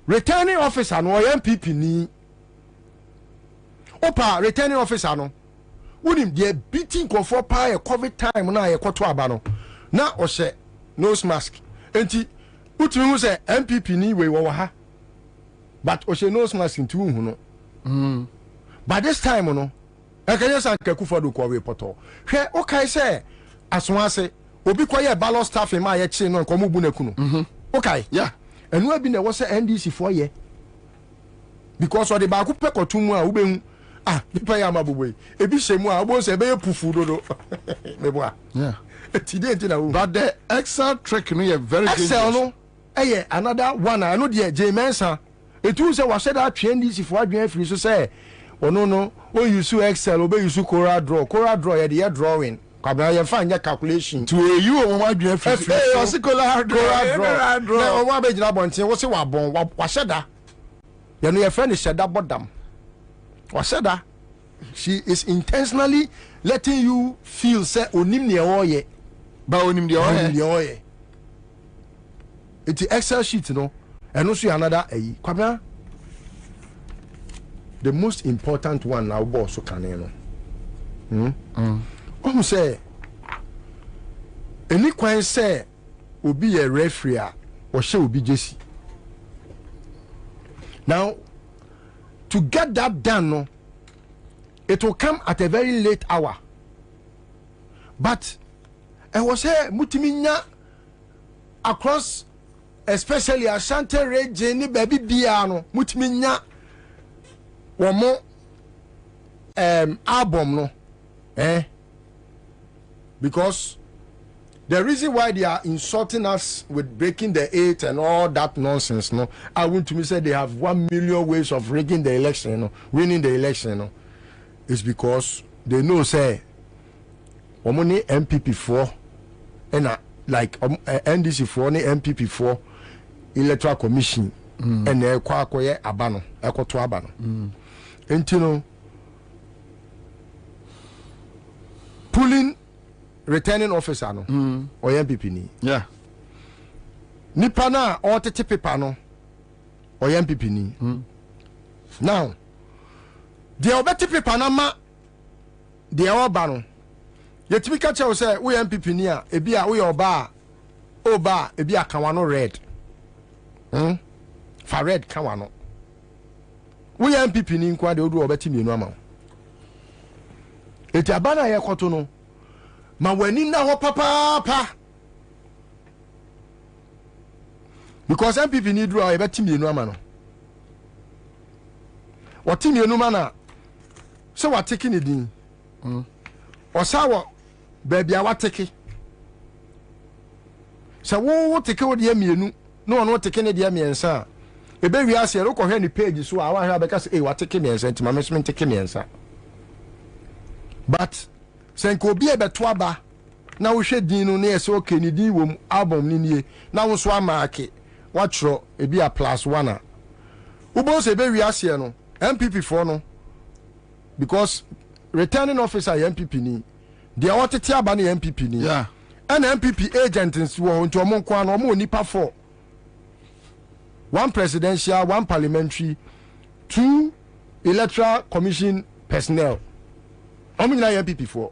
returning officer no MPP ni opa returning officer no wonim de beating for pa e covid time na ye kwoto aba no na o hye nose mask enti utumi hu se MPP ni we wo ha but o hye nose mask nti hu no by this time no e kanye san kakufa do ko we poto hwe o kai se asonase obi koye ballot staff ma ye chi no nko mu bu naku no okay yeah enu abi na wo se NDC for ye because o de ba ku pekotu mu a wo behu nipa ya maboboy ebi shemu a wo se be pufu dodo me boa yeah today na wo but the Excel trick no ye very dangerous Excel no another one I know the Ansah etu se wa sheda atwe NDC for adwen afiri so se ono no o use Excel o be use Cora draw ye the drawing Kwabena ye fa nya calculation to you o wa dwen afiri o se Cora draw na o wa be gina bonten wo se wa bon wa sheda ye no ye friend sheda bodam wa sheda she is intentionally letting you feel say onim ne o ye ba onim de o ye it's Excel sheet no and also another Kwabena the most important one now boss so can say any kwan say obi a referee or she will be jesi now to get that done no it will come at a very late hour but I was here mutiminya across especially Ashanti region ni baby biano mutiminya womo album no because the reason why they are insulting us with breaking the 8 and all that nonsense no I want to me say they have 1 million ways of rigging the election no winning the election no is because they know say womo ni MPP4 and like NDC4 ni MPP4 electoral commission and kwa akoye abano ekoto abano enti no pulling returning officer no or MPP ni yeah nipa na o tete paper no or MPP ni now the obeti paper na ma the oba no yetimi ka che say we MPP ni a ebi a we oba ebi aka wano red fa red ka wano we MPP ni nkwa de odu obeti mienu ama eti abana ye kwoto no ma wani na ho papa because MPP ni duru a obeti mienu ama no wati mienu ma na so wateki ni din osawo baby a wateki so wo teki wo de mienu no no teki ne de miensa ebe wi ase ro ko hwe ni page so a wa hwe abeka say wateki miensa ntima mesment teki miensa but senko obi ebeto aba na wo hwe din no na yes okay ni din wo album ni nie na wo so amaake watro e bia +1 a wo bo se be wi ase no MPP for no because returning officer MPP ni they are what aba na MPP ni yeah and MPP agents wo nti omo nko na omo nipa 4 1 presidential 1 parliamentary 2 electoral commission personnel omo nyina MPP for.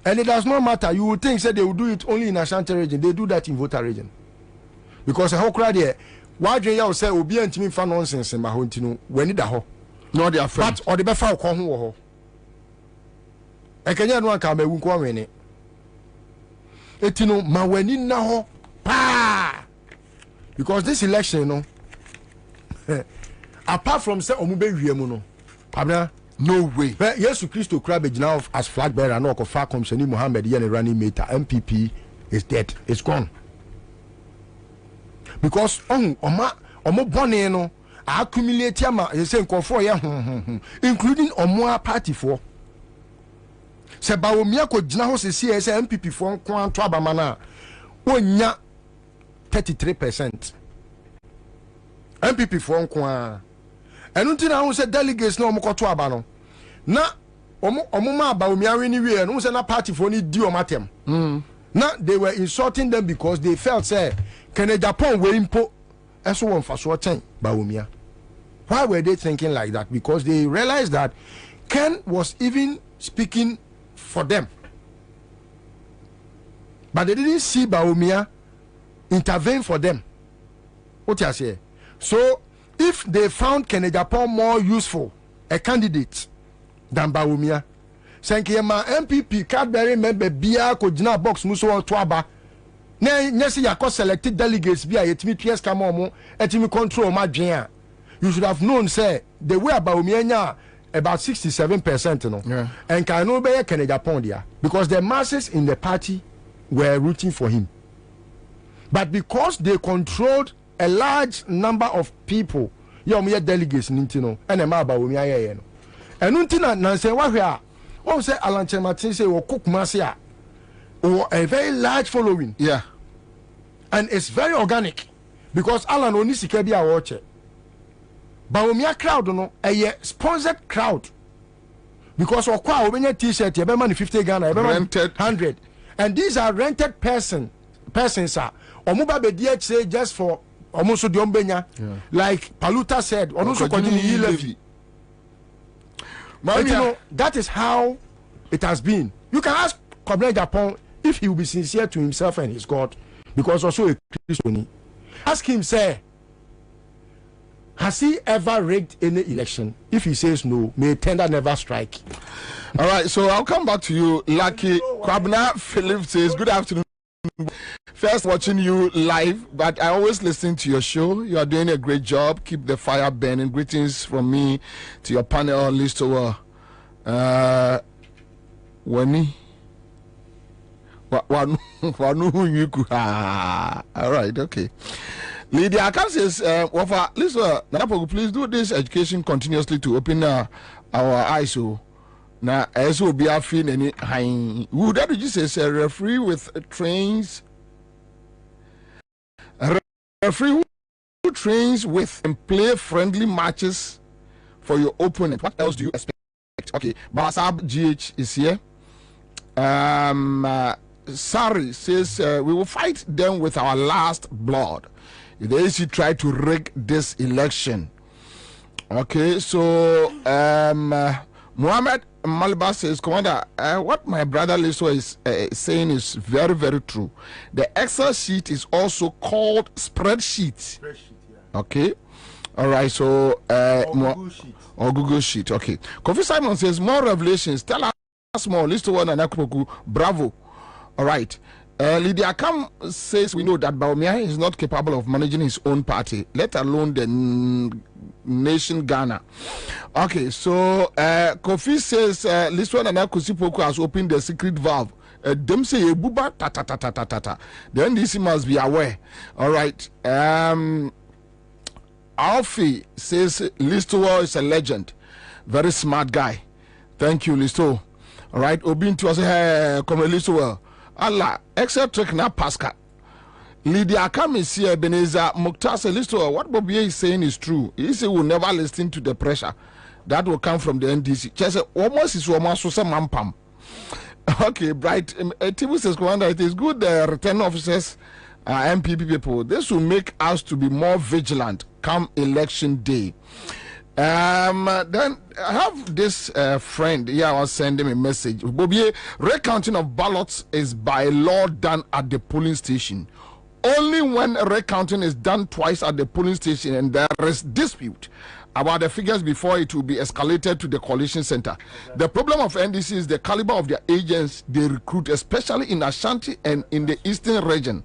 And it does not matter. You would think say they will do it only in Ashanti region. They do that in Volta region. Because a whole crowd here, why do you say obi antimi fa nonsense in Mahontino when it ho? No, they are friends. But or the befa ko ho. E kenya no aka mawu ko wene. Etino ma wani na ho pa. Because this election no apart from say omu be wiemu no. Kwabena no way. But Yesu Christo Krabe now as flag bearer no kofa komshani Muhammad yen running mate MPP is dead. It's gone. Because omo bone no accumulate ama you say nkofo ye including omo party for. Se ba omia ko gina ho se MPP for nko anto abama na onya 33%. MPP for nko a enu nti na ho se delegates na omokoto aba no na omo ma aba omiawe ni wie no se na party for ni di omatem na they were insulting them because they felt say can Japan we impo eso won faso ten ba omia. Why were they thinking like that? Because they realized that Ken was even speaking for them, but they didn't see Baumia intervene for them. What you say? So if they found Kennedy Japan more useful a candidate than Baumia, Sankeyama MPP Cadbury member Bia Kojina box Muso Twaba. Nesi yako selected delegates Bia yetimi PS Kamomo etimi control my dream. You should have known, say the way Baumia about 67%, no, yeah. And can no be Kennedy Japan there because the masses in the party were rooting for him, but because they controlled a large number of people, you delegates nintino and a maba we no and untina nanse wahwe a say Alan Chematin say o cook masia or a very large following, yeah, and it's very organic because Alan oni sika bia watch Baumia crowd no a sponsored crowd because okwa obenya t-shirt you be money 50 Ghana rented 100 and these are rented persons are omuba be say just for almost the ombenya like Paluta said also continue levy. But you know that is how it has been. You can ask Kwabena Japan if he will be sincere to himself and his God because also a Christian. Ask him say has he ever rigged any election? If he says no, may tender never strike. All right, so I'll come back to you. Lucky Kwabena Philip says, good afternoon. First watching you live, but I always listen to your show. You are doing a great job. Keep the fire burning. Greetings from me to your panel list over Wani. All right, okay. Lydia Akam says, listen, please do this education continuously to open our eyes. So now, as will be our fin any high. Would that you say, referee with trains? Referee who trains with and play friendly matches for your opponent. What else do you expect? Okay, Basab GH is here. Sari says, we will fight them with our last blood. If the AC try to rig this election. Okay, so Muhammad Malba says, Commander, what my brother Liso is saying is very, very true. The Excel sheet is also called spreadsheet. Yeah. Okay, all right, so or Google Sheet. Okay, Kofi Simon says, more revelations. Tell us more. Listo one and Akpoku. Bravo. All right. Lydia Kam says we know that Baumia is not capable of managing his own party, let alone the nation Ghana. Okay, so Kofi says Liswan and Akusipoku has opened the secret valve. Them say Ebuba ta ta ta ta ta ta ta. Then this must be aware. All right. Alfie says Listo is a legend, very smart guy. Thank you, Listo. All right, Obintu was Comeliso well. Allah, except trick na Pascal. Lydia Kamis here, Ebenezer Mukhtar Listo. What Bobie is saying is true. He said will never listen to the pressure that will come from the NDC. Just almost is almost so some mampam. Okay, Bright. TV says, Commander, it is good the return officers, MPP people. This will make us to be more vigilant come election day. Then I have this friend here. I was sending him a message. Bobie, recounting of ballots is by law done at the polling station. Only when recounting is done twice at the polling station and there is dispute about the figures before it will be escalated to the coalition center. The problem of NDC is the caliber of their agents they recruit, especially in Ashanti and in the eastern region.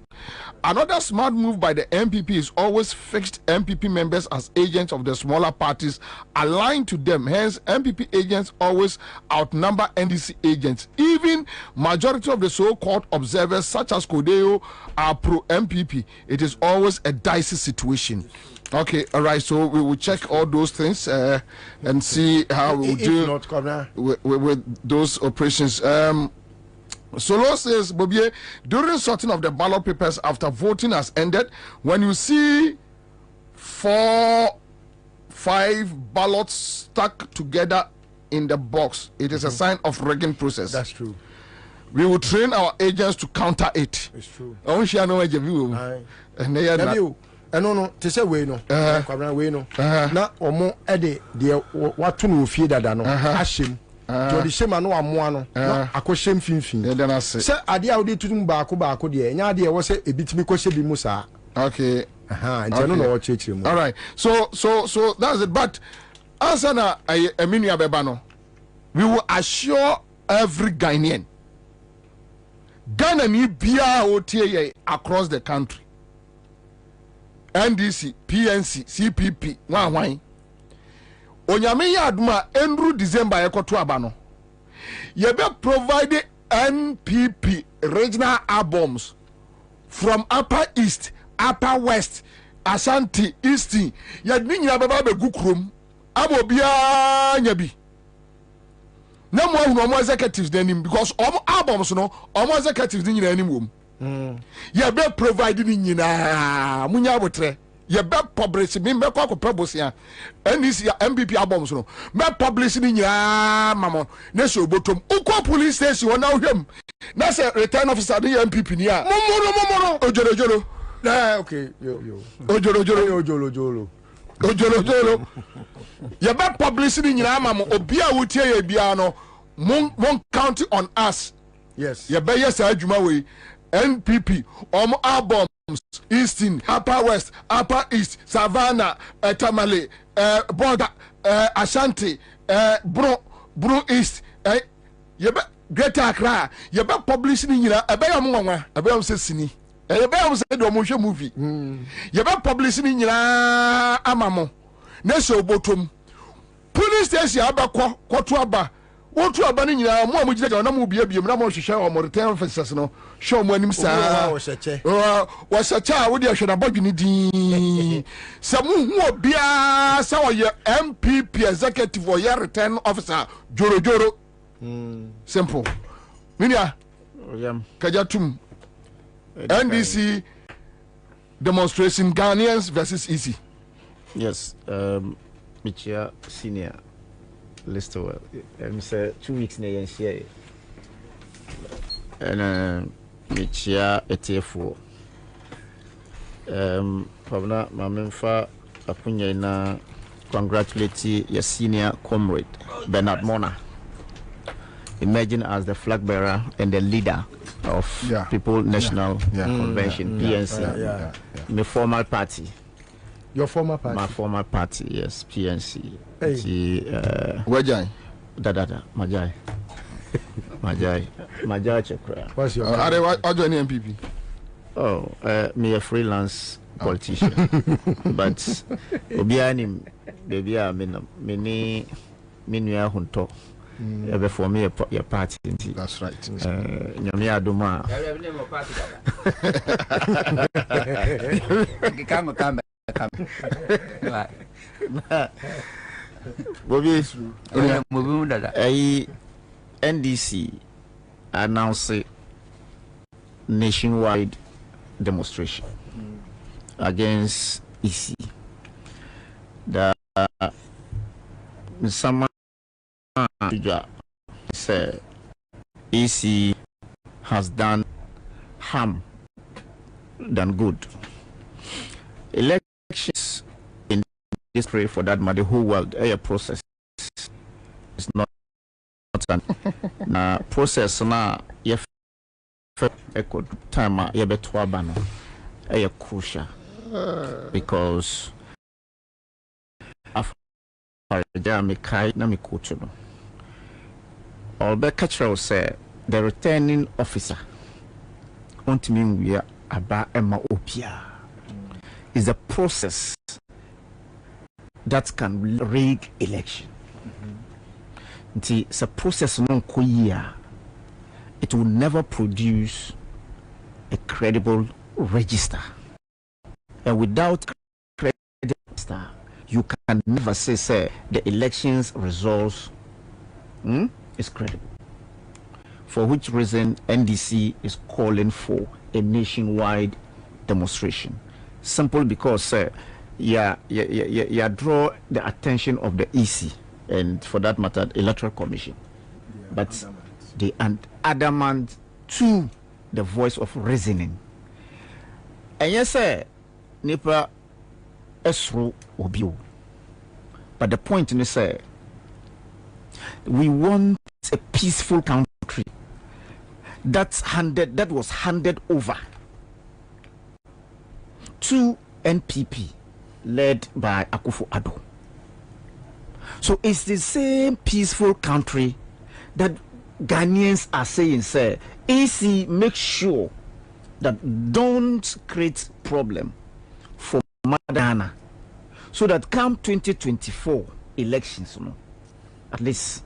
Another smart move by the MPP is always fixed MPP members as agents of the smaller parties aligned to them. Hence, MPP agents always outnumber NDC agents. Even majority of the so-called observers, such as Kodeo, are pro-MPP. It is always a dicey situation. Okay, all right, so we will check all those things and see how we will do with those operations. Solo says, Bobie, during sorting of the ballot papers after voting has ended, when you see 4-5 ballots stuck together in the box, it is a sign of rigging process. That's true. We will train our agents to counter it. It's true. I want you know what you no te say we no Kwabena we no na omo ede de watu no fie dada no ahyem to de shema no amoa no na akɔhyem finfin e na se se ade a wode tutum baako de nya ade e wo se ebitimi kɔhyɛ bi mu saa okay nti no wo kyekire mu all right so that's it. But Ansah na aminu abeba no, we will assure every Ghanaian Ghana ni bia otie across the country, NDC, PNC, CPP, wan onyame ya aduma endru December ekoto aba no ye be provide NPP regional albums from Upper East, Upper West, Ashanti, Eastern. Ye ni nyina baba be gukrom abo bia nya bi na mo hu no executives denim because albums no executives nyina anim wom ye be provide ni nyina munya abotre ye be publish me be kwa proposia NDC MPP albums no me publish ni nyina mamo na so botom uko police station wona hwem na say return officer the MPP ni a momo ojoro okay yo ojoro ye be publish ni nyina mamo obi a wotie ye bia no mon count on us. Yes, ye be yes adwuma we NPP albums Eastern, Upper West, Upper East, Savannah, Tamale, Border, Ashanti, Bro East, Greater Accra. You be publishing in a bear mama, a bear sini. A bear said a motion movie. You be publishing in Amamo. Neso bottom. Police station abakwa kwatuaba. What you are banning ya mo mu jida na mo bia na mo hwehwe o mo return officers no show mo anim saa wa seche wo de ahwe na bodwini din se mu hu obia sa wo ye MPP executive or ye return officer joro simple minia kajatum NDC demonstration Ghanaians versus easy. Yes, Michia senior Lister, say 2 weeks na yen share and Michia etefo Kwabena mamemfa apunya na congratulate your senior comrade Bernard Mona emerging as the flag bearer and the leader of People National Convention PNC, my former party. Your former party? My former party, yes, PNC. Wajai? Majai Chakra. What's your are you an MPP? Oh, me a freelance politician. But Obianim, baby, I mean, Minia Hunto. Ever for me your party. That's right. Nyamia Duma. Come. Bobie, NDC announced nationwide demonstration against EC. The summer said EC has done harm than good. Elections in this country, for that matter, the whole world, a process is not na process na yef echo time ye beto abano a crucial because after me kai na me coach no or be catcher say the returning officer want me we aba ema opia is a process that can rig election. It's a process it will never produce a credible register, and without credible register you can never say the elections results is credible. For which reason NDC is calling for a nationwide demonstration, simple because draw the attention of the EC and, for that matter, the Electoral Commission, but they are adamant to the voice of reasoning. And yes, sir, Nipa esro obio. But the point is, sir, we want a peaceful country that was handed over to NPP, led by Akufo-Addo. So it's the same peaceful country that Ghanaians are saying, sir, AC make sure that don't create problem for Madana, so that come 2024 elections, at least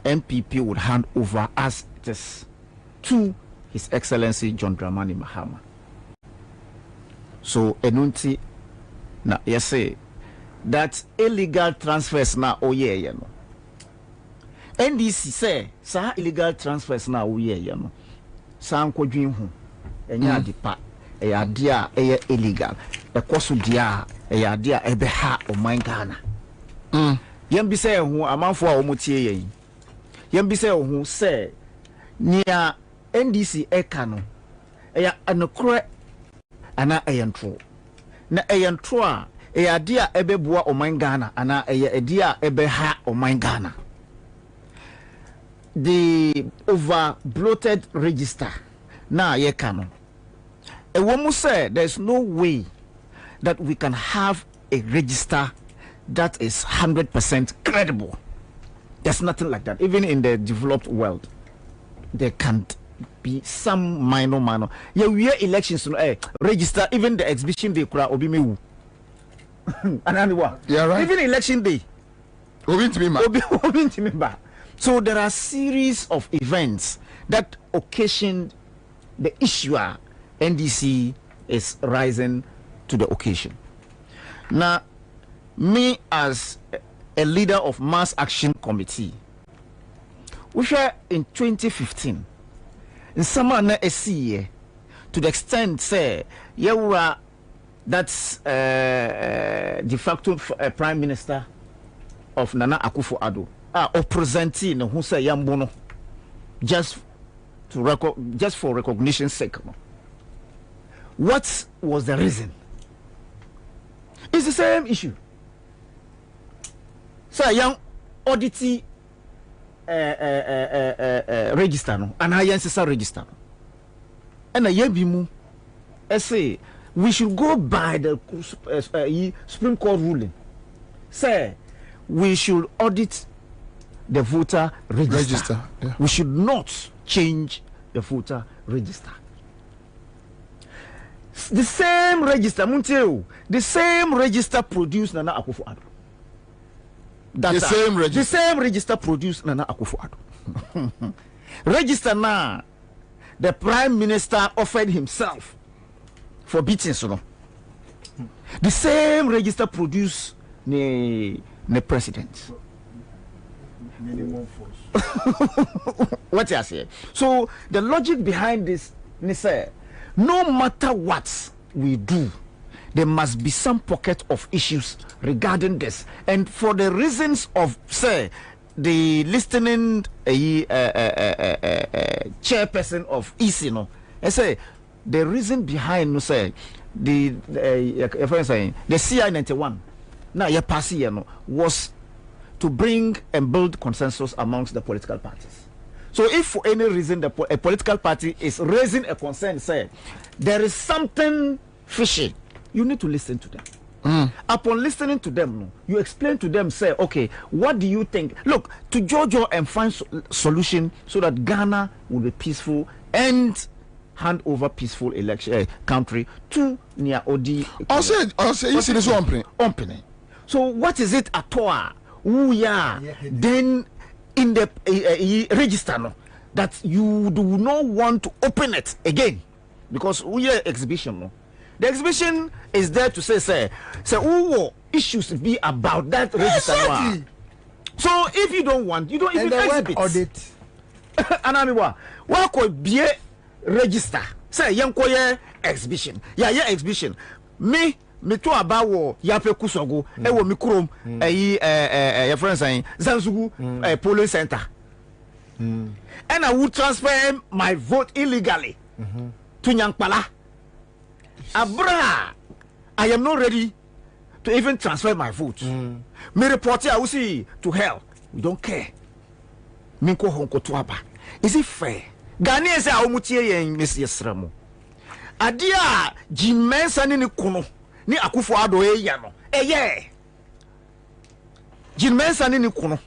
MPP would hand over as it is to His Excellency John Dramani Mahama. So enunti na yes that illegal transfers na oye no. NDC say sa illegal transfers na oye no. Sa nkodwin hu enya dipa e ade a e illegal e koso dia e ade a ebe ha o man Ghana. Yem bi say hu amanfo a omotie yen. Yem bi say hu say nia NDC eka no e ya anokre ana eyentro na eyentro a eyade a ebeboa oman Ghana ana ede a ebeha oman Ghana. The over bloated register na yeka no ewomu say there's no way that we can have a register that is 100% credible. There's nothing like that. Even in the developed world, there can't be some minor. Yeah, we are elections register even the exhibition day kura obi mewu. Yeah, right. Even election day. So there are series of events that occasioned the issuer NDC is rising to the occasion. Now, me as a leader of Mass Action Committee, we were in 2015 in summer na SCA to the extent say yewura that's de facto Prime Minister of Nana Akufo-Addo of presenting who say yambono just for recognition sake. What was the reason? It's the same issue. So young auditee register no and I register and I say we should go by the Supreme Court ruling. Say we should audit the voter register. Yeah. We should not change the voter register. The same register, the same register produced Nana Akufo-Addo. The same register produced Nana Akufo-Addo. Register now, the Prime Minister offered himself for beating Sono. The same register produced the President. minimum force. What you say? So the logic behind this, say, no matter what we do, there must be some pocket of issues regarding this, and for the reasons of say the listening chairperson of EC, no, I say the reason behind no say the CI 91 now your passing no was to bring and build consensus amongst the political parties. So if for any reason a political party is raising a concern, say there is something fishy, you need to listen to them. Upon listening to them, no, you explain to them, say, okay, what do you think? Look, to Jojo and find solution so that Ghana will be peaceful and hand over peaceful election country to Nia Odi. Also, you see this opening. So what is it at all? Then in the register no, that you do not want to open it again because we are exhibition no. The exhibition is there to say who issues be about that register. No. So if you don't want, you don't even exhibit. Audit. Anamiwa, what could be a register? Say yankoye exhibition. Yeah, exhibition. Me to abawo yape kusogo ewo mikrom your friends saying Zanzugu polling center. And I would transfer my vote illegally to Nyankpala. Abra, I am not ready to even transfer my vote. Me report I will see to hell. We don't care. Minko honko tuaba. Is it fair? Ghanaians say aumutie yen Miss Yesramo. Adia jimensa ni kuno ni Akufo-Addo ya no. Eye. Jimensa ni kuno.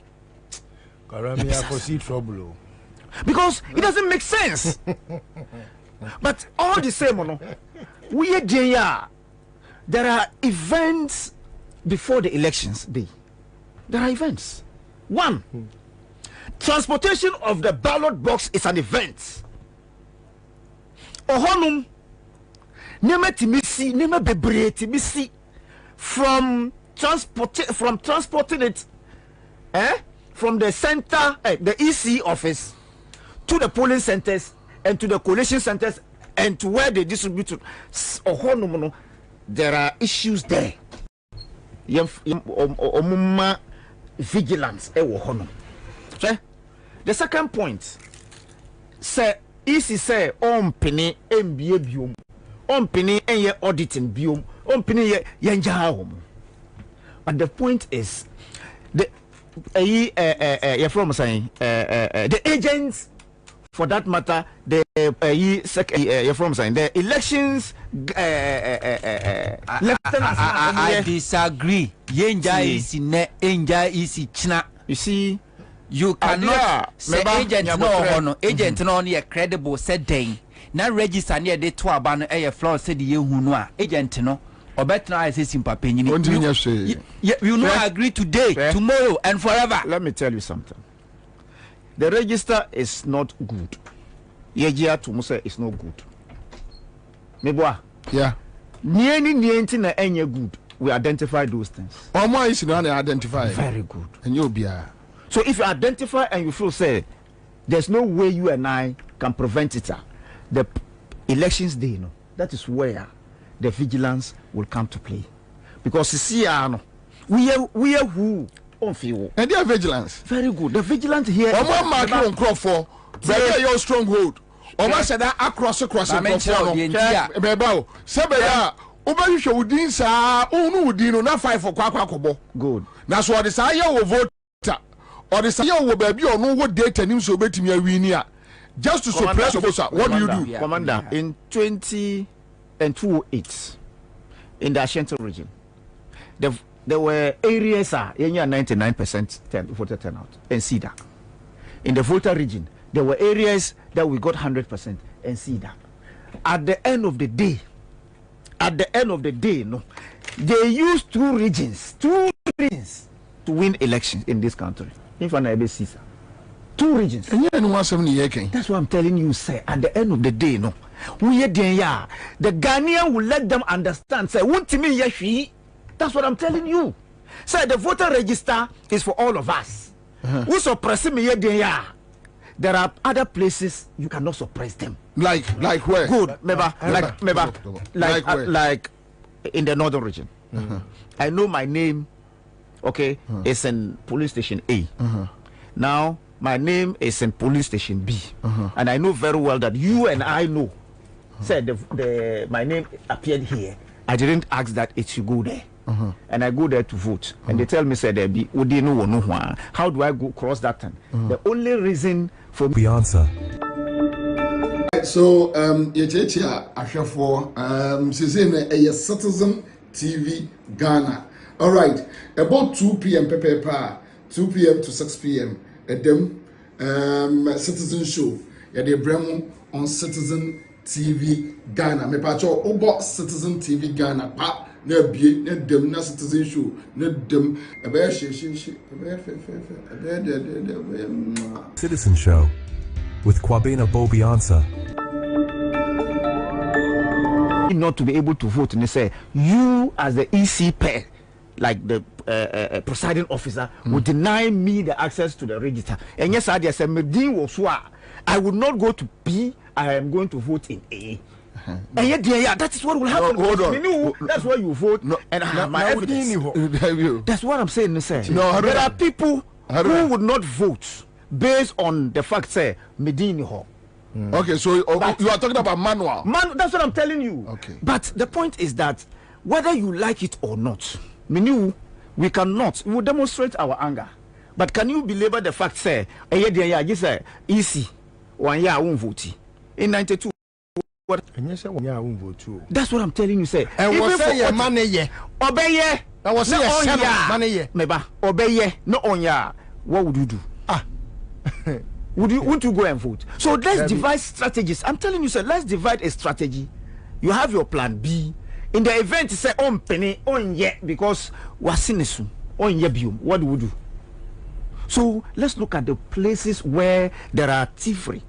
Karamia foresee trouble. Because it doesn't make sense. But all the same, no. There are events before the elections day. There are events. One, transportation of the ballot box is an event. Ohonum nema timisi nema bebre timisi from transporting it from the center the EC office to the polling centers and to the collation centers and to where they distribute to Ohonum. There are issues there. Vigilance Ohonum. The second point, say EC say penny MBA biom, penny and auditing biom, penny yenja. But the point is the from saying the agents, for that matter, the from saying the elections. I disagree. Yenja is ne, enja is china. You see. You cannot say agent no agent no ne credible said day. Na register near the to aban floor said the yehu agent no obetna I say simple penny. You not agree today, tomorrow and forever. Let me tell you something. The register is not good. Yejia to Musa is not good. Meboa. Yeah. Nienti na enye good. We identify those things. Omo is no identify. Very good. And you'll be so if you identify and you feel say there's no way you and I can prevent it, the elections day, no, that is where the vigilance will come to play. Because you see, we are who on feel. And they are vigilance. Very good. The vigilance here. One mark on crop for your stronghold. Omo said that across the Bebao. Sebea. Oba you wudin sa onu wudin na 5 for kwakwakobo. Good. That's what the say you vote. Or the say you baby or no what data nim so betimi awinia just to suppress your what do you do? Yeah. Commander, in 2008 in the Ashanti region there were areas 99% voter turnout and see that. In the Volta region there were areas that we got 100% and see that. At the end of the day, no, they used two regions to win elections in this country. If I ever see 2 regions. That's what I'm telling you, sir. At the end of the day, no, we the Ghanaian will let them understand. Say, that's what I'm telling you. Sir, the voter register is for all of us. Who suppress me here? There are other places you cannot suppress them. Like where? Good, like in the northern region. I know my name. Okay, it's in police station A. Now my name is in police station B, and I know very well that you and I know. Said my name appeared here. I didn't ask that it should go there. And I go there to vote, and they tell me, said there be how do I go cross that time? The only reason for the answer. So Yechechia Ashafo a Citizen TV Ghana. All right, about 2 p.m. 2 p.m. to 6 p.m. at them Citizen Show. Yeah, they bring on Citizen TV Ghana. Me pacho obo Citizen TV Ghana pa na bie na dem na Citizen Show na dem Citizen Show with Kwabena Bobie Ansah. Not to be able to vote, and they say you as the EC pair, like the presiding officer, would deny me the access to the register. And yes, I said I would not go to B. I am going to vote in A. And yet, that is what will happen. No, hold on. That's why you vote. No, and I have my evidence. That's what I'm saying. No, there are people who would not vote based on the fact say Medini Ho. Okay, so you are talking about manual. That's what I'm telling you. Okay. But the point is that whether you like it or not, we cannot. We will demonstrate our anger. But can you belabor the fact say easy 1 year I won't vote in 92? That's what I'm telling you. Say and was say money obey. I was say money meba obey no onya. What would you do? Would you go and vote? So let's devise strategies. I'm telling you, sir, let's divide a strategy. You have your plan B. In the event, say on penny on yet because wasinesu on yebium. What do we do? So let's look at the places where there are thievery.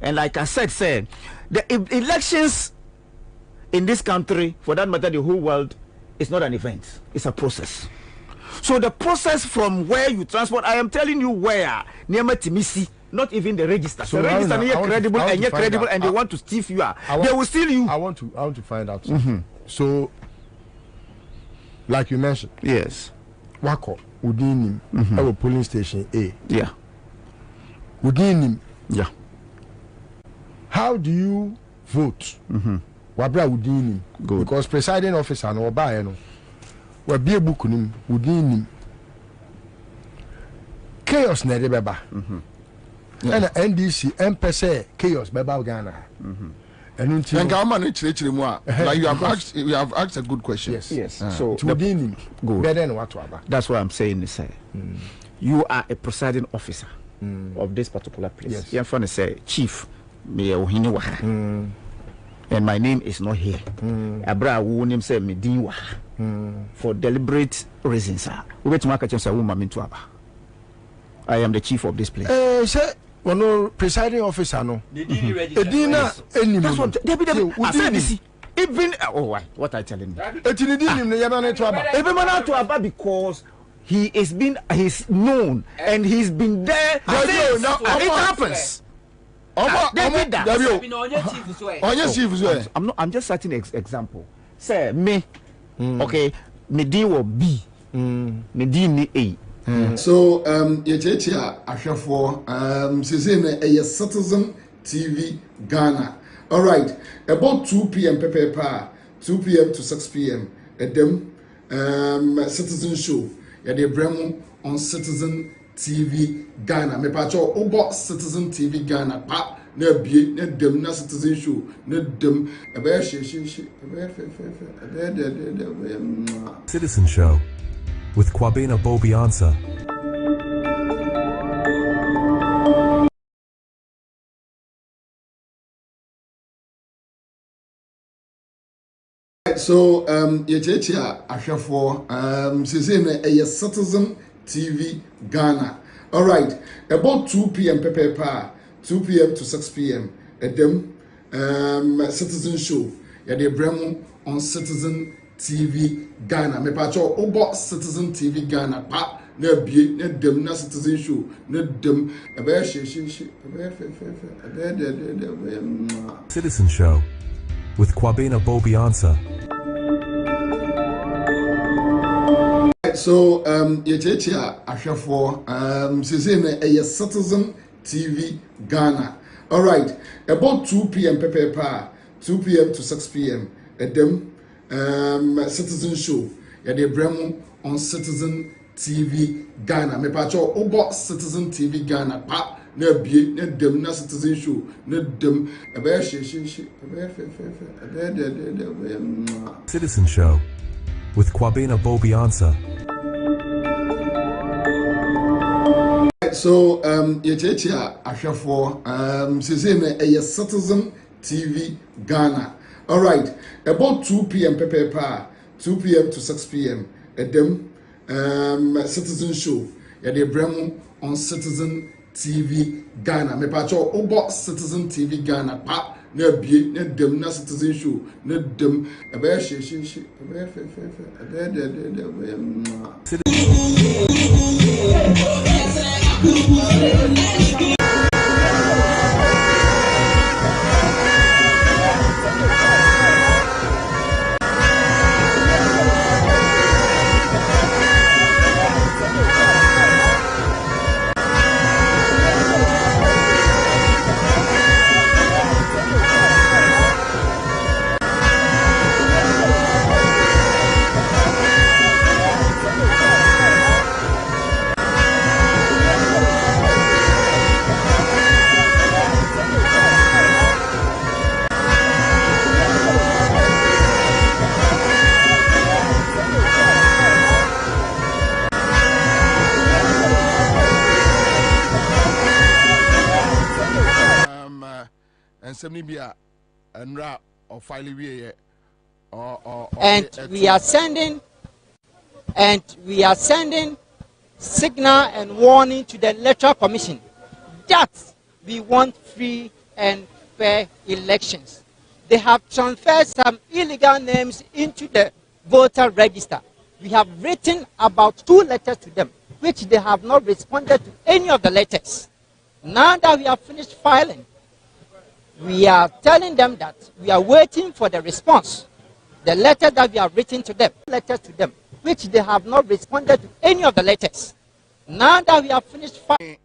And like I said, the elections in this country, for that matter, the whole world, is not an event. It's a process. So the process from where you transport, I am telling you where near Timisi. Not even the register. So the register is credible and you're credible and they want to steal you. They will steal you. I want to find out. So, like you mentioned, yes, Wako within our polling station A. Yeah. Within him. Yeah. How do you vote? Wabra within him. Because presiding officer no buy no. We be a book within him. Chaos na debeba. And NDC MPC chaos beba Ghana. And like you have asked a good question. Yes. So within him, better than what that's what I'm saying. You are a presiding officer of this particular place. Yes. You're going to say, Chief, and my name is not here. Abra who name say Medini for deliberate reasons. We wait to mark a woman into Aba. I am the chief of this place. Say, no presiding officer no. Edina any. That's what I said. This even what I telling you. Because he's known and he's been there. It happens. I'm just citing example. Say me, okay, Medini will B, Medini A. So Yechechia Ashafo a Citizen TV Ghana. All right, about 2 p.m. 2 p.m. to 6 p.m. at them Citizen Show. Yeah, they bring on Citizen TV Ghana. Me pacho obo Citizen TV Ghana pa na bie na dem na Citizen Show na dem Citizen Show with Kwabena Bobie Ansah. So Yechechia Ashafo a Citizen TV Ghana. All right, about 2 p.m. 2 p.m. to 6 p.m. at them Citizen Show. Yeah, they bring on Citizen TV Ghana. Me pacho obo Citizen TV Ghana pa na bie na dem na citizen show na dem ebe she Citizen Show with Kwabena Bobie Ansah. So yechechi ahwefo sese na Citizen TV Ghana. All right, about 2 p.m. Pepe 2 p.m. to 6 p.m. Edem Citizen Show. Yade bremo on Citizen TV Ghana. Me pacho obo Citizen TV Ghana pa na bie na dem na Citizen Show na dem ebe Citizen Show with Kwabena Bobie Ansah. So yechechi ahwefo sese na Citizen TV Ghana. All right, about 2 p.m. Pepe 2 p.m. to 6 p.m. Edem Citizen Show. Yade bremo on Citizen TV Ghana. Me pacho obo Citizen TV Ghana pa na bie na dem na Citizen Show na dem ebe and we are sending signal and warning to the Electoral Commission that we want free and fair elections. They have transferred some illegal names into the voter register. We have written about 2 letters to them, which they have not responded to any of the letters. Now that we have finished filing, we are telling them that we are waiting for the response. The letter that we have written to them, which they have not responded to any of the letters. Now that we have finished filing,